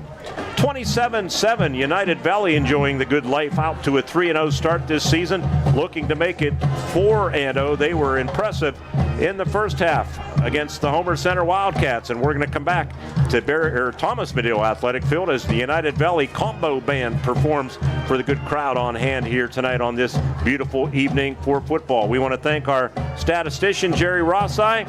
[SPEAKER 2] 27-7, United Valley enjoying the good life, out to a 3-0 start this season, looking to make it 4-0. They were impressive in the first half against the Homer Center Wildcats, and we're going to come back to Thomas Medill Athletic Field as the United Valley Combo Band performs for the good crowd on hand here tonight on this beautiful evening for football. We want to thank our statistician, Jerry Rossi,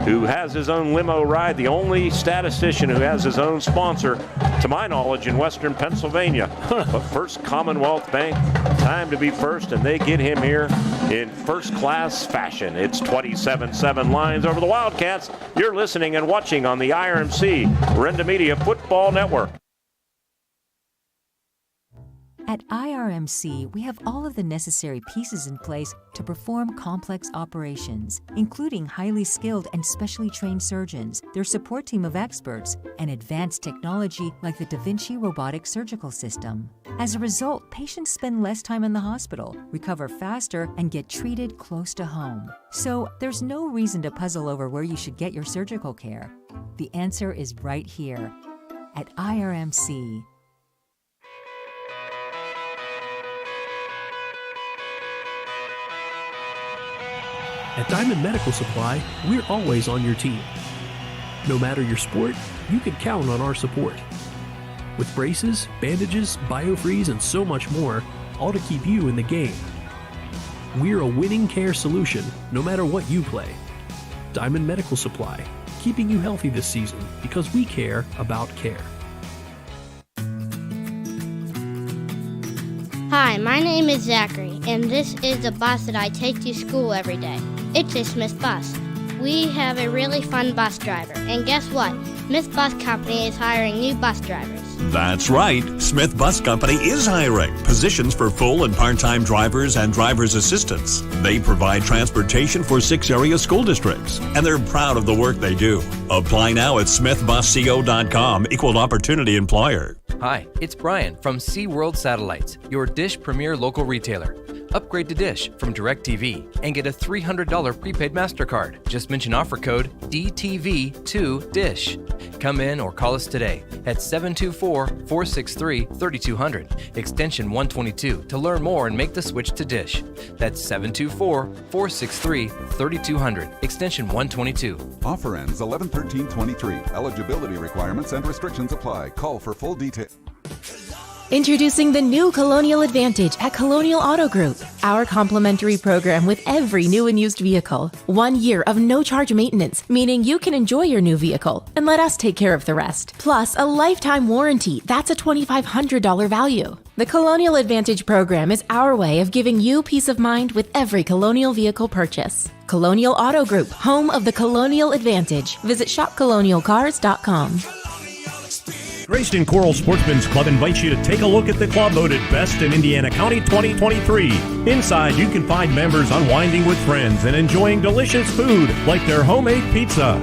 [SPEAKER 2] who has his own limo ride, the only statistician who has his own sponsor, to my knowledge, in Western Pennsylvania. But First Commonwealth Bank, time to be first, and they get him here in first-class fashion. It's 27-7 Lions over the Wildcats. You're listening and watching on the IRMC Renda Media Football Network.
[SPEAKER 4] At IRMC, we have all of the necessary pieces in place to perform complex operations, including highly skilled and specially trained surgeons, their support team of experts, and advanced technology like the Da Vinci robotic surgical system. As a result, patients spend less time in the hospital, recover faster, and get treated close to home. So there's no reason to puzzle over where you should get your surgical care. The answer is right here at IRMC.
[SPEAKER 23] At Diamond Medical Supply, we're always on your team. No matter your sport, you can count on our support. With braces, bandages, biofreeze, and so much more, all to keep you in the game. We're a winning care solution, no matter what you play. Diamond Medical Supply, keeping you healthy this season because we care about care.
[SPEAKER 7] Hi, my name is Zachary, and this is the bus that I take to school every day. It's a Smith bus. We have a really fun bus driver, and guess what? Smith Bus Company is hiring new bus drivers.
[SPEAKER 8] That's right. Smith Bus Company is hiring positions for full and part-time drivers and driver's assistants. They provide transportation for 6 area school districts, and they're proud of the work they do. Apply now at smithbusco.com, equal opportunity employer.
[SPEAKER 9] Hi, it's Brian from SeaWorld Satellites, your Dish Premier local retailer. Upgrade to Dish from DirecTV and get a $300 prepaid MasterCard. Just mention offer code DTV2DISH. Come in or call us today at 724-463-3200, extension 122 to learn more and make the switch to Dish. That's 724-463-3200, extension 122.
[SPEAKER 5] Offer ends 11/13/23. Eligibility requirements and restrictions apply. Call for full details.
[SPEAKER 11] Introducing the new Colonial Advantage at Colonial Auto Group, our complimentary program with every new and used vehicle. 1 year of no-charge maintenance, meaning you can enjoy your new vehicle and let us take care of the rest. Plus, a lifetime warranty. That's a $2,500 value. The Colonial Advantage program is our way of giving you peace of mind with every Colonial vehicle purchase. Colonial Auto Group, home of the Colonial Advantage. Visit shopcolonialcars.com.
[SPEAKER 23] Grayston Coral Sportsman's Club invites you to take a look at the club voted Best in Indiana County 2023. Inside, you can find members unwinding with friends and enjoying delicious food like their homemade pizza.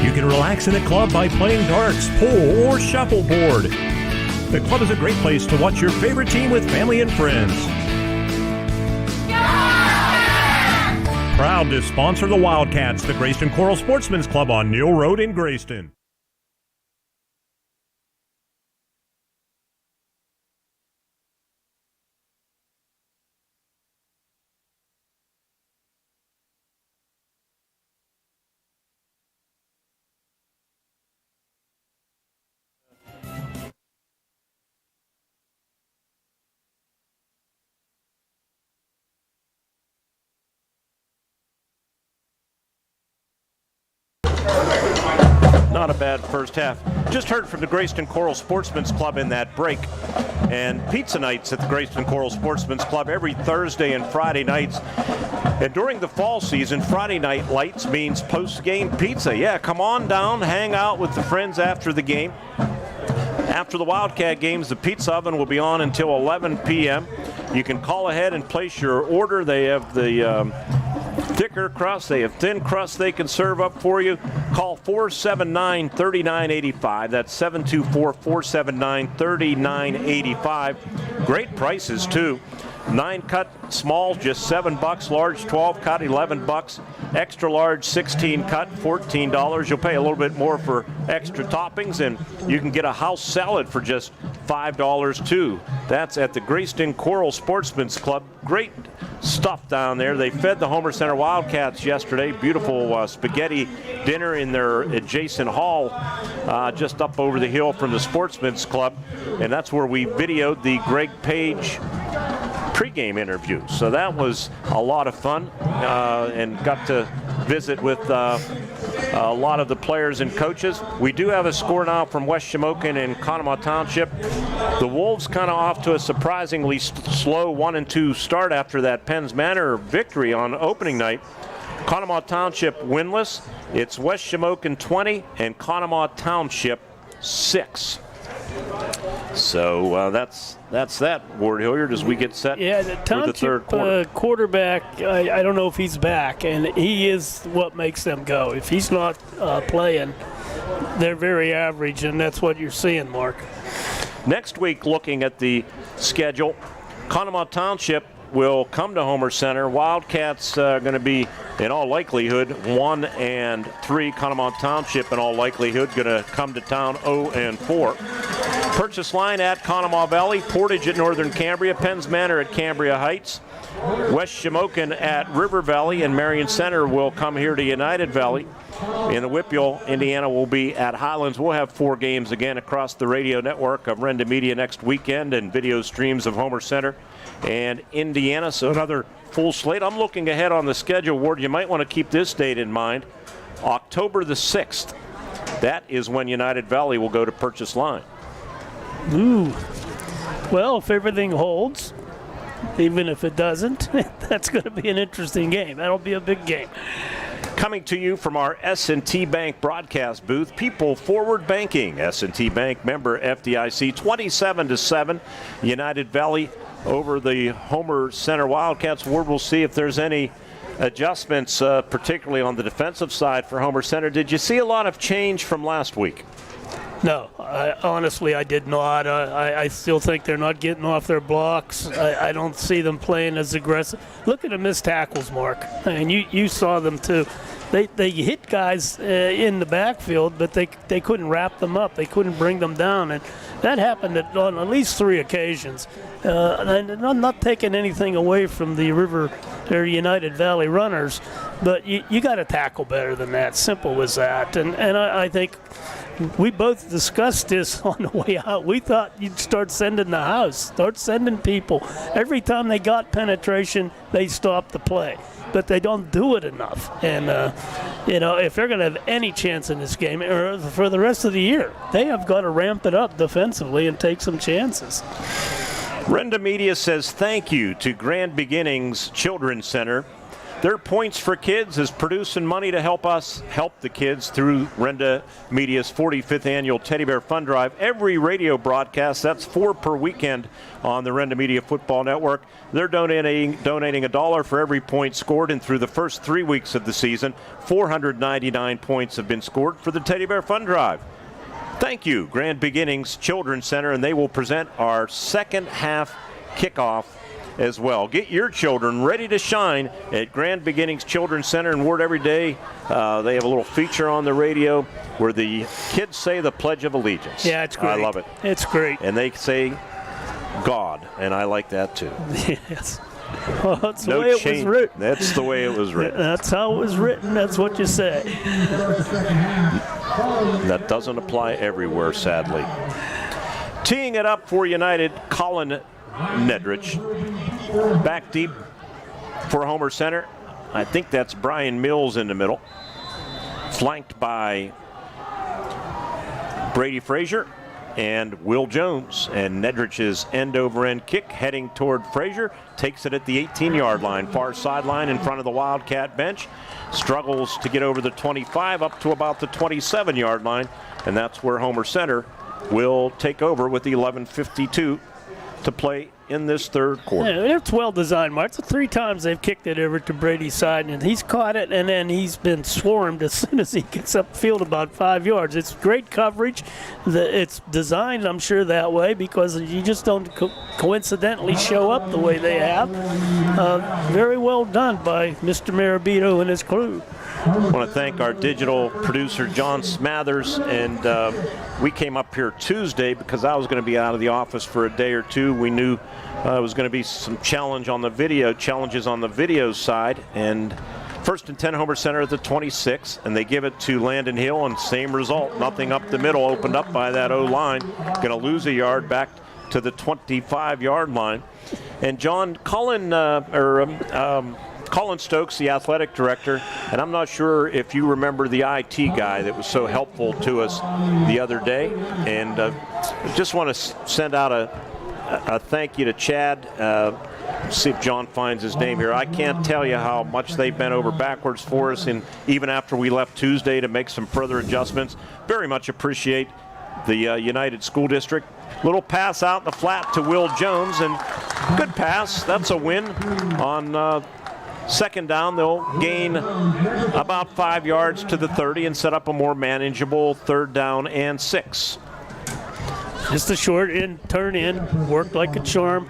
[SPEAKER 23] You can relax in the club by playing darts, pool, or shuffleboard. The club is a great place to watch your favorite team with family and friends. Proud to sponsor the Wildcats, the Grayston Coral Sportsman's Club on Neal Road in Grayston. Not a bad first half. Just heard from the Grayston Coral Sportsman's Club in that break. And pizza nights at the Grayston Coral Sportsman's Club every Thursday and Friday nights. And during the fall season, Friday night lights means post-game pizza. Yeah, come on down, hang out with the friends after the game. After the Wildcat games, the pizza oven will be on until 11 p.m. You can call ahead and place your order. They have the thicker crust, they have thin crust they can serve up for you. Call 479-3985. That's 724-479-3985. Great prices too. 9-cut small, just $7. Large 12-cut, $11. Extra large 16-cut, $14. You'll pay a little bit more for extra toppings, and you can get a house salad for just $5 too. That's at the Grayston Coral Sportsman's Club. Great stuff down there. They fed the Homer Center Wildcats yesterday. Beautiful spaghetti dinner in their adjacent hall just up over the hill from the Sportsman's Club, and that's where we videoed the Greg Page pregame interview. So that was a lot of fun, and got to visit with a lot of the players and coaches. We do have a score now from West Shamokin and Conemaugh Township. The Wolves kind of off to a surprisingly slow 1-2 start after that Penns Manor victory on opening night. Conemaugh Township winless. It's West Shamokin 20 and Conemaugh Township 6. So that's that, Ward Hilliard, as we get set for the third quarter.
[SPEAKER 3] Quarterback, I don't know if he's back, and he is what makes them go. If he's not playing, they're very average, and that's what you're seeing, Mark.
[SPEAKER 2] Next week, looking at the schedule, Conemaugh Township will come to Homer Center. Wildcats are going to be, in all likelihood, 1-3. Conemaugh Township, in all likelihood, going to come to town 0-4. Purchase line at Conemaugh Valley, Portage at Northern Cambria, Penns Manor at Cambria Heights, West Shamokin at River Valley, and Marion Center will come here to United Valley. In the Whitfield, Indiana will be at Highlands. We'll have 4 games again across the radio network of Renda Media next weekend, and video streams of Homer Center and Indiana. So another full slate. I'm looking ahead on the schedule, Ward. You might want to keep this date in mind. October the 6th. That is when United Valley will go to purchase line.
[SPEAKER 3] Ooh. Well, if everything holds, even if it doesn't, that's going to be an interesting game. That'll be a big game.
[SPEAKER 2] Coming to you from our S&T Bank broadcast booth, People Forward Banking, S&T Bank member FDIC, 27-7, United Valley over the Homer Center Wildcats. We'll see if there's any adjustments, particularly on the defensive side for Homer Center. Did you see a lot of change from last week?
[SPEAKER 3] No, honestly, I did not. I still think they're not getting off their blocks. I don't see them playing as aggressive. Look at the missed tackles, Mark. I mean, you saw them too. They hit guys in the backfield, but they couldn't wrap them up. They couldn't bring them down, and that happened on at least 3 occasions. And I'm not taking anything away from the United Valley runners, but you got to tackle better than that. Simple as that. And I think we both discussed this on the way out. We thought you'd start sending the house, start sending people. Every time they got penetration, they stopped the play. But they don't do it enough. And, if they're going to have any chance in this game or for the rest of the year, they have got to ramp it up defensively and take some chances.
[SPEAKER 2] Renda Media says thank you to Grand Beginnings Children's Center. Their Points for Kids is producing money to help us help the kids through Renda Media's 45th annual Teddy Bear Fund Drive. Every radio broadcast, that's 4 per weekend on the Renda Media Football Network. They're donating $1 for every point scored, and through the first 3 weeks of the season, 499 points have been scored for the Teddy Bear Fund Drive. Thank you, Grand Beginnings Children's Center, and they will present our second half kickoff as well. Get your children ready to shine at Grand Beginnings Children's Center in Ward every day. They have a little feature on the radio where the kids say the Pledge of Allegiance.
[SPEAKER 3] Yeah, it's great.
[SPEAKER 2] I love it.
[SPEAKER 3] It's great.
[SPEAKER 2] And they say God, and I like that too.
[SPEAKER 3] Yes. Well, that's the way it was written.
[SPEAKER 2] That's the way it was written.
[SPEAKER 3] That's how it was written. That's what you say.
[SPEAKER 2] That doesn't apply everywhere, sadly. Teeing it up for United, Colin Nedrich. Back deep for Homer Center. I think that's Brian Mills in the middle. Flanked by Brady Frazier and Will Jones. And Nedrich's end-over-end kick heading toward Frazier. Takes it at the 18-yard line. Far sideline in front of the Wildcat bench. Struggles to get over the 25 up to about the 27-yard line. And that's where Homer Center will take over with the 11:52 to play in this third quarter.
[SPEAKER 3] Yeah, it's well designed, Mark. It's 3 times they've kicked it over to Brady's side, and he's caught it, and then he's been swarmed as soon as he gets upfield about 5 yards. It's great coverage. It's designed, I'm sure, that way because you just don't coincidentally show up the way they have. Very well done by Mr. Marabito and his crew.
[SPEAKER 2] I want to thank our digital producer, John Smathers, and we came up here Tuesday because I was going to be out of the office for a day or two. We knew it was going to be some challenges on the video side, and 1st and 10 Homer Center at the 26, and they give it to Landon Hill, and same result, nothing up the middle, opened up by that O-line. Going to lose a yard back to the 25-yard line. And John, Colin Stokes, the athletic director, and I'm not sure if you remember the IT guy that was so helpful to us the other day, and just want to send out a thank you to Chad. See if John finds his name here. I can't tell you how much they bent over backwards for us, and even after we left Tuesday to make some further adjustments. Very much appreciate the United School District. Little pass out in the flat to Will Jones, and good pass. That's a win on second down. They'll gain about 5 yards to the 30 and set up a more manageable 3rd down and 6.
[SPEAKER 3] Just a short turn in, worked like a charm.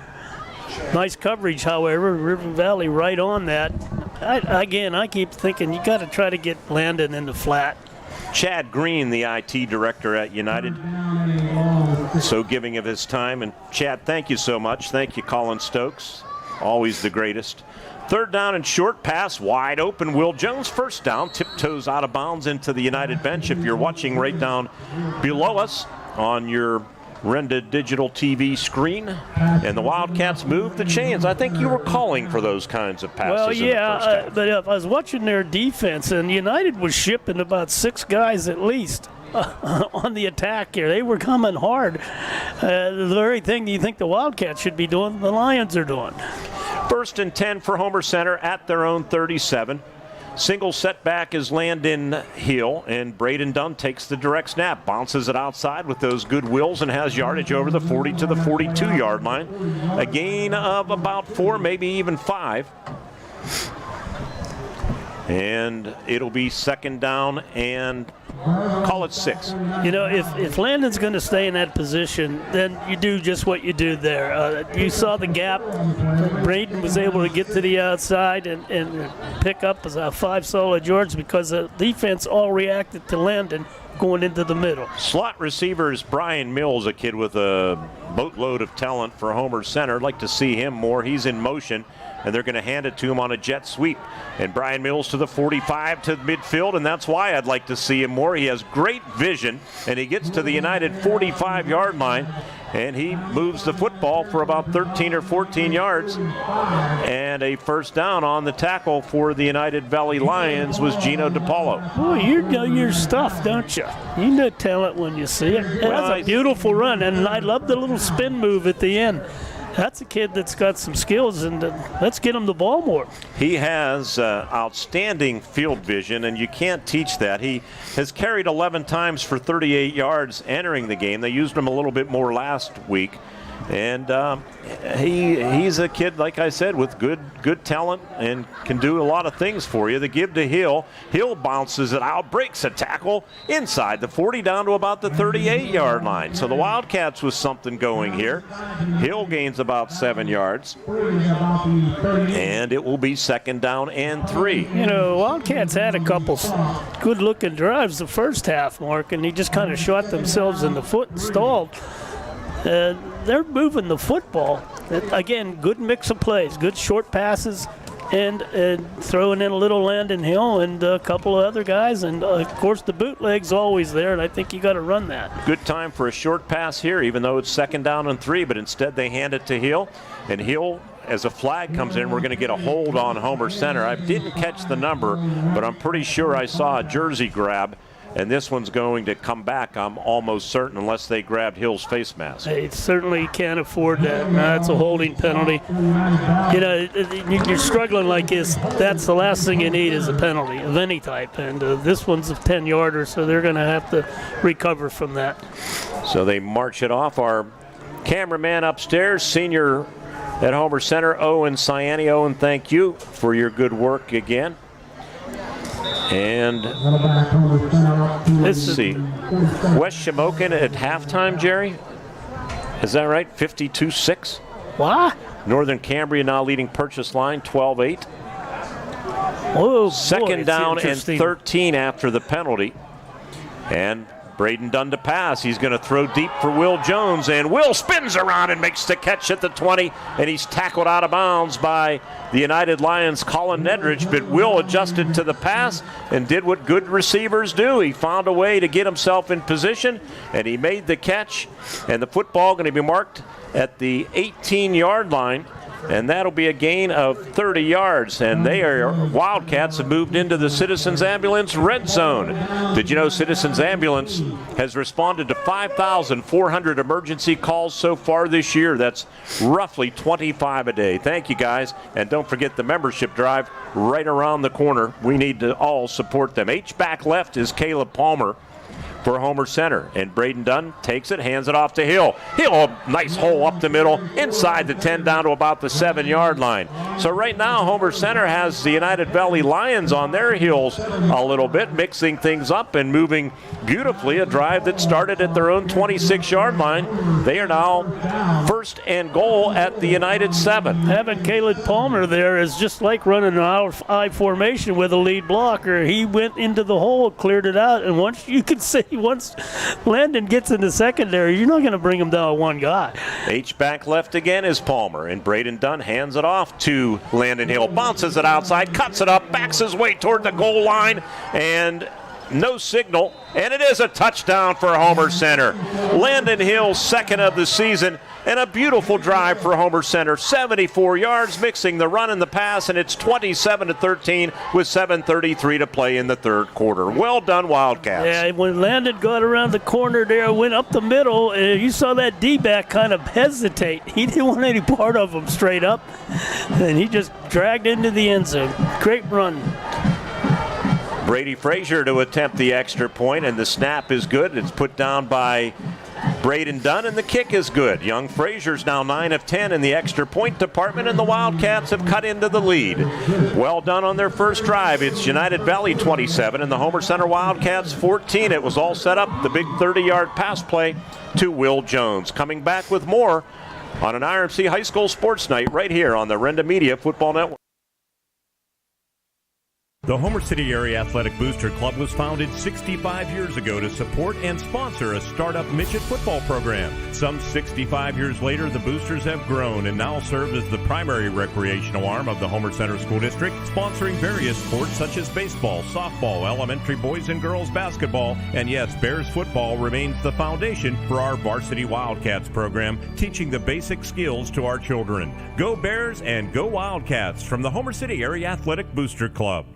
[SPEAKER 3] Nice coverage, however. River Valley right on that. I keep thinking you got to try to get Landon in the flat.
[SPEAKER 2] Chad Green, the IT director at United, so giving of his time. And Chad, thank you so much. Thank you, Colin Stokes. Always the greatest. 3rd down and short, pass wide open. Will Jones, 1st down, tiptoes out of bounds into the United bench. If you're watching right down below us on your Renda digital TV screen, and the Wildcats move the chains. I think you were calling for those kinds of passes.
[SPEAKER 3] Well, yeah,
[SPEAKER 2] in the first half.
[SPEAKER 3] but I was watching their defense, and United was shipping about 6 guys at least on the attack here. They were coming hard. The very thing you think the Wildcats should be doing, the Lions are doing.
[SPEAKER 2] 1st and 10 for Homer Center at their own 37. Single setback is Landon Hill, and Braden Dunn takes the direct snap, bounces it outside with those good wills, and has yardage over the 40 to the 42-yard line. A gain of about 4, maybe even 5. And it'll be second down and call it 6.
[SPEAKER 3] You know, if Landon's going to stay in that position, then you do just what you do there. You saw the gap. Braden was able to get to the outside and pick up 5 solid yards because the defense all reacted to Landon going into the middle.
[SPEAKER 2] Slot receiver is Brian Mills, a kid with a boatload of talent for Homer Center. I'd like to see him more. He's in motion, and they're going to hand it to him on a jet sweep. And Brian Mills to the 45 to midfield, and that's why I'd like to see him more. He has great vision, and he gets to the United 45-yard line, and he moves the football for about 13 or 14 yards. And a first down on the tackle for the United Valley Lions was Gino DePaulo.
[SPEAKER 3] Boy, you know your stuff, don't you? You know talent when you see it. That's a beautiful run, and I love the little spin move at the end. That's a kid that's got some skills, and let's get him the ball more.
[SPEAKER 2] He has outstanding field vision, and you can't teach that. He has carried 11 times for 38 yards entering the game. They used him a little bit more last week. And he's a kid, like I said, with good talent and can do a lot of things for you. The give to Hill. Hill bounces it out, breaks a tackle inside the 40 down to about the 38-yard line. So the Wildcats with something going here. Hill gains about 7 yards. And it will be second down and 3.
[SPEAKER 3] You know, Wildcats had a couple good-looking drives the first half, Mark, and they just kind of shot themselves in the foot and stalled. They're moving the football. Again, good mix of plays, good short passes, and throwing in a little Landon Hill and a couple of other guys. And, of course, the bootleg's always there, and I think you got to run that.
[SPEAKER 2] Good time for a short pass here, even though it's second down and 3, but instead they hand it to Hill. And Hill, as a flag comes in, we're going to get a hold on Homer Center. I didn't catch the number, but I'm pretty sure I saw a jersey grab. And this one's going to come back, I'm almost certain, unless they grabbed Hill's face mask.
[SPEAKER 3] They certainly can't afford that. No, that's a holding penalty. You know, you're struggling like this. That's the last thing you need is a penalty of any type. And this one's a 10-yarder, so they're going to have to recover from that.
[SPEAKER 2] So they march it off. Our cameraman upstairs, senior at Homer Center, Owen Ciani. Owen, thank you for your good work again. And let's see, West Shamokin at halftime, Jerry? Is that right? 52-6?
[SPEAKER 3] What?
[SPEAKER 2] Northern Cambria now leading Purchase Line 12-8.
[SPEAKER 3] Oh,
[SPEAKER 2] second down and 13 after the penalty. And Braden Dunn to pass. He's going to throw deep for Will Jones, and Will spins around and makes the catch at the 20, and he's tackled out of bounds by the United Lions' Colin Nedridge, but Will adjusted to the pass and did what good receivers do. He found a way to get himself in position, and he made the catch, and the football going to be marked at the 18-yard line. And that'll be a gain of 30 yards. And Wildcats have moved into the Citizens Ambulance red zone. Did you know Citizens Ambulance has responded to 5,400 emergency calls so far this year? That's roughly 25 a day. Thank you, guys. And don't forget the membership drive right around the corner. We need to all support them. H-back left is Caleb Palmer for Homer Center, and Braden Dunn takes it, hands it off to Hill. Hill, a nice hole up the middle, inside the 10 down to about the 7-yard line. So right now Homer Center has the United Valley Lions on their heels a little bit, mixing things up and moving beautifully. A drive that started at their own 26-yard line. They are now first and goal at the United 7.
[SPEAKER 3] Having Caleb Palmer there is just like running an I formation with a lead blocker. He went into the hole, cleared it out, and once you can see once Landon gets in the secondary, you're not going to bring him down one guy.
[SPEAKER 2] H-back left again is Palmer, and Braden Dunn hands it off to Landon Hill. Bounces it outside, cuts it up, backs his way toward the goal line, and no signal, and it is a touchdown for Homer Center. Landon Hill, second of the season, and a beautiful drive for Homer Center. 74 yards, mixing the run and the pass, and it's 27-13 with 7:33 to play in the third quarter. Well done, Wildcats.
[SPEAKER 3] Yeah, when Landon got around the corner there, went up the middle, you saw that D-back kind of hesitate. He didn't want any part of him straight up, and he just dragged into the end zone. Great run.
[SPEAKER 2] Brady Frazier to attempt the extra point, and the snap is good. It's put down by Braden Dunn, and the kick is good. Young Frazier's now 9 of 10 in the extra point department, and the Wildcats have cut into the lead. Well done on their first drive. It's United Valley 27 and the Homer Center Wildcats 14. It was all set up, the big 30-yard pass play to Will Jones. Coming back with more on an IRMC High School Sports Night right here on the Renda Media Football Network.
[SPEAKER 23] The Homer City Area Athletic Booster Club was founded 65 years ago to support and sponsor a startup midget football program. Some 65 years later, the Boosters have grown and now serve as the primary recreational arm of the Homer Center School District, sponsoring various sports such as baseball, softball, elementary boys and girls basketball, and yes, Bears football remains the foundation for our Varsity Wildcats program, teaching the basic skills to our children. Go Bears and go Wildcats from the Homer City Area Athletic Booster Club.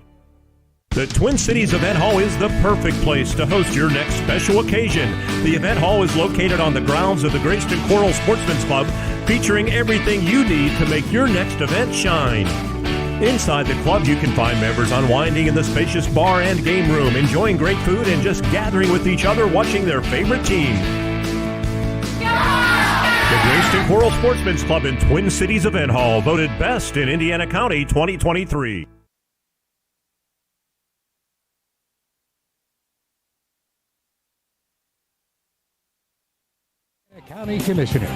[SPEAKER 23] The Twin Cities Event Hall is the perfect place to host your next special occasion. The event hall is located on the grounds of the Greyston Coral Sportsman's Club, featuring everything you need to make your next event shine. Inside the club, you can find members unwinding in the spacious bar and game room, enjoying great food and just gathering with each other watching their favorite team. The Greyston Coral Sportsman's Club in Twin Cities Event Hall, voted best in Indiana County 2023.
[SPEAKER 10] County Commissioner.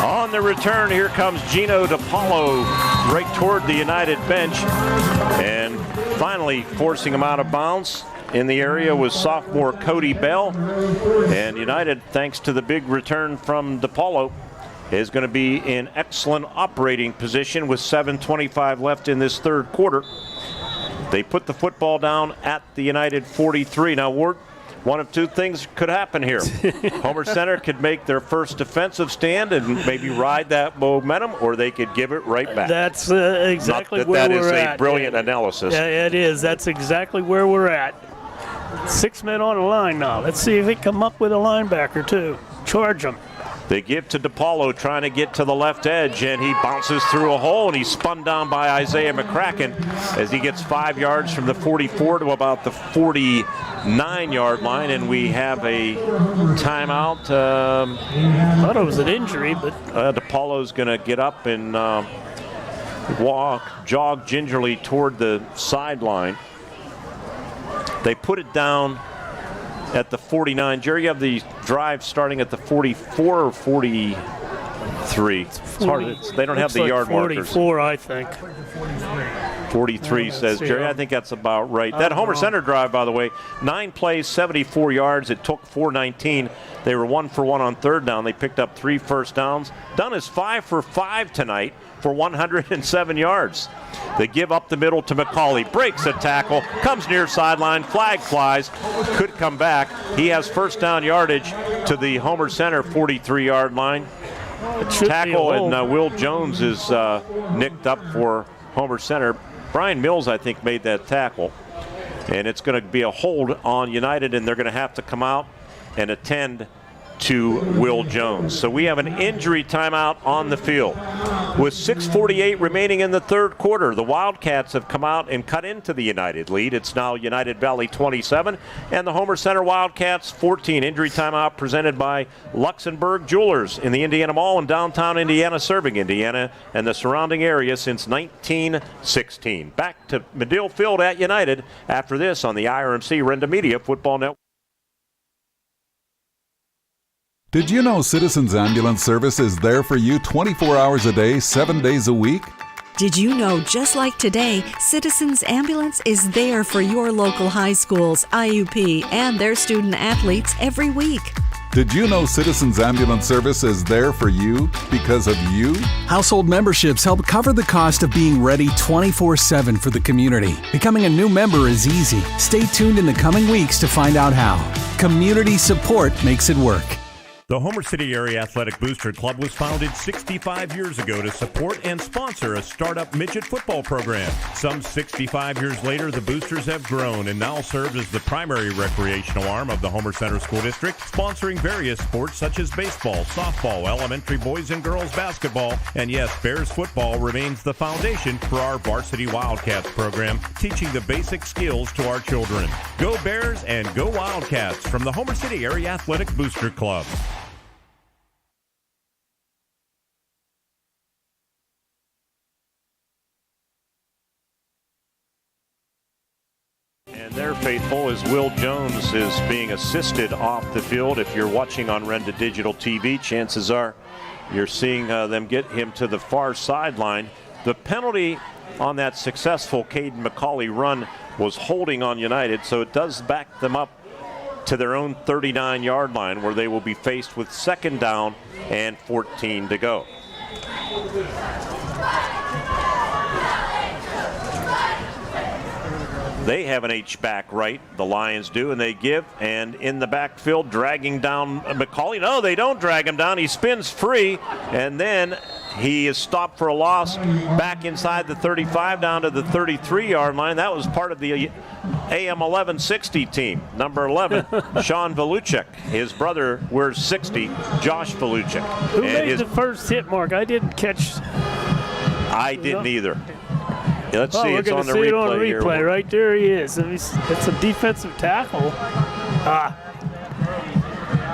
[SPEAKER 2] On the return, here comes Gino DiPaolo right toward the United bench, and finally forcing him out of bounds. In the area was sophomore Cody Bell, and United, thanks to the big return from DiPaolo, is going to be in excellent operating position with 7:25 left in this third quarter. They put the football down at the United 43. Now, Ward, one of two things could happen here. Homer Center could make their first defensive stand and maybe ride that momentum, or they could give it right back.
[SPEAKER 3] That's exactly where we're at.
[SPEAKER 2] That is a brilliant analysis.
[SPEAKER 3] Yeah, it is. That's exactly where we're at. 6 men on the line now. Let's see if they come up with a linebacker, too. Charge them.
[SPEAKER 2] They give to DiPaolo, trying to get to the left edge, and he bounces through a hole, and he's spun down by Isaiah McCracken as he gets 5 yards from the 44 to about the 49-yard line, and we have a timeout.
[SPEAKER 3] I thought it was an injury, but
[SPEAKER 2] DiPaolo's going to get up and jog gingerly toward the sideline. They put it down at the 49. Jerry, you have the drive starting at the 44 or 43? It's hard. They don't have the yard
[SPEAKER 3] 44,
[SPEAKER 2] markers.
[SPEAKER 3] I think.
[SPEAKER 2] 43 says Jerry. I think that's about right. That Homer Center drive, by the way, 9 plays, 74 yards. It took 4:19. They were 1 for 1 on third down. They picked up 3 first downs. Dunn is 5 for 5 tonight for 107 yards. They give up the middle to McCauley. Breaks a tackle. Comes near sideline. Flag flies. Could come back. He has first down yardage to the Homer Center 43-yard line. Tackle, and Will Jones is nicked up for Homer Center. Brian Mills, I think, made that tackle. And it's going to be a hold on United, and they're going to have to come out and attend to Will Jones. So we have an injury timeout on the field. With 6:48 remaining in the third quarter, the Wildcats have come out and cut into the United lead. It's now United Valley 27 and the Homer Center Wildcats 14. Injury timeout presented by Luxembourg Jewelers in the Indiana Mall in downtown Indiana, serving Indiana and the surrounding area since 1916. Back to Medill Field at United after this on the IRMC Renda Media Football Network.
[SPEAKER 5] Did you know Citizens Ambulance Service is there for you 24 hours a day, 7 days a week?
[SPEAKER 19] Did you know, just like today, Citizens Ambulance is there for your local high schools, IUP, and their student athletes every week?
[SPEAKER 5] Did you know Citizens Ambulance Service is there for you because of you?
[SPEAKER 21] Household memberships help cover the cost of being ready 24/7 for the community. Becoming a new member is easy. Stay tuned in the coming weeks to find out how. Community support makes it work.
[SPEAKER 23] The Homer City Area Athletic Booster Club was founded 65 years ago to support and sponsor a startup midget football program. Some 65 years later, the Boosters have grown and now serve as the primary recreational arm of the Homer Center School District, sponsoring various sports such as baseball, softball, elementary boys and girls basketball, and yes, Bears football remains the foundation for our Varsity Wildcats program, teaching the basic skills to our children. Go Bears and go Wildcats from the Homer City Area Athletic Booster Club.
[SPEAKER 2] And their faithful as Will Jones is being assisted off the field. If you're watching on Renda Digital TV, chances are you're seeing them get him to the far sideline. The penalty on that successful Caden McCauley run was holding on United, so it does back them up to their own 39-yard line, where they will be faced with 2nd down and 14 to go. They have an H-back right, the Lions do, and they give, and in the backfield, dragging down McCauley. No, they don't drag him down. He spins free, and then he is stopped for a loss back inside the 35 down to the 33-yard line. That was part of the AM 1160 team. Number 11, Sean Valuchek. His brother wears 60, Josh Valuchek.
[SPEAKER 3] Who made the first hit, Mark? I didn't catch.
[SPEAKER 2] I didn't either. Let's see,
[SPEAKER 3] it's on the replay. On replay
[SPEAKER 2] here.
[SPEAKER 3] Right there he is. It's a defensive tackle.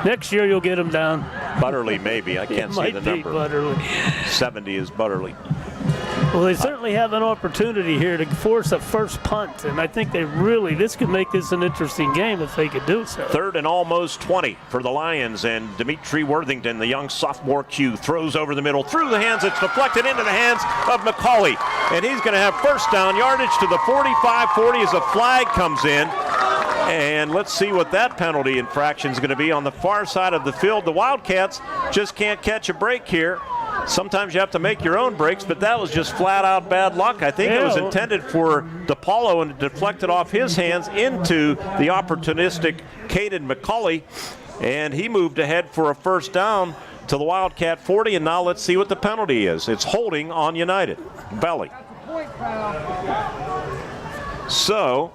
[SPEAKER 3] Next year you'll get him down.
[SPEAKER 2] Butterly, maybe. I can't see the number.
[SPEAKER 3] Butterly.
[SPEAKER 2] 70 is Butterly.
[SPEAKER 3] Well, they certainly have an opportunity here to force a first punt, and I think this could make this an interesting game if they could do so.
[SPEAKER 2] 3rd and almost 20 for the Lions, and Dimitri Worthington, the young sophomore Q, throws over the middle, through the hands, it's deflected into the hands of McCauley, and he's going to have first down yardage to the 45-40 as a flag comes in. And let's see what that penalty infraction is going to be on the far side of the field. The Wildcats just can't catch a break here. Sometimes you have to make your own breaks, but that was just flat-out bad luck. I think it was intended for DePaulo, and it deflected off his hands into the opportunistic Caden McCauley, and he moved ahead for a first down to the Wildcat 40, and now let's see what the penalty is. It's holding on United. Belly. So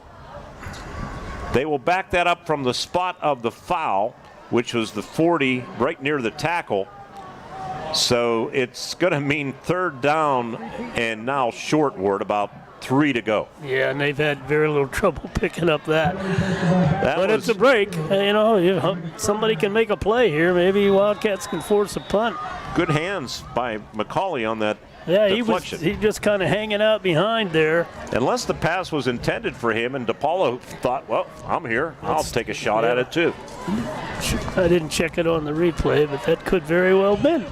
[SPEAKER 2] they will back that up from the spot of the foul, which was the 40 right near the tackle. So it's going to mean 3rd down and now short word, about 3 to go.
[SPEAKER 3] Yeah, and they've had very little trouble picking up that. But it's a break. Somebody can make a play here. Maybe Wildcats can force a punt.
[SPEAKER 2] Good hands by McCauley on that.
[SPEAKER 3] Yeah, he just kind of hanging out behind there.
[SPEAKER 2] Unless the pass was intended for him, and DePaulo thought, well, I'm here. I'll take a shot at it too.
[SPEAKER 3] I didn't check it on the replay, but that could very well have been.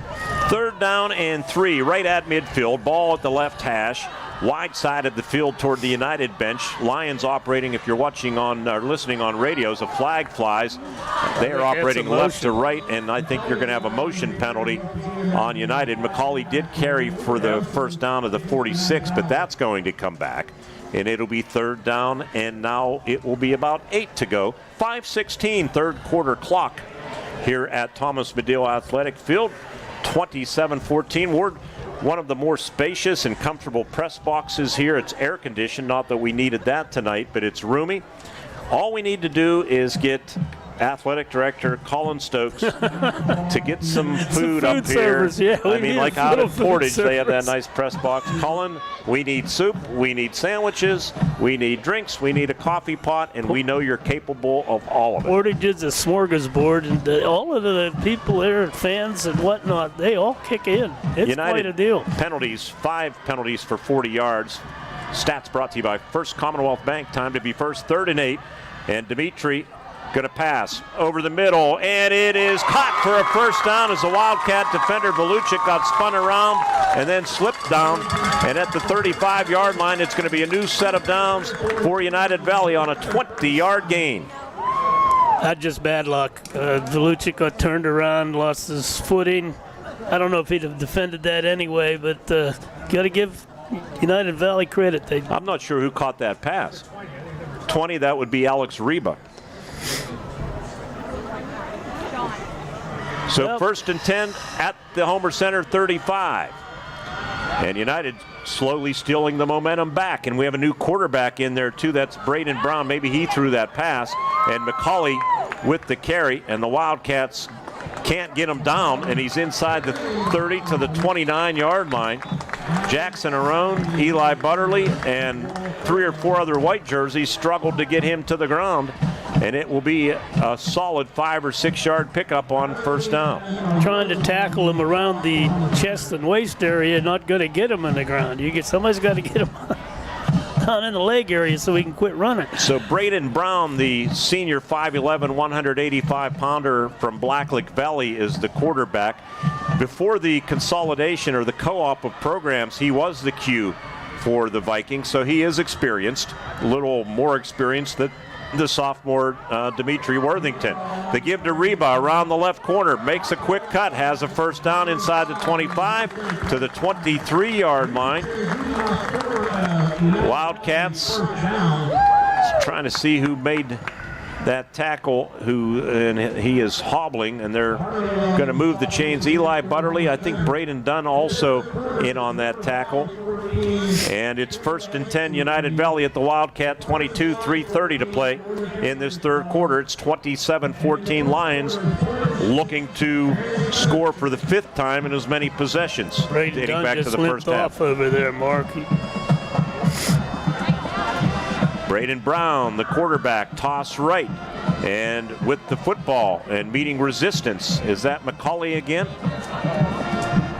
[SPEAKER 2] 3rd down and 3, right at midfield. Ball at the left hash. Wide side of the field toward the United bench. Lions operating, if you're watching on or listening on radios, a flag flies. They are operating left to right, and I think you're going to have a motion penalty on United. McCauley did carry for the first down of the 46, but that's going to come back. And it'll be 3rd down, and now it will be about 8 to go. 5:16, 3rd quarter clock here at Thomas Medill Athletic Field. 27-14. We're one of the more spacious and comfortable press boxes here. It's air conditioned, not that we needed that tonight, but it's roomy. All we need to do is get Athletic Director Colin Stokes to get some food up
[SPEAKER 3] service,
[SPEAKER 2] here.
[SPEAKER 3] Yeah,
[SPEAKER 2] I mean, like out of Portage, they have that nice press box. Colin, we need soup, we need sandwiches, we need drinks, we need a coffee pot, and we know you're capable of all of it.
[SPEAKER 3] Portage is a smorgasbord, and all of the people there, fans and whatnot, they all kick in. It's
[SPEAKER 2] United
[SPEAKER 3] quite a deal.
[SPEAKER 2] Penalties, 5 penalties for 40 yards. Stats brought to you by First Commonwealth Bank. Time to be first, 3rd and 8. And Dimitri going to pass over the middle, and it is caught for a first down as the Wildcat defender Valuchek got spun around and then slipped down. And at the 35-yard line, it's going to be a new set of downs for United Valley on a 20-yard gain.
[SPEAKER 3] That's just bad luck. Valuchek got turned around, lost his footing. I don't know if he'd have defended that anyway, but got to give United Valley credit.
[SPEAKER 2] I'm not sure who caught that pass. 20, that would be Alex Reba. So first and 10 at the Homer Center 35. And United slowly stealing the momentum back. And we have a new quarterback in there, too. That's Braden Brown. Maybe he threw that pass. And McCauley with the carry. And the Wildcats can't get him down. And he's inside the 30 to the 29-yard line. Jackson Arone, Eli Butterly, and 3 or 4 other white jerseys struggled to get him to the ground. And it will be a solid 5 or 6 yard pickup on first down.
[SPEAKER 3] Trying to tackle him around the chest and waist area, not going to get him on the ground. Somebody's got to get him down in the leg area so we can quit running.
[SPEAKER 2] So Braden Brown, the senior 5'11", 185-pounder from Blacklick Valley, is the quarterback. Before the consolidation or the co-op of programs, he was the Q for the Vikings, so he is experienced, a little more experienced than the sophomore Dimitri Worthington. The give to Reba around the left corner, makes a quick cut, has a first down inside the 25 to the 23-yard line. Wildcats trying to see who made that tackle, and he is hobbling, and they're going to move the chains. Eli Butterly, I think Braden Dunn also in on that tackle. And it's first and 10 United Valley at the Wildcat 22, 3:30 to play in this third quarter. It's 27-14 Lions looking to score for the 5th time in as many possessions.
[SPEAKER 3] Braden
[SPEAKER 2] dating
[SPEAKER 3] Dunn
[SPEAKER 2] back
[SPEAKER 3] just
[SPEAKER 2] to the first half.
[SPEAKER 3] off over there, Mark.
[SPEAKER 2] Braden Brown, the quarterback, toss right, and with the football and meeting resistance. Is that McCauley again?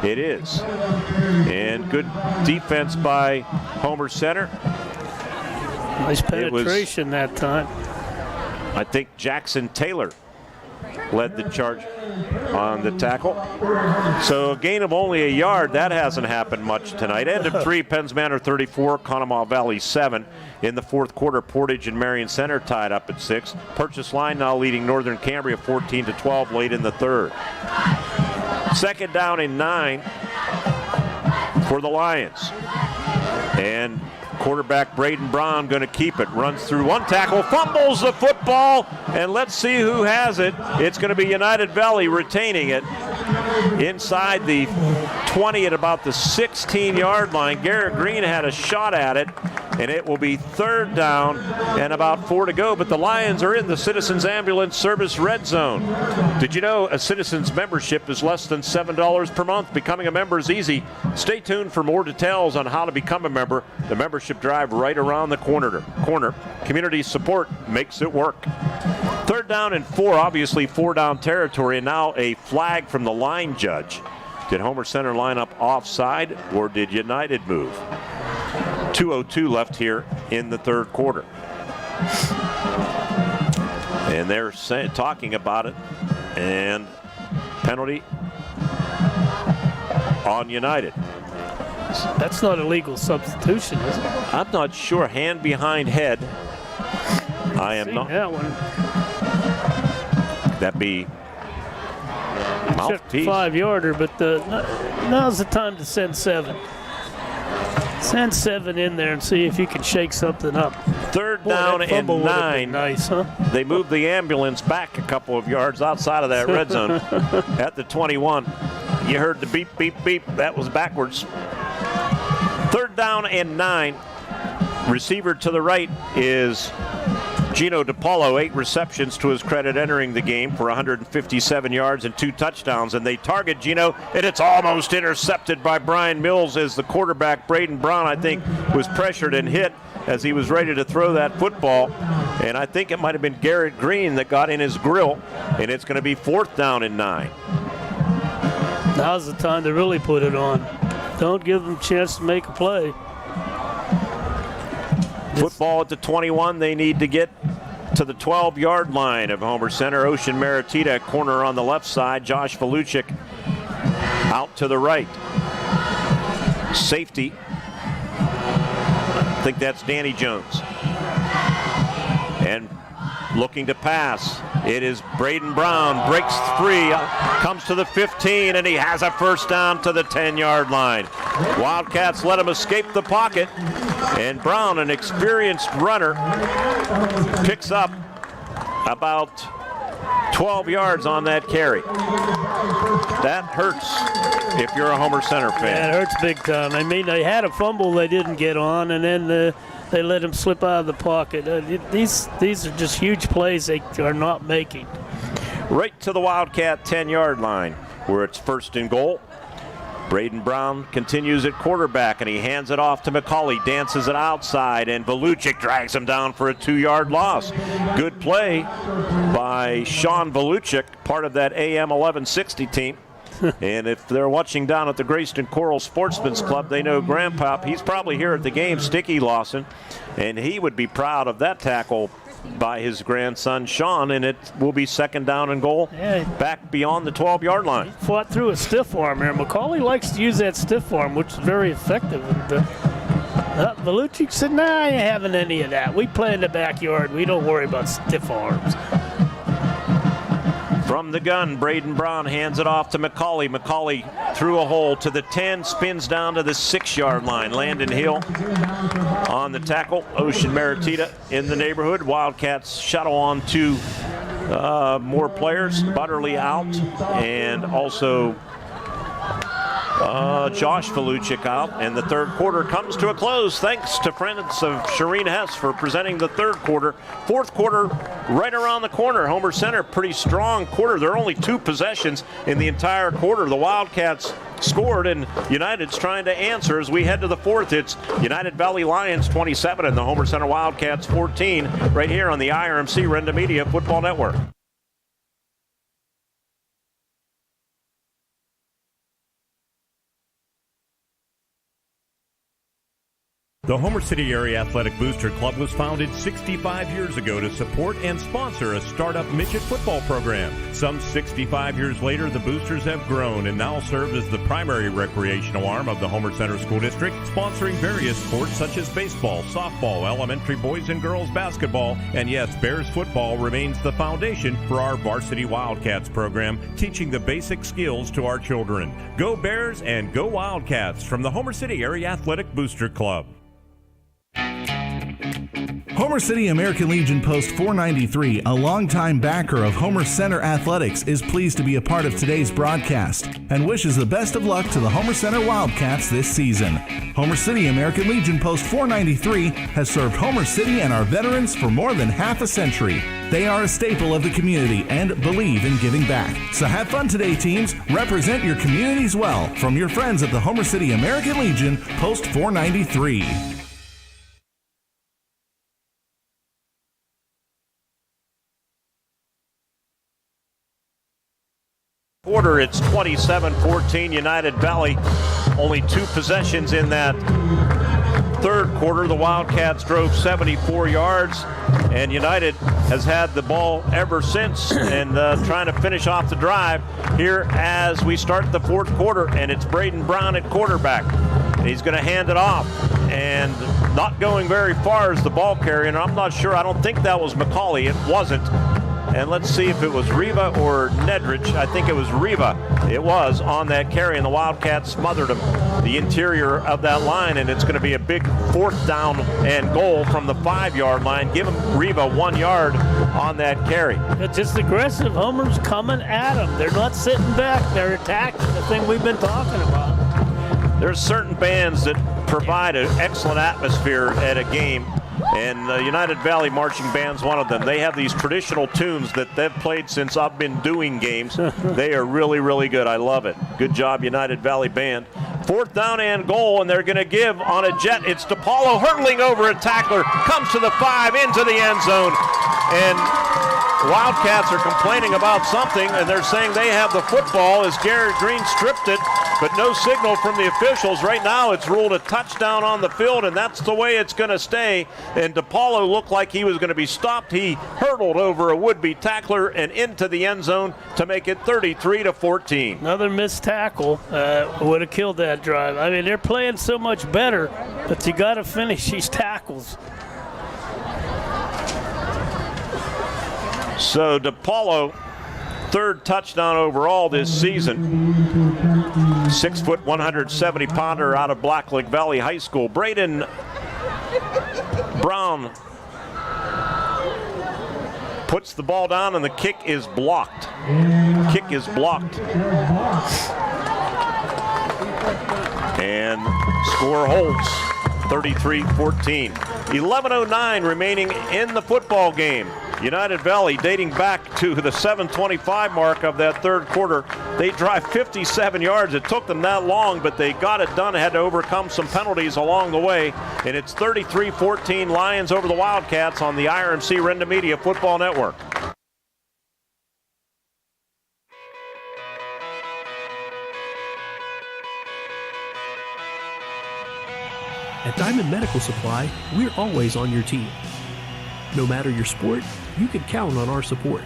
[SPEAKER 2] It is. And good defense by Homer Center.
[SPEAKER 3] Nice penetration that time.
[SPEAKER 2] I think Jackson Taylor led the charge on the tackle. So a gain of only a yard, that hasn't happened much tonight. End of 3, Penns Manor 34, Conemaugh Valley 7. In the fourth quarter, Portage and Marion Center tied up at 6. Purchase Line now leading Northern Cambria 14-12 late in the third. Second down and 9 for the Lions. And quarterback Braden Brown going to keep it. Runs through one tackle, fumbles the football, and let's see who has it. It's going to be United Valley retaining it inside the 20 at about the 16-yard line. Garrett Green had a shot at it, and it will be third down and about 4 to go. But the Lions are in the Citizens Ambulance Service red zone. Did you know a Citizens membership is less than $7 per month? Becoming a member is easy. Stay tuned for more details on how to become a member. The membership drive right around the corner. Community support makes it work. Third down and 4, obviously 4-down territory, and now a flag from the line judge. Did Homer Center line up offside, or did United move? 2:02 left here in the third quarter. And they're talking about it, and penalty on United.
[SPEAKER 3] That's not a legal substitution, is it?
[SPEAKER 2] I'm not sure. Hand behind head. I am not.
[SPEAKER 3] That one.
[SPEAKER 2] That'd be mouthpiece.
[SPEAKER 3] 5-yarder, but now's the time to send 7. Send 7 in there and see if you can shake something up.
[SPEAKER 2] Third down and 9.
[SPEAKER 3] Nice, huh?
[SPEAKER 2] They moved the ambulance back a couple of yards outside of that red zone at the 21. You heard the beep, beep, beep. That was backwards. Third down and 9. Receiver to the right is Gino DePaulo, 8 receptions to his credit entering the game for 157 yards and 2 touchdowns. And they target Gino, and it's almost intercepted by Brian Mills as the quarterback, Braden Brown, I think, was pressured and hit as he was ready to throw that football. And I think it might have been Garrett Green that got in his grill, and it's going to be 4th down and 9.
[SPEAKER 3] Now's the time to really put it on. Don't give them a chance to make a play.
[SPEAKER 2] Football at the 21. They need to get to the 12-yard line of Homer Center. Ocean Maritita corner on the left side. Josh Valuchik out to the right. Safety. I think that's Danny Jones. And looking to pass. It is Braden Brown. Breaks free. Comes to the 15, and he has a first down to the 10-yard line. Wildcats let him escape the pocket. And Brown, an experienced runner, picks up about 12 yards on that carry. That hurts if you're a Homer Center fan.
[SPEAKER 3] Yeah, it hurts big time. I mean, they had a fumble they didn't get on, and then they let him slip out of the pocket. These are just huge plays they are not making.
[SPEAKER 2] Right to the Wildcat 10-yard line, where it's 1st and goal. Braden Brown continues at quarterback, and he hands it off to McCauley, dances it outside, and Volucic drags him down for a 2-yard loss. Good play by Sean Volucic, part of that AM 1160 team. And if they're watching down at the Greyston Coral Sportsman's Club, they know Grandpop. He's probably here at the game, Sticky Lawson, and he would be proud of that tackle by his grandson Sean, and it will be 2nd down and goal back beyond the 12-yard line.
[SPEAKER 3] He fought through a stiff arm here. McCauley likes to use that stiff arm, which is very effective. And Volucic said, nah, I ain't having any of that. We play in the backyard. We don't worry about stiff arms.
[SPEAKER 2] From the gun, Braden Brown hands it off to McCauley. McCauley through a hole to the 10, spins down to the 6-yard line. Landon Hill on the tackle. Ocean Maritita in the neighborhood. Wildcats shuttle on 2 more players. Butterly out, and also Josh Volucic out, and the 3rd quarter comes to a close thanks to friends of Shireen Hess for presenting the 3rd quarter. 4th quarter right around the corner. Homer Center, pretty strong quarter. There are only 2 possessions in the entire quarter. The Wildcats scored, and United's trying to answer as we head to the 4th. It's United Valley Lions 27 and the Homer Center Wildcats 14 right here on the IRMC Renda Media Football Network.
[SPEAKER 23] The Homer City Area Athletic Booster Club was founded 65 years ago to support and sponsor a startup midget football program. Some 65 years later, the Boosters have grown and now serve as the primary recreational arm of the Homer Center School District, sponsoring various sports such as baseball, softball, elementary boys and girls basketball, and yes, Bears football remains the foundation for our Varsity Wildcats program, teaching the basic skills to our children. Go Bears and go Wildcats from the Homer City Area Athletic Booster Club.
[SPEAKER 10] Homer City American Legion Post 493, a longtime backer of Homer Center Athletics, is pleased to be a part of today's broadcast and wishes the best of luck to the Homer Center Wildcats this season. Homer City American Legion Post 493 has served Homer City and our veterans for more than half a century. They are a staple of the community and believe in giving back. So have fun today, teams. Represent your communities well from your friends at the Homer City American Legion Post 493.
[SPEAKER 2] Quarter, it's 27-14 United Valley. Only 2 possessions in that 3rd quarter. The Wildcats drove 74 yards, and United has had the ball ever since and trying to finish off the drive here as we start the 4th quarter, and it's Braden Brown at quarterback. He's going to hand it off, and not going very far as the ball carrier, and I'm not sure. I don't think that was McCauley. It wasn't. And let's see if it was Riva or Nedrich. I think it was Riva. It was on that carry, and the Wildcats smothered him, the interior of that line, and it's going to be a big 4th down and goal from the 5-yard line. Give him Riva 1 yard on that carry.
[SPEAKER 3] It's just aggressive. Homer's coming at them. They're not sitting back. They're attacking, the thing we've been talking about.
[SPEAKER 2] There's certain bands that provide an excellent atmosphere at a game, and the United Valley Marching Band's one of them. They have these traditional tunes that they've played since I've been doing games. They are really, really good. I love it. Good job, United Valley Band. 4th down and goal, and they're going to give on a jet. It's DePaulo hurtling over a tackler, comes to the 5, into the end zone, and Wildcats are complaining about something, and they're saying they have the football as Garrett Green stripped it, but no signal from the officials. Right now it's ruled a touchdown on the field, and that's the way it's going to stay. And DePaulo looked like he was going to be stopped. He hurdled over a would-be tackler and into the end zone to make it 33-14.
[SPEAKER 3] Another missed tackle would have killed that drive. I mean, they're playing so much better, but you got to finish these tackles.
[SPEAKER 2] So DePaulo, 3rd touchdown overall this season. 6 foot, 170 pounder out of Blacklick Valley High School. Braden Brown puts the ball down, and the kick is blocked. Kick is blocked. And score holds, 33-14. 11:09 remaining in the football game. United Valley, dating back to the 7:25 mark of that third quarter, they drive 57 yards. It took them that long, but they got it done. Had to overcome some penalties along the way, and it's 33-14 Lions over the Wildcats on the IRMC Renda Media Football Network.
[SPEAKER 23] At Diamond Medical Supply, we're always on your team. No matter your sport, you can count on our support.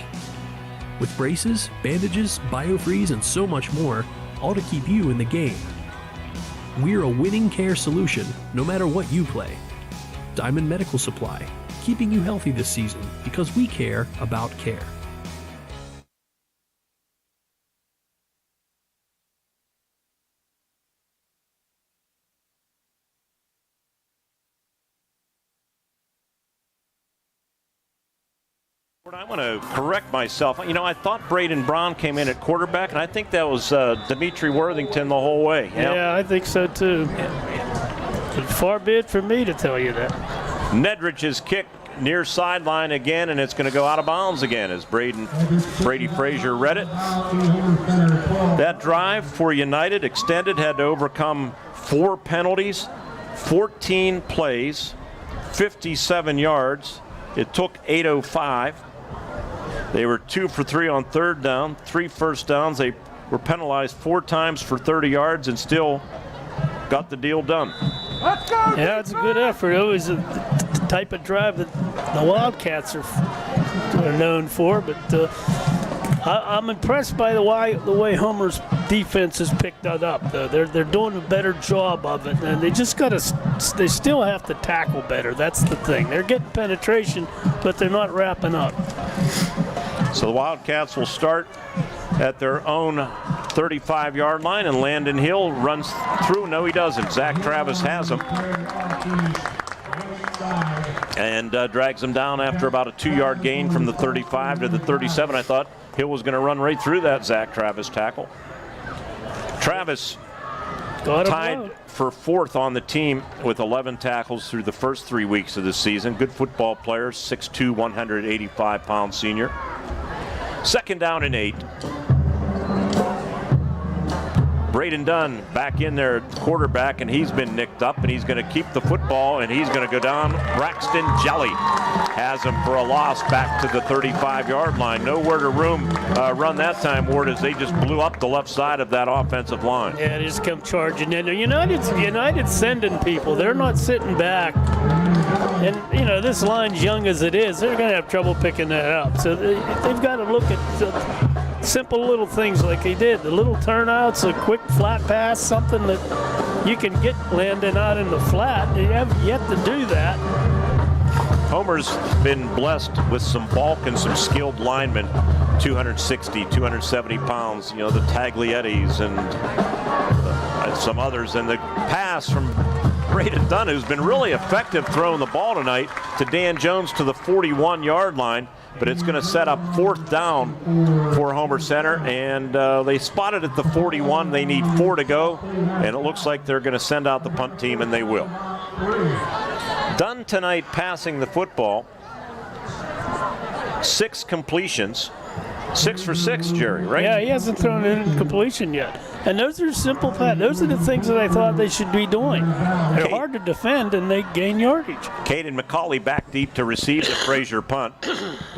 [SPEAKER 23] With braces, bandages, biofreeze, and so much more, all to keep you in the game. We're a winning care solution, no matter what you play. Diamond Medical Supply, keeping you healthy this season because we care about care.
[SPEAKER 2] I want to correct myself. You know, I thought Braden Brown came in at quarterback, and I think that was Dimitri Worthington the whole way.
[SPEAKER 3] Yeah, I think so too. But far be it from me to tell you that.
[SPEAKER 2] Nedridge's kick near sideline again, and it's going to go out of bounds again as Brady Frazier read it. That drive for United extended, had to overcome 4 penalties, 14 plays, 57 yards. It took 8:05. They were 2 for 3 on third down, 3 first downs. They were penalized 4 times for 30 yards and still got the deal done.
[SPEAKER 3] Yeah, it's a good effort. It was the type of drive that the Wildcats are known for, but I'm impressed by the way Homer's defense has picked that up. They're doing a better job of it, and they still have to tackle better. That's the thing. They're getting penetration, but they're not wrapping up.
[SPEAKER 2] So the Wildcats will start at their own 35-yard line, and Landon Hill runs through. No, he doesn't. Zach Travis has him and drags him down after about a 2-yard gain from the 35 to the 37. I thought Hill was going to run right through that Zach Travis tackle. Travis tied for 4th on the team with 11 tackles through the first 3 weeks of the season. Good football player, 6'2", 185-pound senior. 2nd down and 8. Braden Dunn back in there at quarterback, and he's been nicked up, and he's going to keep the football, and he's going to go down. Braxton Jelly has him for a loss back to the 35-yard line. Nowhere to run that time, Ward, as they just blew up the left side of that offensive line.
[SPEAKER 3] Yeah, they just come charging in. United's sending people. They're not sitting back. And, you know, this line's young as it is. They're going to have trouble picking that up. So they've got to look at simple little things like he did. The little turnouts, a quick flat pass, something that you can get Landon out in the flat. They have yet to do that.
[SPEAKER 2] Homer's been blessed with some bulk and some skilled linemen, 260, 270 pounds, you know, the Tagliettis and some others. And the pass from Braden Dunn, who's been really effective throwing the ball tonight, to Dan Jones to the 41-yard line. But it's going to set up 4th down for Homer Center, and they spotted at the 41. They need 4 to go, and it looks like they're going to send out the punt team, and they will. Dunn tonight passing the football, 6 completions, 6 for 6, Jerry, right?
[SPEAKER 3] Yeah, he hasn't thrown an incompletion yet. And those are simple passes. Those are the things that I thought they should be doing. They're hard to defend, and they gain yardage.
[SPEAKER 2] Caden McCauley back deep to receive the Frazier punt,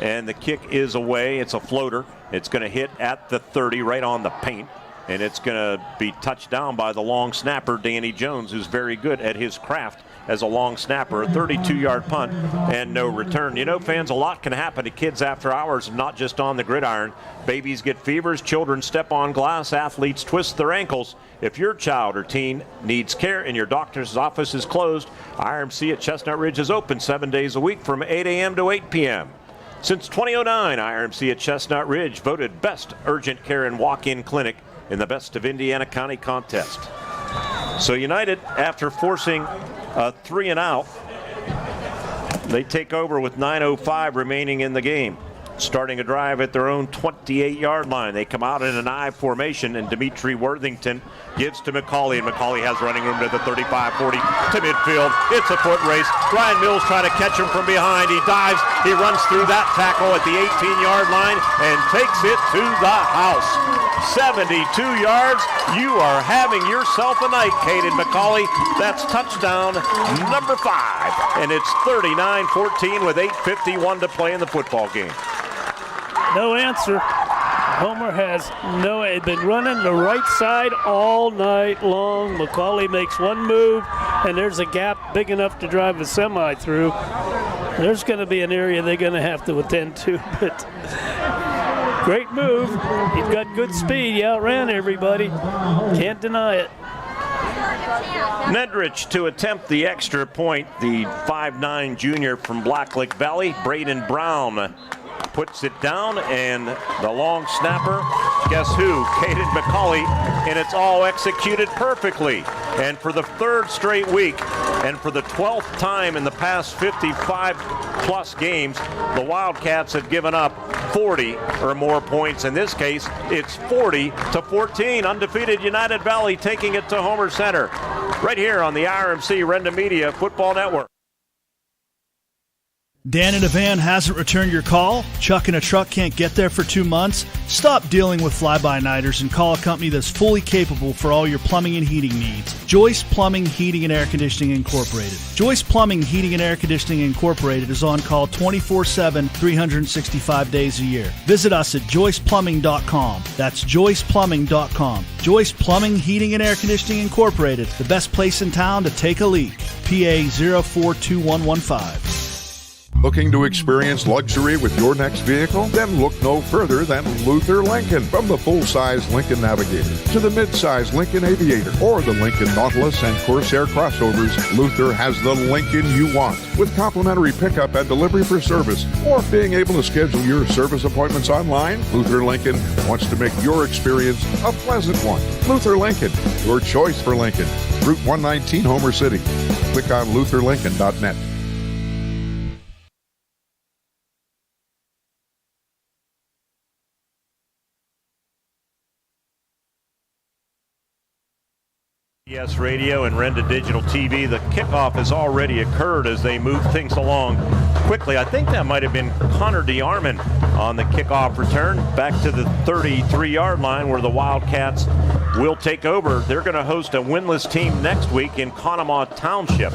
[SPEAKER 2] and the kick is away. It's a floater. It's going to hit at the 30, right on the paint, and it's going to be touched down by the long snapper, Danny Jones, who's very good at his craft as a long snapper. A 32-yard punt and no return. You know, fans, a lot can happen to kids after hours, not just on the gridiron. Babies get fevers, children step on glass, athletes twist their ankles. If your child or teen needs care and your doctor's office is closed, IRMC at Chestnut Ridge is open 7 days a week from 8 a.m. to 8 p.m. Since 2009, IRMC at Chestnut Ridge voted best urgent care and walk-in clinic in the Best of Indiana County contest. So United, after forcing a 3-and-out, they take over with 9:05 remaining in the game. starting a drive at their own 28-yard line. They come out in an I formation, and Dimitri Worthington gives to McCauley, and McCauley has running room to the 35-40 to midfield. It's a foot race. Ryan Mills trying to catch him from behind. He dives. He runs through that tackle at the 18-yard line and takes it to the house. 72 yards. You are having yourself a night, Caden McCauley. That's touchdown number 5, and it's 39-14 with 8:51 to play in the football game.
[SPEAKER 3] No answer. Homer has been running the right side all night long. McCauley makes one move, and there's a gap big enough to drive a semi through. There's going to be an area they're going to have to attend to, but great move. He's got good speed. He outran everybody. Can't deny it.
[SPEAKER 2] Nedrich to attempt the extra point. The 5'9" junior from Blacklick Valley, Braden Brown, puts it down, and the long snapper, guess who? Caden McCauley, and it's all executed perfectly. And for the 3rd straight week, and for the 12th time in the past 55-plus games, the Wildcats have given up 40 or more points. In this case, it's 40-14. Undefeated United Valley taking it to Homer Center, right here on the RMC Renda Media Football Network.
[SPEAKER 12] Dan in a van hasn't returned your call? Chuck in a truck can't get there for 2 months? Stop dealing with fly-by-nighters and call a company that's fully capable for all your plumbing and heating needs. Joyce Plumbing, Heating, and Air Conditioning Incorporated. Joyce Plumbing, Heating, and Air Conditioning Incorporated is on call 24/7, 365 days a year. Visit us at joyceplumbing.com. That's joyceplumbing.com. Joyce Plumbing, Heating, and Air Conditioning Incorporated, the best place in town to take a leak. PA 042115.
[SPEAKER 17] Looking to experience luxury with your next vehicle? Then look no further than Luther Lincoln. From the full-size Lincoln Navigator to the mid-size Lincoln Aviator or the Lincoln Nautilus and Corsair crossovers, Luther has the Lincoln you want. With complimentary pickup and delivery for service or being able to schedule your service appointments online, Luther Lincoln wants to make your experience a pleasant one. Luther Lincoln, your choice for Lincoln. Route 119, Homer City. Click on lutherlincoln.net.
[SPEAKER 2] Yes, Radio and Renda Digital TV. The kickoff has already occurred as they move things along quickly. I think that might have been Connor DeArmond on the kickoff return back to the 33-yard line where the Wildcats will take over. They're going to host a winless team next week in Conemaugh Township.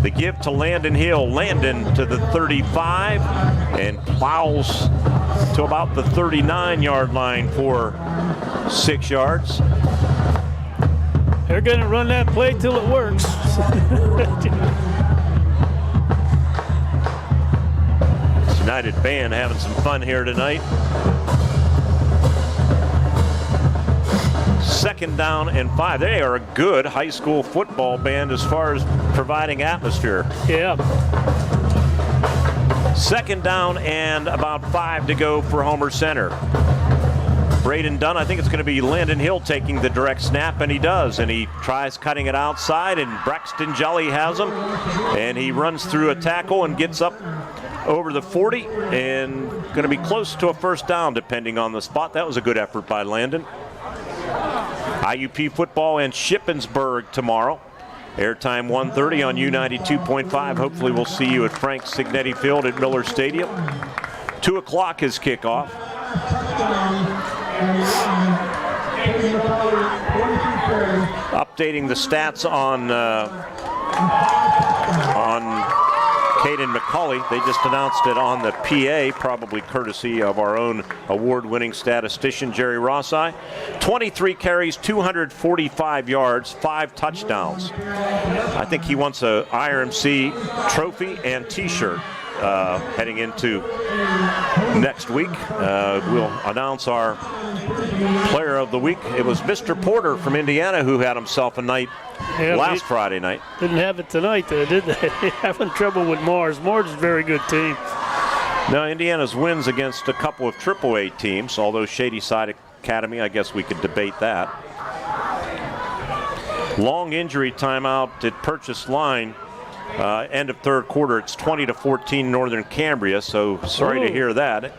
[SPEAKER 2] The give to Landon Hill. Landon to the 35 and plows to about the 39-yard line for 6 yards.
[SPEAKER 3] They're going to run that play till it works.
[SPEAKER 2] United band having some fun here tonight. 2nd down and 5. They are a good high school football band as far as providing atmosphere.
[SPEAKER 3] Yeah.
[SPEAKER 2] 2nd down and about 5 to go for Homer Center. Braden Dunn, I think it's going to be Landon Hill taking the direct snap, and he does. And he tries cutting it outside, and Braxton Jelly has him. And he runs through a tackle and gets up over the 40 and going to be close to a 1st down depending on the spot. That was a good effort by Landon. IUP football and Shippensburg tomorrow. Airtime 1:30 on U92.5. Hopefully we'll see you at Frank Signetti Field at Miller Stadium. 2 o'clock is kickoff. Updating the stats on Caden McCauley. They just announced it on the PA, probably courtesy of our own award-winning statistician, Jerry Rossi. 23 carries, 245 yards, 5 touchdowns. I think he wants a IRMC trophy and T-shirt heading into next week. We'll announce our player of the week. It was Mr. Porter from Indiana who had himself a night last Friday night.
[SPEAKER 3] Didn't have it tonight, though, did they? Having trouble with Mars. Mars is a very good team.
[SPEAKER 2] Now, Indiana's wins against a couple of AAA teams, although Shady Side Academy, I guess we could debate that. Long injury timeout at Purchase Line. End of 3rd quarter, it's 20-14 Northern Cambria, so sorry to hear that.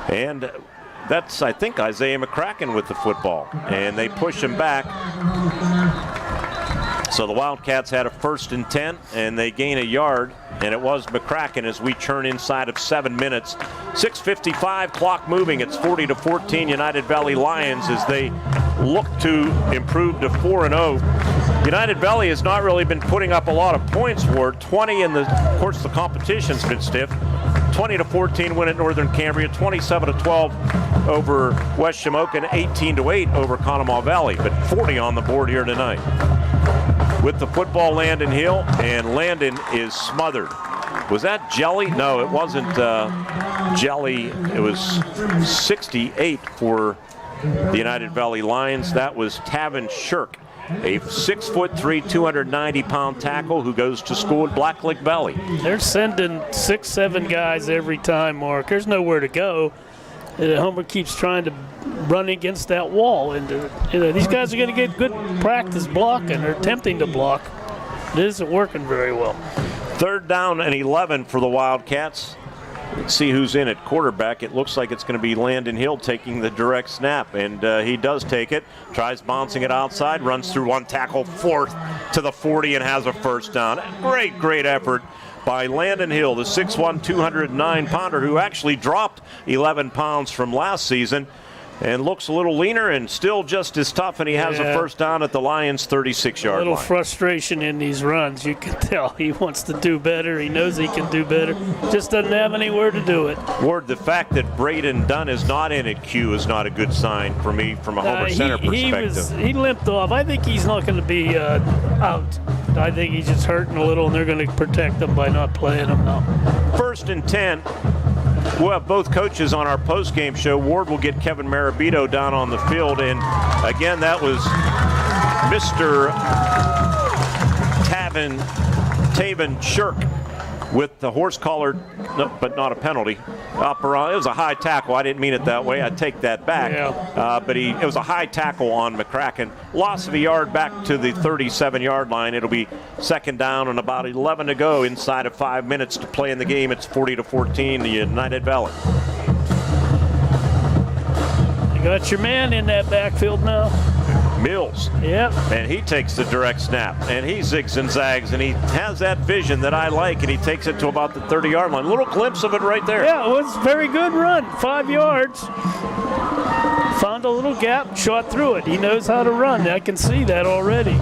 [SPEAKER 2] And that's, I think, Isaiah McCracken with the football. And they push him back. So the Wildcats had a 1st and 10, and they gain a yard. And it was McCracken as we churn inside of 7 minutes. 6:55, clock moving. It's 40-14 United Valley Lions as they look to improve to 4-0. United Valley has not really been putting up a lot of points, Ward. 20 in of course, the competition's been stiff. 20-14 win at Northern Cambria, 27-12 over West Shamokin, 18-8 over Conemaugh Valley, but 40 on the board here tonight. With the football, Landon Hill, and Landon is smothered. Was that Jelly? No, it wasn't Jelly. It was 68 for the United Valley Lions. That was Tavin Shirk, a 6'3", 290-pound tackle who goes to school at Black Lake Valley.
[SPEAKER 3] They're sending 6-7 guys every time, Mark. There's nowhere to go. Homer keeps trying to run against that wall. And these guys are going to get good practice blocking or attempting to block. It isn't working very well.
[SPEAKER 2] 3rd down and 11 for the Wildcats. Let's see who's in at quarterback. It looks like it's going to be Landon Hill taking the direct snap, and he does take it. Tries bouncing it outside, runs through one tackle, 4th to the 40, and has a 1st down. Great effort by Landon Hill, the 6'1", 209-pounder who actually dropped 11 pounds from last season and looks a little leaner and still just as tough, and he has a 1st down at the Lions' 36-yard line.
[SPEAKER 3] A little frustration in these runs. You can tell he wants to do better. He knows he can do better. Just doesn't have anywhere to do it.
[SPEAKER 2] Ward, the fact that Braden Dunn is not in at Q is not a good sign for me from a Homer Center perspective.
[SPEAKER 3] He limped off. I think he's not going to be out. I think he's just hurting a little, and they're going to protect him by not playing him now. 1st and 10.
[SPEAKER 2] We'll have both coaches on our post-game show. Ward will get Kevin Marabito down on the field. And again, that was Mr. Tavin Shirk with the horse collar, but not a penalty. It was a high tackle. I didn't mean it that way. I take that back.
[SPEAKER 3] Yeah.
[SPEAKER 2] But it was a high tackle on McCracken. Loss of a yard back to the 37-yard line. It'll be 2nd down and about 11 to go inside of 5 minutes to play in the game. It's 40-14 to United Valley.
[SPEAKER 3] You got your man in that backfield now.
[SPEAKER 2] Mills.
[SPEAKER 3] Yep.
[SPEAKER 2] And he takes the direct snap, and he zigs and zags, and he has that vision that I like, and he takes it to about the 30-yard line. A little glimpse of it right there.
[SPEAKER 3] Yeah, it was a very good run. 5 yards. Found a little gap, shot through it. He knows how to run. I can see that already.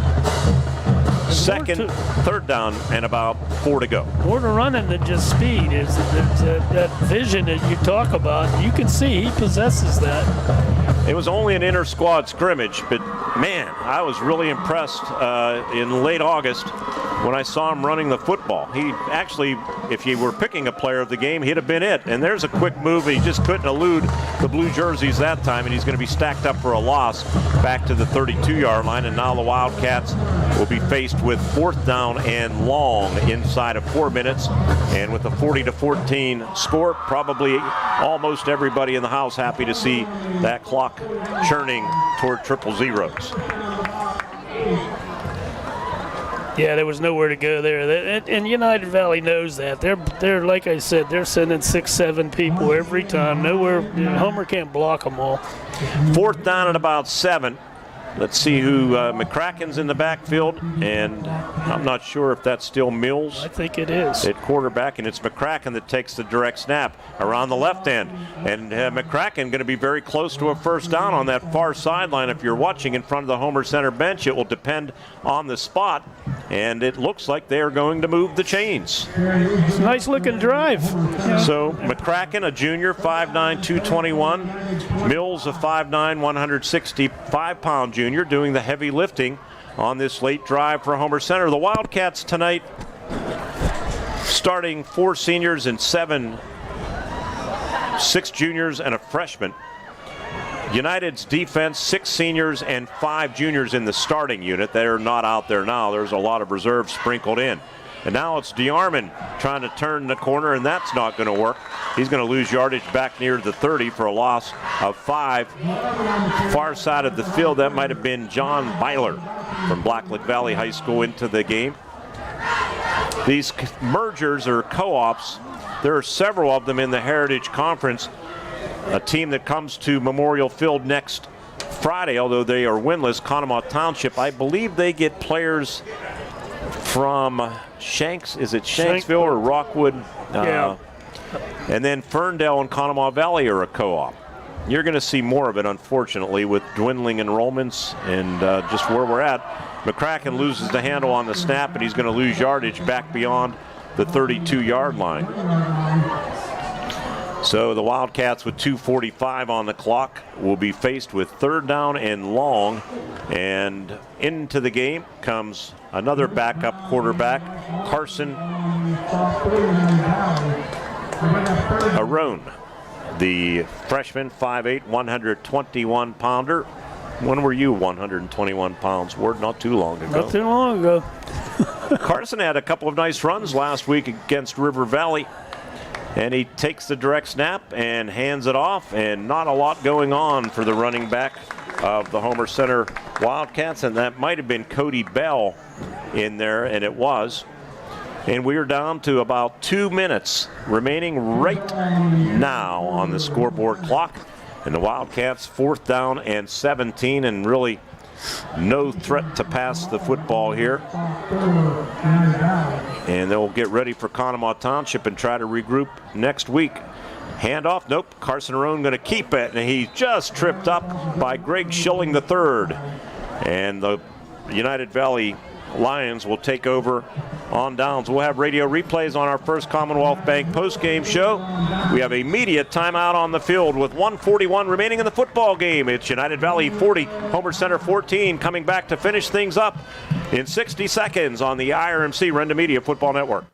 [SPEAKER 2] 3rd down and about 4 to go.
[SPEAKER 3] More to running than just speed. Is that vision that you talk about. You can see he possesses that.
[SPEAKER 2] It was only an inter-squad scrimmage, but man, I was really impressed in late August when I saw him running the football. He actually, if you were picking a player of the game, he'd have been it. And there's a quick move. He just couldn't elude the blue jerseys that time, and he's going to be stacked up for a loss back to the 32-yard line. And now the Wildcats will be faced with 4th down and long inside of 4 minutes. And with a 40-14 score, probably almost everybody in the house happy to see that clock churning toward triple zeros.
[SPEAKER 3] Yeah, there was nowhere to go there. And United Valley knows that. They're like I said, they're sending 6-7 people every time. Nowhere, Homer can't block them all.
[SPEAKER 2] 4th down at about 7. Let's see who McCracken's in the backfield, and I'm not sure if that's still Mills.
[SPEAKER 3] I think it is.
[SPEAKER 2] At quarterback, and it's McCracken that takes the direct snap around the left end. And McCracken going to be very close to a 1st down on that far sideline. If you're watching in front of the Homer Center bench, it will depend on the spot, and it looks like they are going to move the chains.
[SPEAKER 3] It's a nice-looking drive.
[SPEAKER 2] So McCracken, a junior, 5'9", 221. Mills, a 5'9", 165-pound junior, doing the heavy lifting on this late drive for Homer Center. The Wildcats tonight starting 4 seniors and 6 juniors and a freshman. United's defense, 6 seniors and 5 juniors in the starting unit. They're not out there now. There's a lot of reserves sprinkled in. And now it's DeArmond trying to turn the corner, and that's not going to work. He's going to lose yardage back near the 30 for a loss of 5. Far side of the field, that might have been John Byler from Black Lake Valley High School into the game. These mergers or co-ops, there are several of them in the Heritage Conference. a team that comes to Memorial Field next Friday, although they are winless, Conemaugh Township. I believe they get players from Shanks. Is it Shanksville or Rockwood?
[SPEAKER 3] Yeah.
[SPEAKER 2] And then Ferndale and Conemaugh Valley are a co-op. You're going to see more of it, unfortunately, with dwindling enrollments and just where we're at. McCracken loses the handle on the snap, and he's going to lose yardage back beyond the 32-yard line. So the Wildcats with 2:45 on the clock will be faced with 3rd down and long. And into the game comes another backup quarterback, Carson Arone, the freshman, 5'8", 121-pounder. When were you 121 pounds, Ward? Not too long ago.
[SPEAKER 3] Not too long ago.
[SPEAKER 2] Carson had a couple of nice runs last week against River Valley. And he takes the direct snap and hands it off, and not a lot going on for the running back of the Homer Center Wildcats, and that might have been Cody Bell in there, and it was. And we are down to about 2 minutes remaining right now on the scoreboard clock. And the Wildcats 4th down and 17, and really no threat to pass the football here. And they'll get ready for Conemaugh Township and try to regroup next week. Handoff, nope, Carson Arone going to keep it, and he just tripped up by Greg Schilling III. And the United Valley Lions will take over on downs. We'll have radio replays on our first Commonwealth Bank post-game show. We have a media timeout on the field with 1:41 remaining in the football game. It's United Valley 40, Homer Center 14, coming back to finish things up in 60 seconds on the IRMC Renda Media Football Network.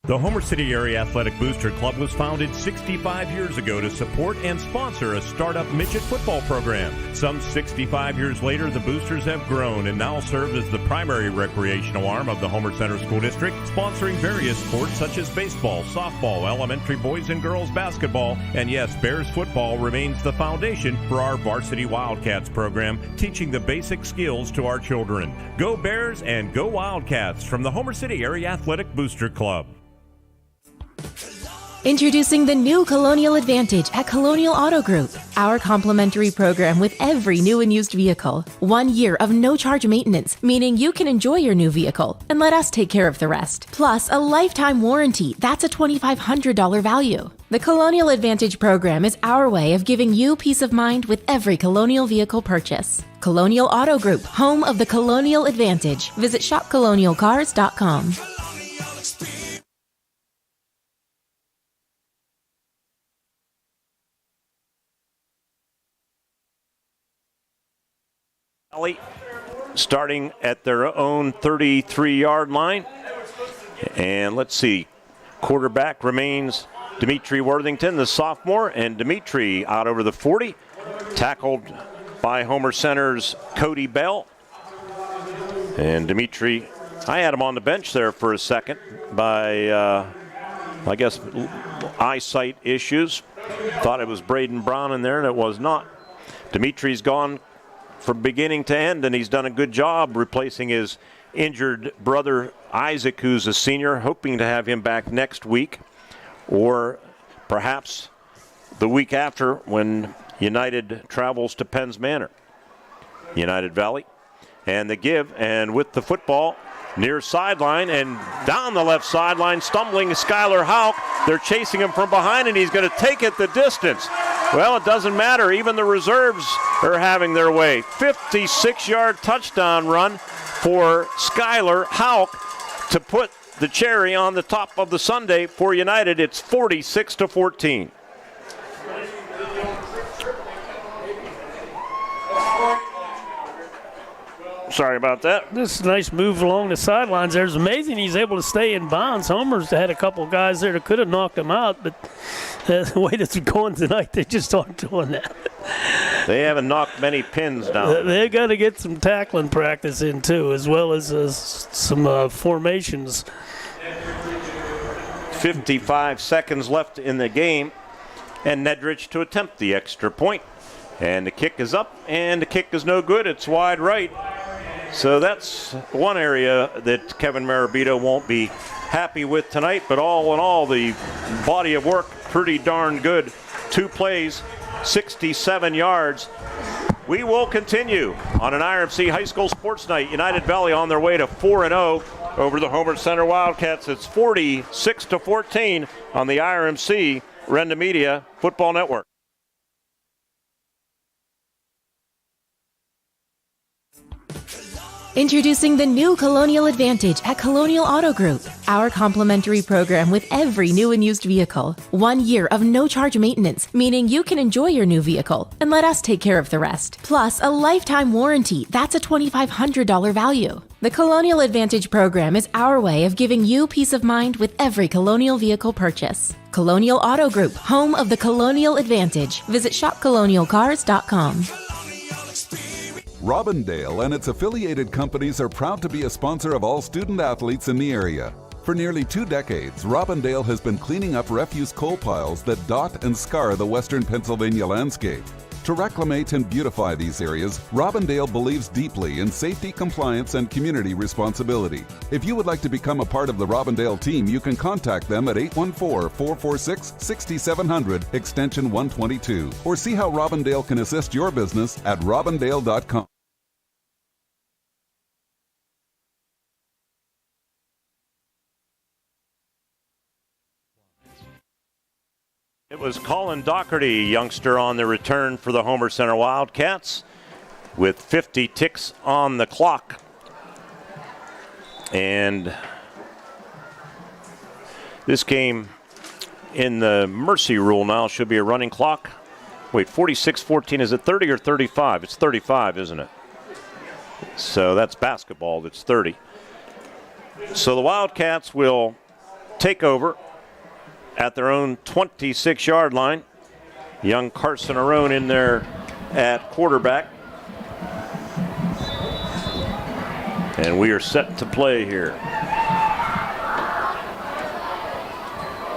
[SPEAKER 23] The Homer City Area Athletic Booster Club was founded 65 years ago to support and sponsor a startup midget football program. Some 65 years later, the Boosters have grown and now serve as the primary recreational arm of the Homer Center School District, sponsoring various sports such as baseball, softball, elementary boys and girls basketball, and yes, Bears football remains the foundation for our Varsity Wildcats program, teaching the basic skills to our children. Go Bears and go Wildcats from the Homer City Area Athletic Booster Club.
[SPEAKER 11] Introducing the new Colonial Advantage at Colonial Auto Group, our complimentary program with every new and used vehicle. 1 year of no-charge maintenance, meaning you can enjoy your new vehicle and let us take care of the rest. Plus, a lifetime warranty. That's a $2,500 value. The Colonial Advantage program is our way of giving you peace of mind with every Colonial vehicle purchase. Colonial Auto Group, home of the Colonial Advantage. Visit shopcolonialcars.com.
[SPEAKER 2] Starting at their own 33-yard line. And let's see, quarterback remains Dimitri Worthington, the sophomore, and Dimitri out over the 40, tackled by Homer Center's Cody Bell. And Dimitri, I had him on the bench there for a second by, I guess, eyesight issues. Thought it was Braden Brown in there, and it was not. Dimitri's gone from beginning to end, and he's done a good job replacing his injured brother Isaac, who's a senior, hoping to have him back next week or perhaps the week after when United travels to Penns Manor. United Valley and the give, and with the football near sideline and down the left sideline, stumbling Skylar Hauk. They're chasing him from behind, and he's going to take it the distance. Well, it doesn't matter. Even the reserves are having their way. 56-yard touchdown run for Skylar Hauk to put the cherry on the top of the sundae for United. It's 46-14. Sorry about that.
[SPEAKER 3] This is a nice move along the sidelines there. It's amazing he's able to stay in bounds. Homer's had a couple guys there that could have knocked him out, but the way that's going tonight, they just aren't doing that.
[SPEAKER 2] They haven't knocked many pins down.
[SPEAKER 3] They got to get some tackling practice in, too, as well as some formations.
[SPEAKER 2] 55 seconds left in the game, and Nedrich to attempt the extra point. And the kick is up, and the kick is no good. It's wide right. So that's one area that Kevin Marabito won't be happy with tonight, but all in all, the body of work pretty darn good. 2 plays, 67 yards. We will continue on an IRMC High School Sports Night. United Valley on their way to 4-0 over the Homer Center Wildcats. It's 46-14 on the IRMC Renda Media Football Network.
[SPEAKER 11] Introducing the new Colonial Advantage at Colonial Auto Group. Our complimentary program with every new and used vehicle. 1 year of no-charge maintenance, meaning you can enjoy your new vehicle and let us take care of the rest. Plus, a lifetime warranty. That's a $2,500 value. The Colonial Advantage program is our way of giving you peace of mind with every Colonial vehicle purchase. Colonial Auto Group, home of the Colonial Advantage. Visit shopcolonialcars.com.
[SPEAKER 5] Robindale and its affiliated companies are proud to be a sponsor of all student athletes in the area. For nearly 2 decades, Robindale has been cleaning up refuse coal piles that dot and scar the western Pennsylvania landscape. To reclimate and beautify these areas, Robindale believes deeply in safety, compliance, and community responsibility. If you would like to become a part of the Robindale team, you can contact them at 814-446-6700, extension 122, or see how Robindale can assist your business at robindale.com.
[SPEAKER 2] It was Colin Doherty, youngster, on the return for the Homer Center Wildcats with 50 ticks on the clock. And this game in the mercy rule now should be a running clock. Wait, 46-14, is it 30 or 35? It's 35, isn't it? So that's basketball, that's 30. So the Wildcats will take over at their own 26-yard line. Young Carson Arone in there at quarterback. And we are set to play here.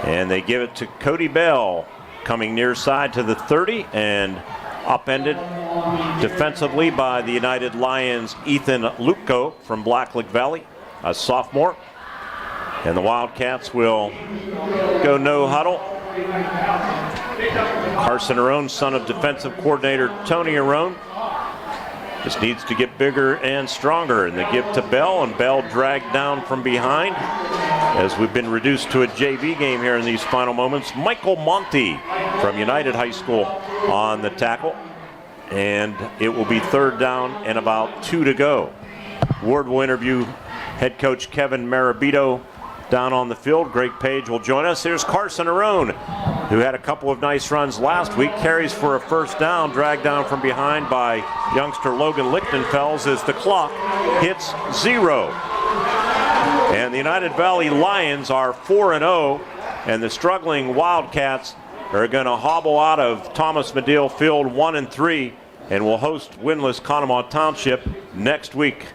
[SPEAKER 2] And they give it to Cody Bell, coming near side to the 30 and upended defensively by the United Lions' Ethan Lupko from Blacklick Valley, a sophomore. And the Wildcats will go no huddle. Carson Arone, son of defensive coordinator Tony Arone, just needs to get bigger and stronger. And they give to Bell, and Bell dragged down from behind as we've been reduced to a JV game here in these final moments. Michael Monty from United High School on the tackle. And it will be 3rd down and about 2 to go. Ward will interview head coach Kevin Marabito down on the field. Greg Page will join us. Here's Carson Arone, who had a couple of nice runs last week. Carries for a 1st down, dragged down from behind by youngster Logan Lichtenfels as the clock hits 0. And the United Valley Lions are 4-0, and the struggling Wildcats are going to hobble out of Thomas Medill Field 1-3, and will host winless Conemaugh Township next week.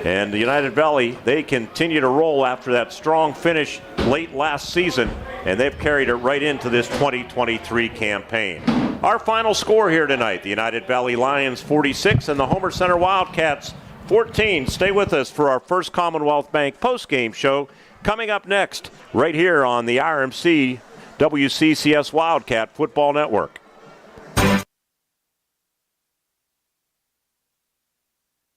[SPEAKER 2] And the United Valley, they continue to roll after that strong finish late last season, and they've carried it right into this 2023 campaign. Our final score here tonight, the United Valley Lions 46 and the Homer Center Wildcats 14. Stay with us for our First Commonwealth Bank post-game show coming up next right here on the RMC WCCS Wildcat Football Network.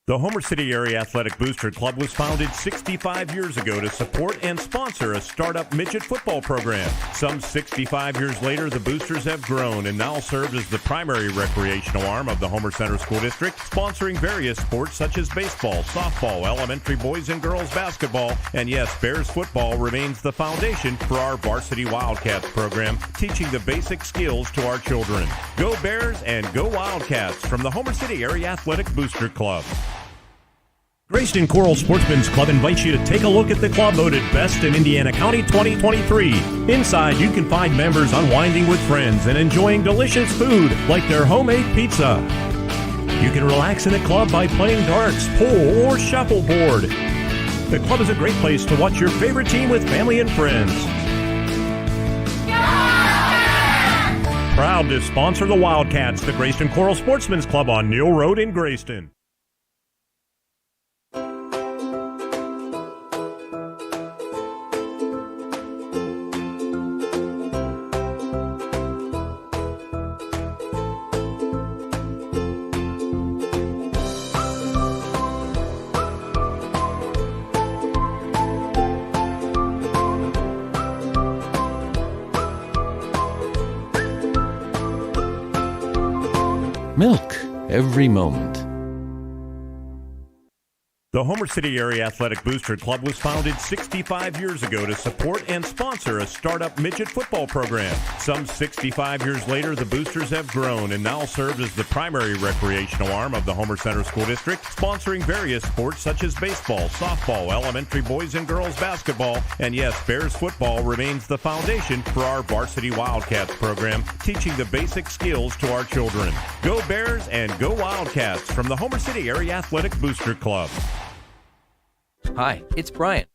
[SPEAKER 23] The Homer City Area Athletic Booster Club was founded 65 years ago to support and sponsor a startup midget football program. Some 65 years later, the Boosters have grown and now serve as the primary recreational arm of the Homer Center School District, sponsoring various sports such as baseball, softball, elementary boys and girls basketball, and yes, Bears football remains the foundation for our Varsity Wildcats program, teaching the basic skills to our children. Go Bears and go Wildcats from the Homer City Area Athletic Booster Club. Grayston Coral Sportsman's Club invites you to take a look at the club voted Best in Indiana County 2023. Inside, you can find members unwinding with friends and enjoying delicious food like their homemade pizza. You can relax in the club by playing darts, pool, or shuffleboard. The club is a great place to watch your favorite team with family and friends. Proud to sponsor the Wildcats, the Grayston Coral Sportsman's Club on Neal Road in Grayston.
[SPEAKER 16] every moment.
[SPEAKER 23] The Homer City Area Athletic Booster Club was founded 65 years ago to support and sponsor a startup midget football program. Some 65 years later, the Boosters have grown and now serve as the primary recreational arm of the Homer Center School District, sponsoring various sports such as baseball, softball, elementary boys and girls basketball, and yes, Bears football remains the foundation for our Varsity Wildcats program, teaching the basic skills to our children. Go Bears and go Wildcats from the Homer City Area Athletic Booster Club.
[SPEAKER 9] Hi, it's Brian.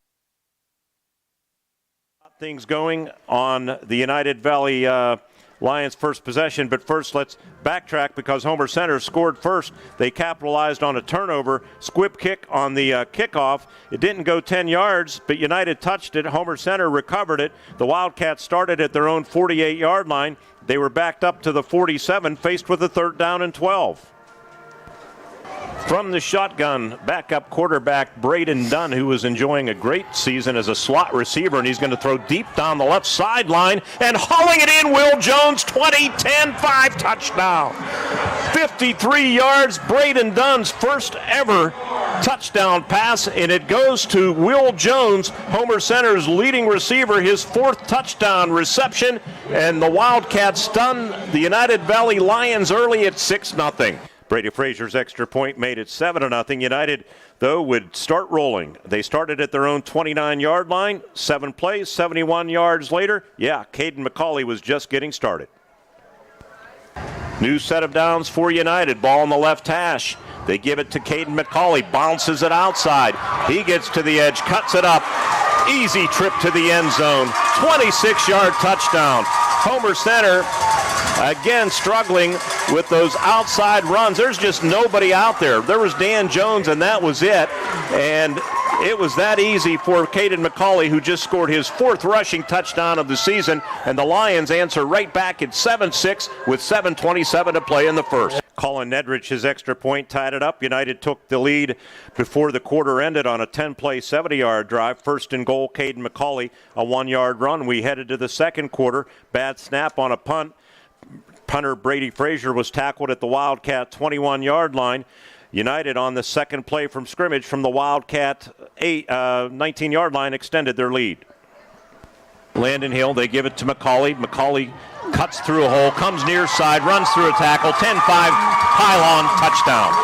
[SPEAKER 2] Things going on the United Valley Lions' first possession, but first let's backtrack because Homer Center scored first. They capitalized on a turnover, squib kick on the kickoff. It didn't go 10 yards, but United touched it. Homer Center recovered it. The Wildcats started at their own 48-yard line. They were backed up to the 47, faced with a 3rd down and 12. From the shotgun, backup quarterback Braden Dunn, who was enjoying a great season as a slot receiver, and he's going to throw deep down the left sideline and hauling it in. Will Jones, 20-10-5 touchdown. 53 yards, Braden Dunn's first ever touchdown pass, and it goes to Will Jones, Homer Center's leading receiver, his 4th touchdown reception, and the Wildcats stun the United Valley Lions early at 6-0. Brady Frazier's extra point made it 7-0. United, though, would start rolling. They started at their own 29-yard line, 7 plays, 71 yards later. Yeah, Caden McCauley was just getting started. New set of downs for United. Ball on the left hash. They give it to Caden McCauley, bounces it outside. He gets to the edge, cuts it up. Easy trip to the end zone. 26-yard touchdown. Homer Center again struggling with those outside runs. There's just nobody out there. There was Dan Jones, and that was it. And it was that easy for Caden McCauley, who just scored his 4th rushing touchdown of the season. And the Lions answer right back at 7-6 with 7:27 to play in the first. Colin Nedrich, his extra point, tied it up. United took the lead before the quarter ended on a 10-play, 70-yard drive. First and goal, Caden McCauley, a 1-yard run. We headed to the second quarter. Bad snap on a punt. Punter Brady Frazier was tackled at the Wildcat 21-yard line. United on the second play from scrimmage from the Wildcat 19-yard line extended their lead. Landon Hill, they give it to McCauley. McCauley cuts through a hole, comes near side, runs through a tackle, 10-5 pylon touchdown.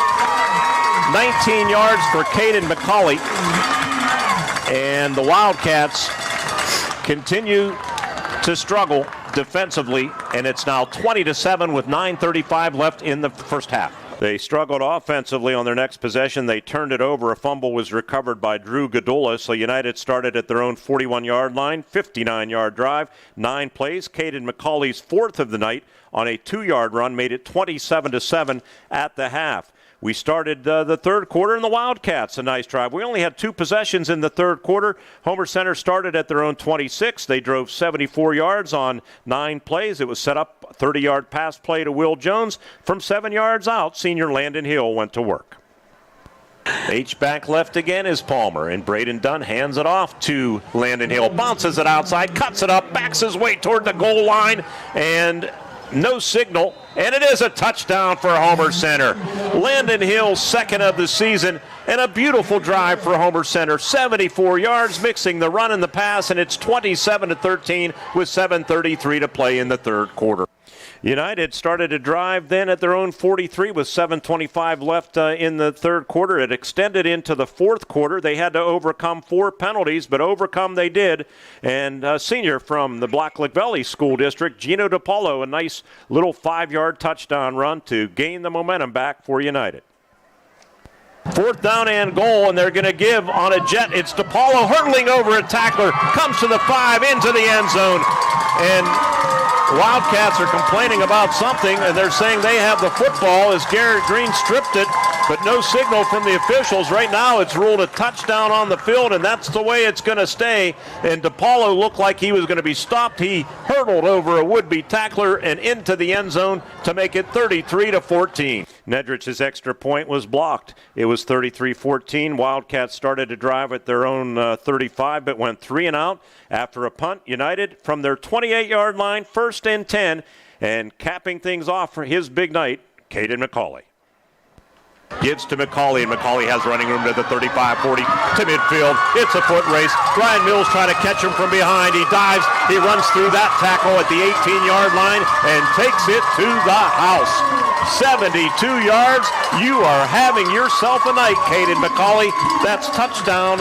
[SPEAKER 2] 19 yards for Caden McCauley. And the Wildcats continue to struggle defensively, and it's now 20-7 with 9:35 left in the first half. They struggled offensively on their next possession. They turned it over. A fumble was recovered by Drew Godola, so United started at their own 41-yard line, 59-yard drive, 9 plays. Caden McCauley's 4th of the night on a 2-yard run made it 27-7 at the half. We started the third quarter, and the Wildcats, a nice drive. We only had 2 possessions in the third quarter. Homer Center started at their own 26. They drove 74 yards on 9 plays. It was set up, a 30-yard pass play to Will Jones. From 7 yards out, senior Landon Hill went to work. H-back left again is Palmer, and Braden Dunn hands it off to Landon Hill. Bounces it outside, cuts it up, backs his way toward the goal line, and no signal, and it is a touchdown for Homer Center. Landon Hill, 2nd of the season, and a beautiful drive for Homer Center. 74 yards, mixing the run and the pass, and it's 27-13 with 7:33 to play in the third quarter. United started a drive then at their own 43 with 7:25 left in the third quarter. It extended into the fourth quarter. They had to overcome 4 penalties, but overcome they did. And senior from the Blacklick Valley School District, Gino DiPaolo, a nice little 5-yard touchdown run to gain the momentum back for United. 4th down and goal, and they're going to give on a jet. It's DiPaolo hurtling over a tackler, comes to the 5, into the end zone. And Wildcats are complaining about something, and they're saying they have the football as Garrett Green stripped it, but no signal from the officials. Right now it's ruled a touchdown on the field, and that's the way it's going to stay. And DiPaolo looked like he was going to be stopped. He hurdled over a would-be tackler and into the end zone to make it 33-14. Nedrich's extra point was blocked. It was 33-14. Wildcats started to drive at their own 35, but went 3 and out after a punt. United from their 28-yard line, 1st and 10, and capping things off for his big night, Caden McCauley. Gives to McCauley, and McCauley has running room to the 35-40 to midfield. It's a foot race. Ryan Mills trying to catch him from behind. He dives. He runs through that tackle at the 18-yard line and takes it to the house. 72 yards. You are having yourself a night, Caden McCauley. That's touchdown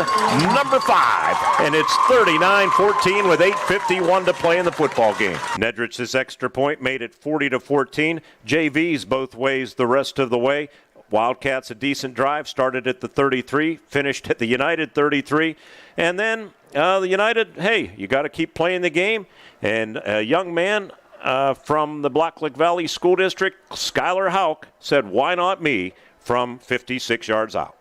[SPEAKER 2] number 5, and it's 39-14 with 8:51 to play in the football game. Nedrich's extra point made it 40-14. JVs both ways the rest of the way. Wildcats a decent drive, started at the 33, finished at the United 33, and then the United, hey, you got to keep playing the game, and a young man from the Blacklick Valley School District, Skylar Hauk, said, why not me, from 56 yards out.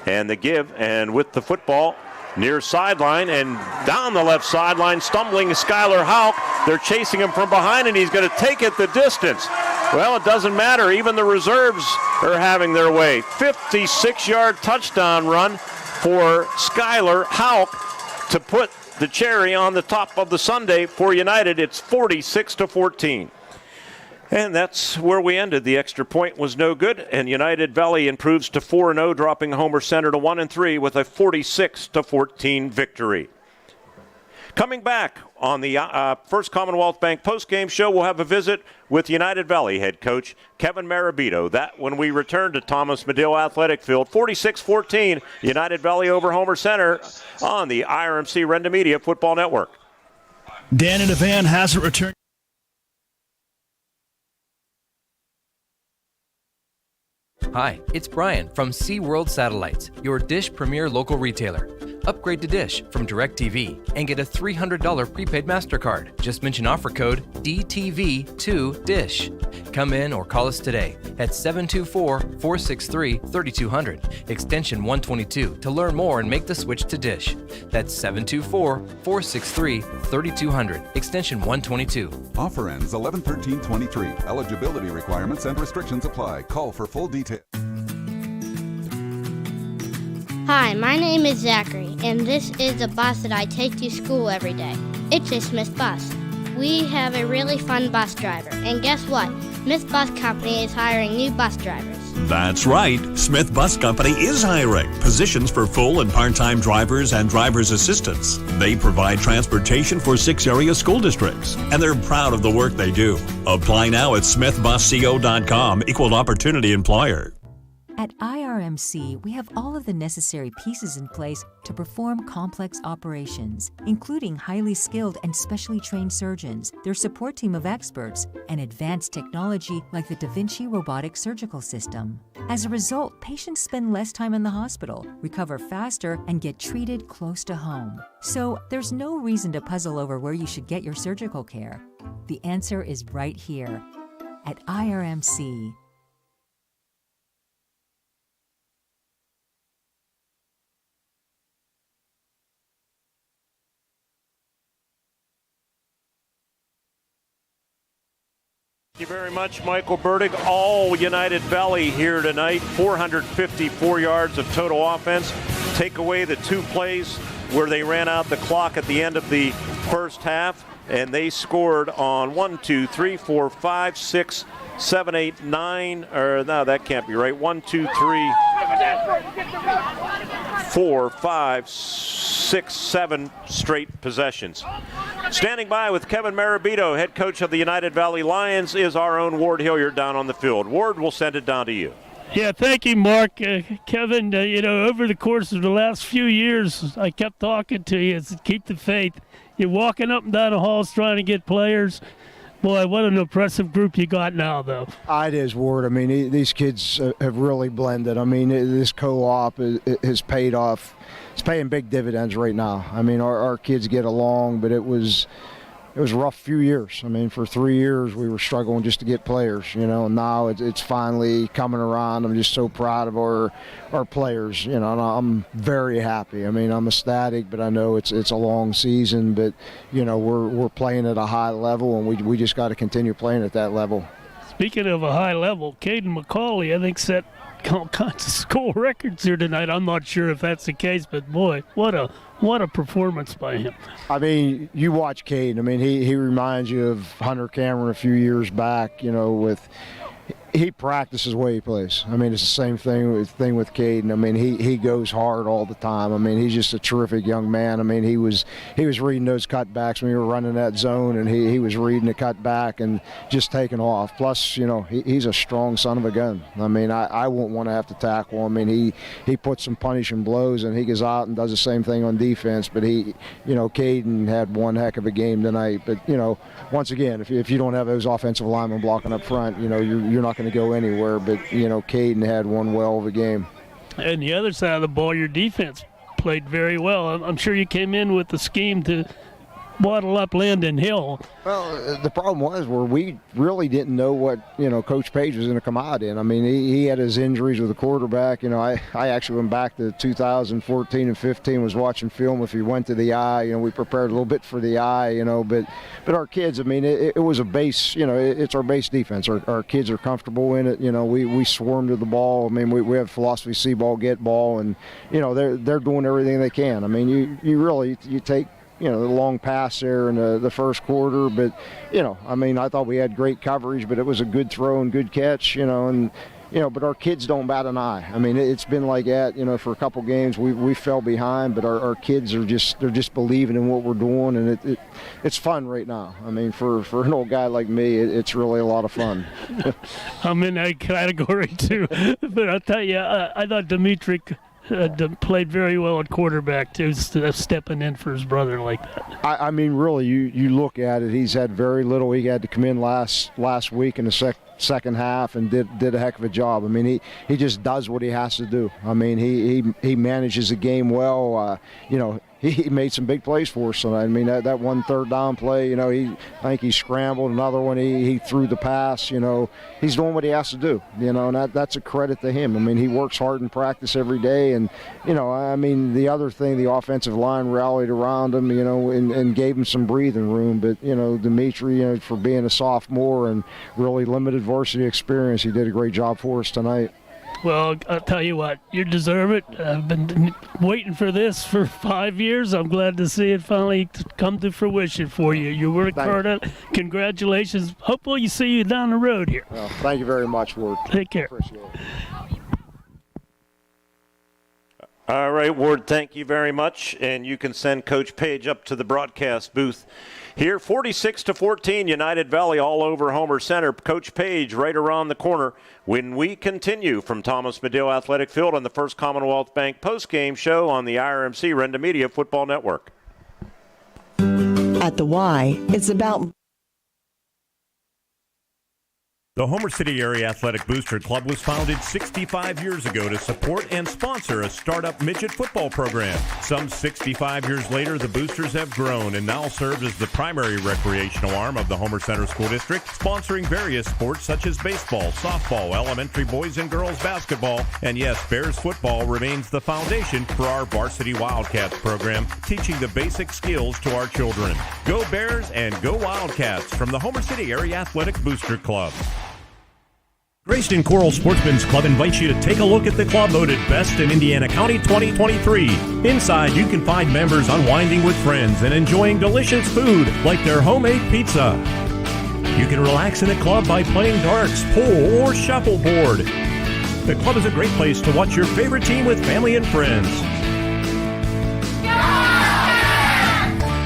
[SPEAKER 2] And the give, and with the football, near sideline and down the left sideline, stumbling Skylar Hauk. They're chasing him from behind, and he's going to take it the distance. Well, it doesn't matter. Even the reserves are having their way. 56-yard touchdown run for Skylar Hauk to put the cherry on the top of the sundae for United. It's 46-14. And that's where we ended. The extra point was no good, and United Valley improves to 4-0, dropping Homer Center to 1-3 with a 46-14 victory. Coming back on the First Commonwealth Bank postgame show, we'll have a visit with United Valley head coach Kevin Marabito. That when we return to Thomas Medill Athletic Field, 46-14, United Valley over Homer Center on the IRMC Renda Media Football Network.
[SPEAKER 12] Dan and Evan hasn't returned.
[SPEAKER 9] Hi, it's Brian from SeaWorld Satellites, your Dish Premier local retailer. Upgrade to Dish from DirecTV and get a $300 prepaid MasterCard. Just mention offer code DTV2DISH. Come in or call us today at 724-463-3200, extension 122 to learn more and make the switch to Dish. That's 724-463-3200, extension 122.
[SPEAKER 5] Offer ends 11/13/23. Eligibility requirements and restrictions apply. Call for full details.
[SPEAKER 7] Hi, my name is Zachary, and this is the bus that I take to school every day. It's a Smith bus. We have a really fun bus driver, and guess what? Smith Bus Company is hiring new bus drivers.
[SPEAKER 8] That's right. Smith Bus Company is hiring positions for full and part-time drivers and driver's assistants. They provide transportation for 6 area school districts, and they're proud of the work they do. Apply now at smithbusco.com, equal opportunity employer.
[SPEAKER 4] At IRMC, we have all of the necessary pieces in place to perform complex operations, including highly skilled and specially trained surgeons, their support team of experts, and advanced technology like the Da Vinci robotic surgical system. As a result, patients spend less time in the hospital, recover faster, and get treated close to home. So there's no reason to puzzle over where you should get your surgical care. The answer is right here at IRMC.
[SPEAKER 2] Thank you very much, Michael Burdick. All United Valley here tonight. 454 yards of total offense. Take away the 2 plays where they ran out the clock at the end of the first half, and they scored on 1, 2, 3, 4, 5, 6, 7, 8, 9. Or no, that can't be right. 1, 2, 3, 4, 5, 6, 7 straight possessions. Standing by with Kevin Marabito, head coach of the United Valley Lions, is our own Ward Hilliard down on the field. Ward, we'll send it down to you.
[SPEAKER 3] Yeah, thank you, Mark. Kevin, over the course of the last few years, I kept talking to you. It's keep the faith. You're walking up and down the halls trying to get players. Boy, what an impressive group you got now, though.
[SPEAKER 16] It is, Ward. I mean, these kids have really blended. I mean, this co-op has paid off. It's paying big dividends right now. I mean, our kids get along, but it was a rough few years. I mean, for 3 years we were struggling just to get players, and now it's finally coming around. I'm just so proud of our players, and I'm very happy. I mean, I'm ecstatic, but I know it's a long season, but we're playing at a high level, and we just got to continue playing at that level.
[SPEAKER 3] Speaking of a high level, Caden McCauley, I think, set all kinds of school records here tonight. I'm not sure if that's the case, but boy, what a performance by him.
[SPEAKER 16] I mean, you watch Cade. I mean, he reminds you of Hunter Cameron a few years back, with he practices the way he plays. I mean, it's the same thing with Caden. I mean, he goes hard all the time. I mean, he's just a terrific young man. I mean, he was reading those cutbacks when we were running that zone, and he was reading the cutback and just taking off. Plus, you know, he's a strong son of a gun. I mean, I wouldn't want to have to tackle him. I mean, he puts some punishing blows, and he goes out and does the same thing on defense. But Caden had one heck of a game tonight. But, you know, once again, if you don't have those offensive linemen blocking up front, you know, you're not going to go anywhere. But, you know, Caden had one well of a game.
[SPEAKER 3] And the other side of the ball, your defense played very well. I'm sure you came in with the scheme to bottle up Landon Hill.
[SPEAKER 16] Well, the problem was where we really didn't know what, you know, Coach Page was going to come out in. I mean, he had his injuries with the quarterback. You know, I actually went back to 2014 and 15, was watching film. If he went to the eye, you know, we prepared a little bit for the eye, you know, but our kids, I mean, it was a base, you know, it's our base defense. Our kids are comfortable in it. You know, we swarm to the ball. I mean, we have philosophy, see ball, get ball, and, you know, they're doing everything they can. I mean, you take, you know, the long pass there in the first quarter. But, you know, I mean, I thought we had great coverage, but it was a good throw and good catch, you know, and, you know, but our kids don't bat an eye. I mean, it's been like that, you know, for a couple games. We fell behind, but our kids they're just believing in what we're doing, and it's fun right now. I mean, for an old guy like me, it's really a lot of fun.
[SPEAKER 3] I'm in that category too. But I'll tell you, I thought Dimitri played very well at quarterback too, stepping in for his brother like that.
[SPEAKER 16] I mean, really, you look at it, he's had very little. He had to come in last week in the second half and did a heck of a job. I mean, he just does what he has to do. I mean, he manages the game well. You know, he made some big plays for us tonight. I mean, that one third down play, you know, I think he scrambled. Another one, he threw the pass. You know, he's doing what he has to do. You know, and that's a credit to him. I mean, he works hard in practice every day. And, you know, I mean, the other thing, the offensive line rallied around him, you know, and gave him some breathing room. But, you know, Dimitri, you know, for being a sophomore and really limited varsity experience, he did a great job for us tonight.
[SPEAKER 3] Well, I'll tell you what, you deserve it. I've been waiting for this for 5 years. I'm glad to see it finally come to fruition for you. You worked hard at it. Congratulations. Hopefully you see you down the road here.
[SPEAKER 16] Well, thank you very much, Ward.
[SPEAKER 3] Take care.
[SPEAKER 16] Appreciate it.
[SPEAKER 2] All right, Ward, thank you very much. And you can send Coach Page up to the broadcast booth here. 46-14, United Valley all over Homer Center. Coach Page right around the corner when we continue from Thomas Medill Athletic Field on the First Commonwealth Bank postgame show on the IRMC Renda Media Football Network.
[SPEAKER 1] At the Y, it's about...
[SPEAKER 23] The Homer City Area Athletic Booster Club was founded 65 years ago to support and sponsor a startup midget football program. Some 65 years later, the Boosters have grown and now serve as the primary recreational arm of the Homer Center School District, sponsoring various sports such as baseball, softball, elementary boys and girls basketball, and yes, Bears football remains the foundation for our Varsity Wildcats program, teaching the basic skills to our children. Go Bears and go Wildcats from the Homer City Area Athletic Booster Club. Grayston Coral Sportsman's Club invites you to take a look at the club voted Best in Indiana County 2023. Inside, you can find members unwinding with friends and enjoying delicious food like their homemade pizza. You can relax in the club by playing darts, pool, or shuffleboard. The club is a great place to watch your favorite team with family and friends.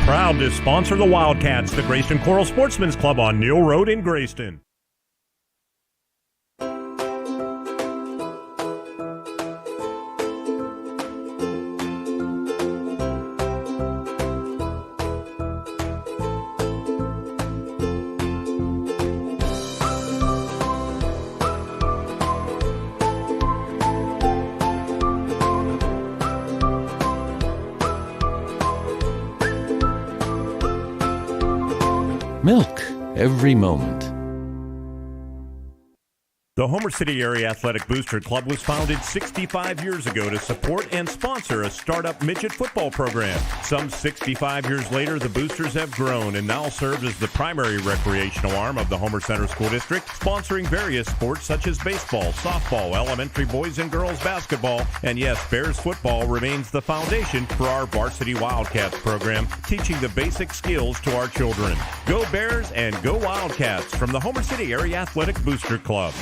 [SPEAKER 23] Proud to sponsor the Wildcats, the Grayston Coral Sportsman's Club on Neal Road in Grayston.
[SPEAKER 20] Milk every moment.
[SPEAKER 23] The Homer City Area Athletic Booster Club was founded 65 years ago to support and sponsor a startup midget football program. Some 65 years later, the Boosters have grown and now serve as the primary recreational arm of the Homer Center School District, sponsoring various sports such as baseball, softball, elementary boys and girls basketball, and yes, Bears football remains the foundation for our Varsity Wildcats program, teaching the basic skills to our children. Go Bears and go Wildcats from the Homer City Area Athletic Booster Club.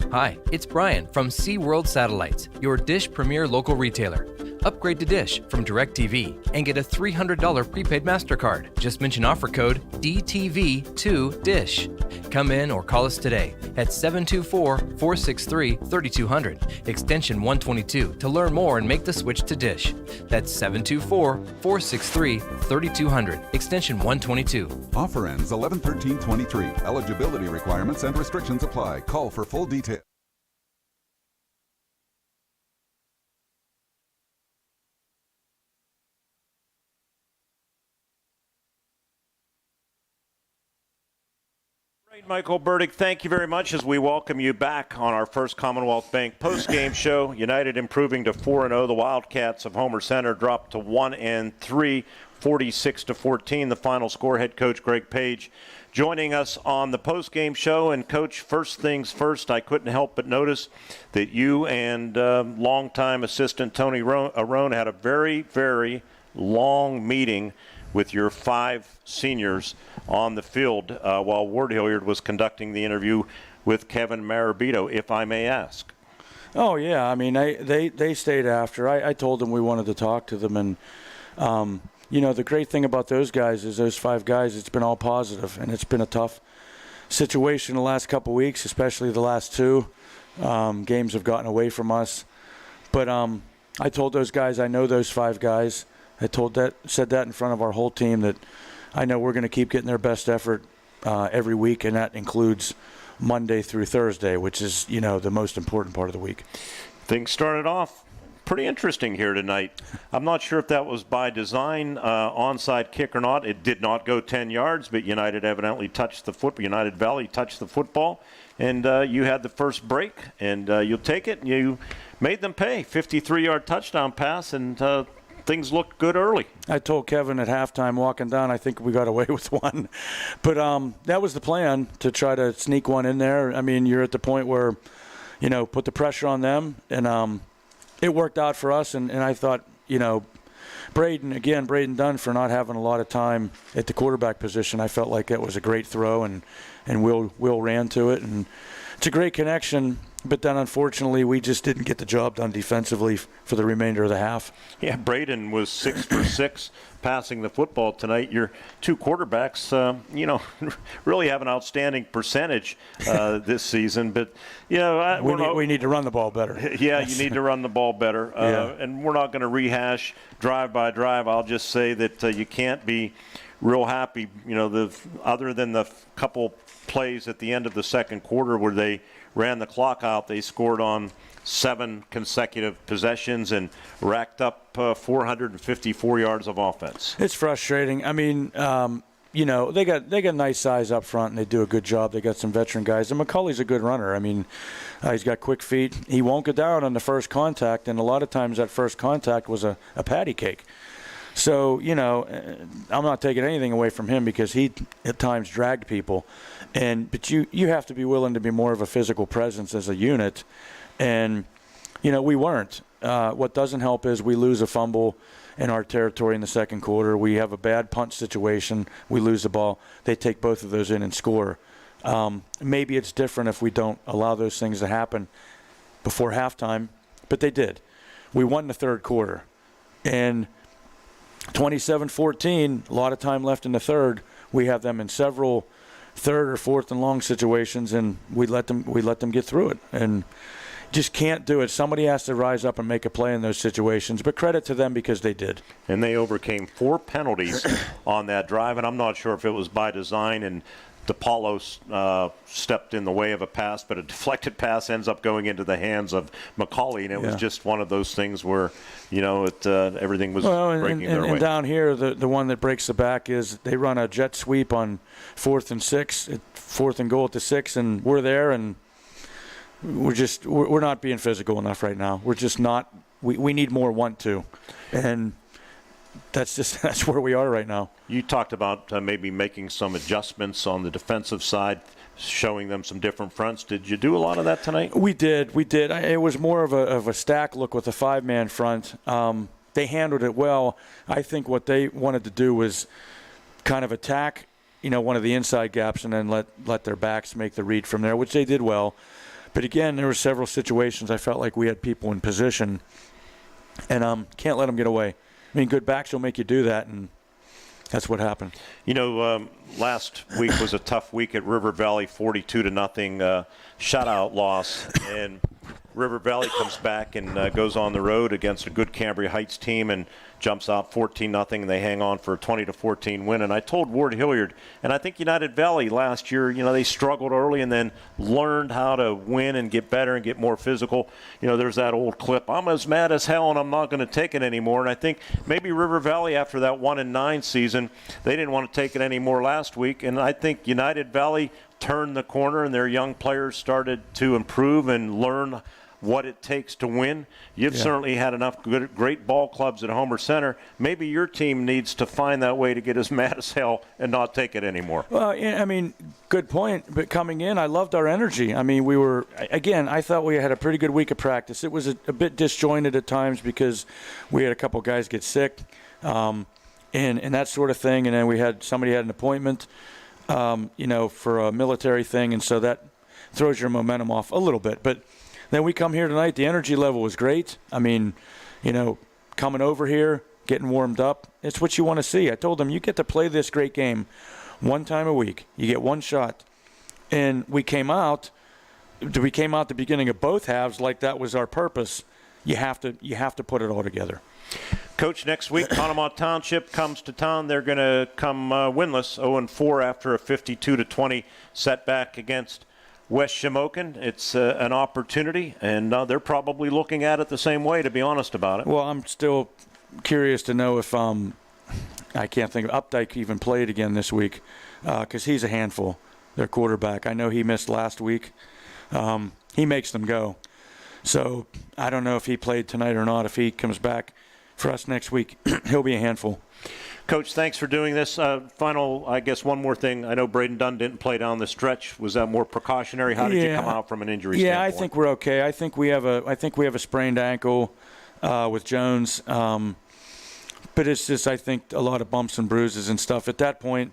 [SPEAKER 9] Hi, it's Brian from SeaWorld Satellites, your Dish Premier local retailer. Upgrade to Dish from DirecTV and get a $300 prepaid MasterCard. Just mention offer code DTV2DISH. Come in or call us today at 724-463-3200, extension 122 to learn more and make the switch to Dish. That's 724-463-3200, extension 122.
[SPEAKER 5] Offer ends 11/13/23. Eligibility requirements and restrictions apply. Call for full details.
[SPEAKER 2] Michael Burdick, thank you very much as we welcome you back on our first Commonwealth Bank post-game show. United improving to 4-0. The Wildcats of Homer Center dropped to 1-3, 46-14. The final score. Head coach Greg Page joining us on the post-game show. And, Coach, first things first, I couldn't help but notice that you and longtime assistant Tony Arone had a very, very long meeting with your 5 seniors on the field while Ward Hilliard was conducting the interview with Kevin Marabito, if I may ask.
[SPEAKER 1] Oh, yeah. I mean, they stayed after. I told them we wanted to talk to them. And, the great thing about those guys is those 5 guys, it's been all positive. And it's been a tough situation the last couple weeks, especially the last 2. Games have gotten away from us. But I told those guys, I know those 5 guys. I said that in front of our whole team, that I know we're going to keep getting their best effort every week, and that includes Monday through Thursday, which is, the most important part of the week.
[SPEAKER 2] Things started off pretty interesting here tonight. I'm not sure if that was by design, onside kick or not. It did not go 10 yards, but United evidently touched the football. United Valley touched the football, and you had the first break, and you'll take it, and you made them pay. 53-yard touchdown pass, and things looked good early.
[SPEAKER 1] I told Kevin at halftime walking down, I think we got away with one. But that was the plan, to try to sneak one in there. I mean, you're at the point where, put the pressure on them. And it worked out for us. And I thought, Braden Dunn for not having a lot of time at the quarterback position. I felt like that was a great throw, and Will ran to it. And it's a great connection. But then, unfortunately, we just didn't get the job done defensively for the remainder of the half.
[SPEAKER 2] Yeah, Braden was 6 for 6 passing the football tonight. Your 2 quarterbacks, really have an outstanding percentage this season. But,
[SPEAKER 1] we need to run the ball better.
[SPEAKER 2] Yeah, you need to run the ball better. And we're not going to rehash drive by drive. I'll just say that you can't be real happy, other than the couple plays at the end of the second quarter where they ran the clock out. They scored on 7 consecutive possessions and racked up 454 yards of offense.
[SPEAKER 1] It's frustrating. I mean, they got nice size up front, and they do a good job. They got some veteran guys. And McCulley's a good runner. I mean, he's got quick feet. He won't go down on the first contact, and a lot of times that first contact was a patty cake. So, I'm not taking anything away from him, because he at times dragged people. But you have to be willing to be more of a physical presence as a unit. And, we weren't. What doesn't help is we lose a fumble in our territory in the second quarter. We have a bad punt situation. We lose the ball. They take both of those in and score. Maybe it's different if we don't allow those things to happen before halftime, but they did. We won the third quarter. And 27-14, a lot of time left in the third. We have them in several third or fourth and long situations, and we let them get through it. And just can't do it. Somebody has to rise up and make a play in those situations, but credit to them because they did.
[SPEAKER 2] And they overcame 4 penalties on that drive, and I'm not sure if it was by design, and DePaulo stepped in the way of a pass, but a deflected pass ends up going into the hands of McCauley, and it was just one of those things where, everything was breaking their way.
[SPEAKER 1] And down here, the one that breaks the back is they run a jet sweep on 4th and 6, 4th and goal at the 6, and we're there, and we're not being physical enough right now. We're just not. We need more want to, and that's where we are right now.
[SPEAKER 2] You talked about maybe making some adjustments on the defensive side, showing them some different fronts. Did you do a lot of that tonight?
[SPEAKER 1] We did. It was more of a stack look with a 5-man front. They handled it well. I think what they wanted to do was kind of attack, one of the inside gaps, and then let their backs make the read from there, which they did well. But again, there were several situations I felt like we had people in position, and can't let them get away. I mean, good backs will make you do that, and that's what happened.
[SPEAKER 2] You know, last week was a tough week at River Valley, 42-0 shutout loss, and River Valley comes back and goes on the road against a good Cambria Heights team and jumps out 14-0, and they hang on for a 20-14 win. And I told Ward Hilliard, and I think United Valley last year, you know, they struggled early and then learned how to win and get better and get more physical. You know, there's that old clip, I'm as mad as hell and I'm not going to take it anymore. And I think maybe River Valley, after that 1-9 season, they didn't want to take it anymore last week. And I think United Valley turned the corner and their young players started to improve and learn what it takes to win. You've certainly had enough great ball clubs at Homer Center. Maybe your team needs to find that way to get as mad as hell and not take it anymore.
[SPEAKER 1] Well, I mean, good point. But coming in, I loved our energy. I mean, I thought we had a pretty good week of practice. It was a bit disjointed at times because we had a couple guys get sick and that sort of thing. And then somebody had an appointment, for a military thing. And so that throws your momentum off a little bit. But then we come here tonight, the energy level was great. I mean, coming over here, getting warmed up, it's what you want to see. I told them, you get to play this great game one time a week. You get one shot. And we came out the beginning of both halves like that was our purpose. You have to put it all together.
[SPEAKER 2] Coach, next week, Conemaugh Township comes to town. They're going to come winless, 0-4 after a 52-20 setback against West Shamokin. It's an opportunity, and they're probably looking at it the same way, to be honest about it.
[SPEAKER 1] Well, I'm still curious to know if I can't think of Updike even played again this week because he's a handful, their quarterback. I know he missed last week. He makes them go. So I don't know if he played tonight or not. If he comes back for us next week, he'll be a handful.
[SPEAKER 2] Coach, thanks for doing this. One more thing. I know Braden Dunn didn't play down the stretch. Was that more precautionary? How did you come out from an injury standpoint?
[SPEAKER 1] Yeah, I think we're okay. I think we have a sprained ankle with Jones, but it's just I think a lot of bumps and bruises and stuff. At that point,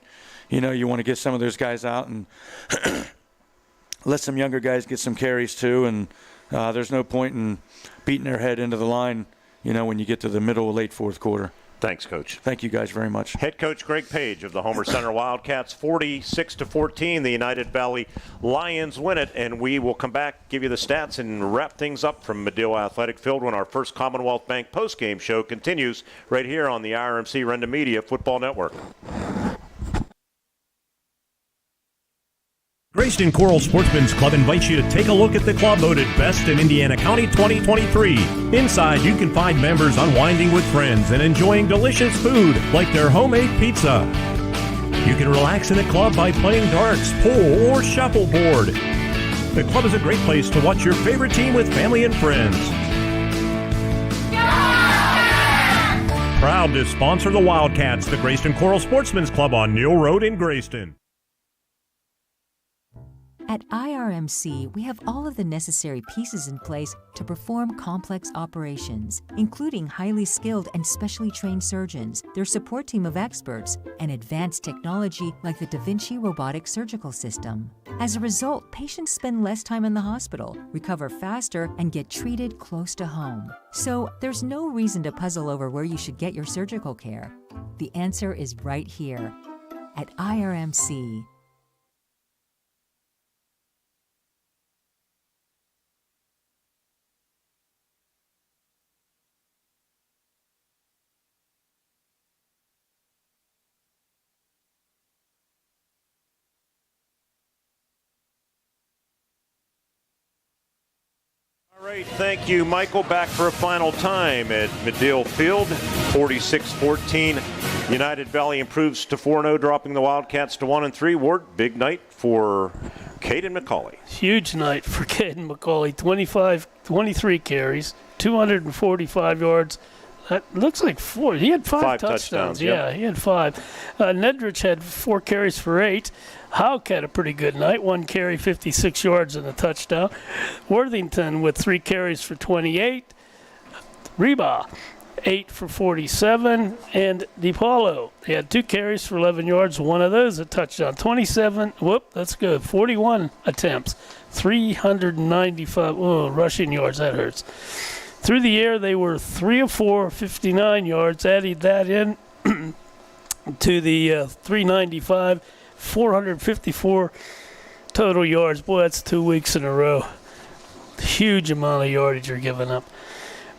[SPEAKER 1] you want to get some of those guys out and let some younger guys get some carries too. And there's no point in beating their head into the line, when you get to the middle or late fourth quarter.
[SPEAKER 2] Thanks, Coach.
[SPEAKER 1] Thank you guys very much.
[SPEAKER 2] Head coach Greg Page of the Homer Center Wildcats, 46-14. The United Valley Lions win it, and we will come back, give you the stats, and wrap things up from Medill Athletic Field when our first Commonwealth Bank postgame show continues right here on the IRMC Renda Media Football Network.
[SPEAKER 23] Grayston Coral Sportsman's Club invites you to take a look at the club voted Best in Indiana County 2023. Inside, you can find members unwinding with friends and enjoying delicious food like their homemade pizza. You can relax in the club by playing darts, pool, or shuffleboard. The club is a great place to watch your favorite team with family and friends. Proud to sponsor the Wildcats, the Grayston Coral Sportsman's Club on Neal Road in Grayston.
[SPEAKER 4] At IRMC, we have all of the necessary pieces in place to perform complex operations, including highly skilled and specially trained surgeons, their support team of experts, and advanced technology like the Da Vinci robotic surgical system. As a result, patients spend less time in the hospital, recover faster, and get treated close to home. So there's no reason to puzzle over where you should get your surgical care. The answer is right here at IRMC.
[SPEAKER 2] All right, thank you, Michael. Back for a final time at Medill Field, 46-14. United Valley improves to 4-0, dropping the Wildcats to 1-3. Ward, big night for Caden McCauley.
[SPEAKER 3] Huge night for Caden McCauley. 23 carries, 245 yards. That looks like 4. He had 5 touchdowns. Yeah, he had 5. Nedrich had 4 carries for 8. Houck had a pretty good night. 1 carry, 56 yards, and a touchdown. Worthington with 3 carries for 28. Reba 8 for 47. And DePaulo, he had 2 carries for 11 yards, one of those a touchdown. 41 attempts, 395 rushing yards. That hurts. Through the air, they were 3 of 4, 59 yards. Added that in to the 395, 454 total yards. Boy, that's 2 weeks in a row. Huge amount of yardage you're giving up.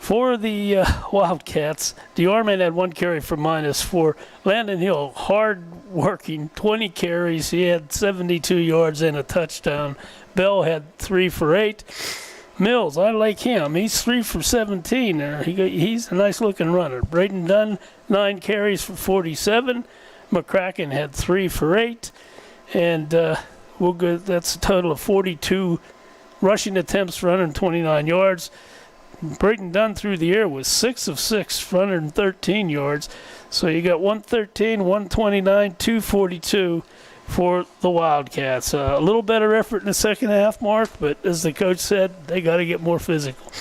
[SPEAKER 3] For the Wildcats, DeArmond had 1 carry for -4. Landon Hill, hard-working, 20 carries. He had 72 yards and a touchdown. Bell had 3 for 8. Mills, I like him. He's 3 for 17 there. He's a nice-looking runner. Braden Dunn, 9 carries for 47. McCracken had 3 for 8. And that's a total of 42 rushing attempts for 129 yards. Braden Dunn through the air was 6 of 6 for 113 yards. So you got 113, 129, 242 for the Wildcats. A little better effort in the second half, Mark, but as the coach said, they got to get more physical.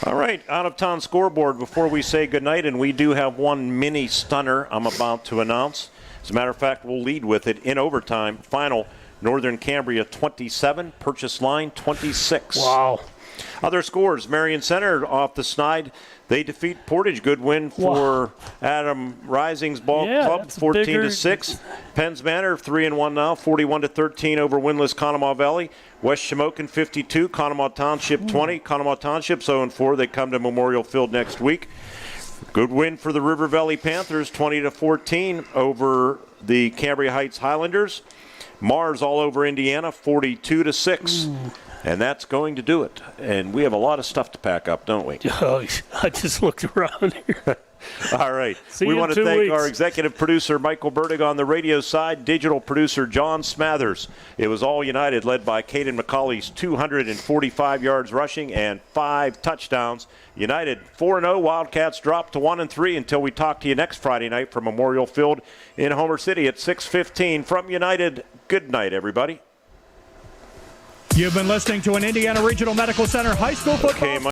[SPEAKER 2] All right, out-of-town scoreboard before we say goodnight, and we do have one mini stunner I'm about to announce. As a matter of fact, we'll lead with it in overtime. Final, Northern Cambria 27, Purchase Line 26.
[SPEAKER 3] Wow.
[SPEAKER 2] Other scores, Marion Center off the snide. They defeat Portage. Good win for Adam Rising's ball club, 14-6. Penns Manor 3-1 now, 41-13 over winless Conemaugh Valley. West Shamokin 52, Conemaugh Township 20. Conemaugh Township's 0-4. They come to Memorial Field next week. Good win for the River Valley Panthers, 20-14 over the Cambria Heights Highlanders. Mars all over Indiana, 42-6. And that's going to do it. And we have a lot of stuff to pack up, don't we?
[SPEAKER 3] Oh, I just looked around here.
[SPEAKER 2] All right.
[SPEAKER 3] See
[SPEAKER 2] we
[SPEAKER 3] you
[SPEAKER 2] want
[SPEAKER 3] in
[SPEAKER 2] to
[SPEAKER 3] 2
[SPEAKER 2] thank
[SPEAKER 3] weeks.
[SPEAKER 2] our executive producer, Michael Bertig, on the radio side, digital producer, John Smathers. It was all United, led by Caden McCauley's 245 yards rushing and 5 touchdowns. United 4-0. Wildcats dropped to 1-3 until we talk to you next Friday night from Memorial Field in Homer City at 6:15. From United, good night, everybody.
[SPEAKER 23] You've been listening to an Indiana Regional Medical Center high school football.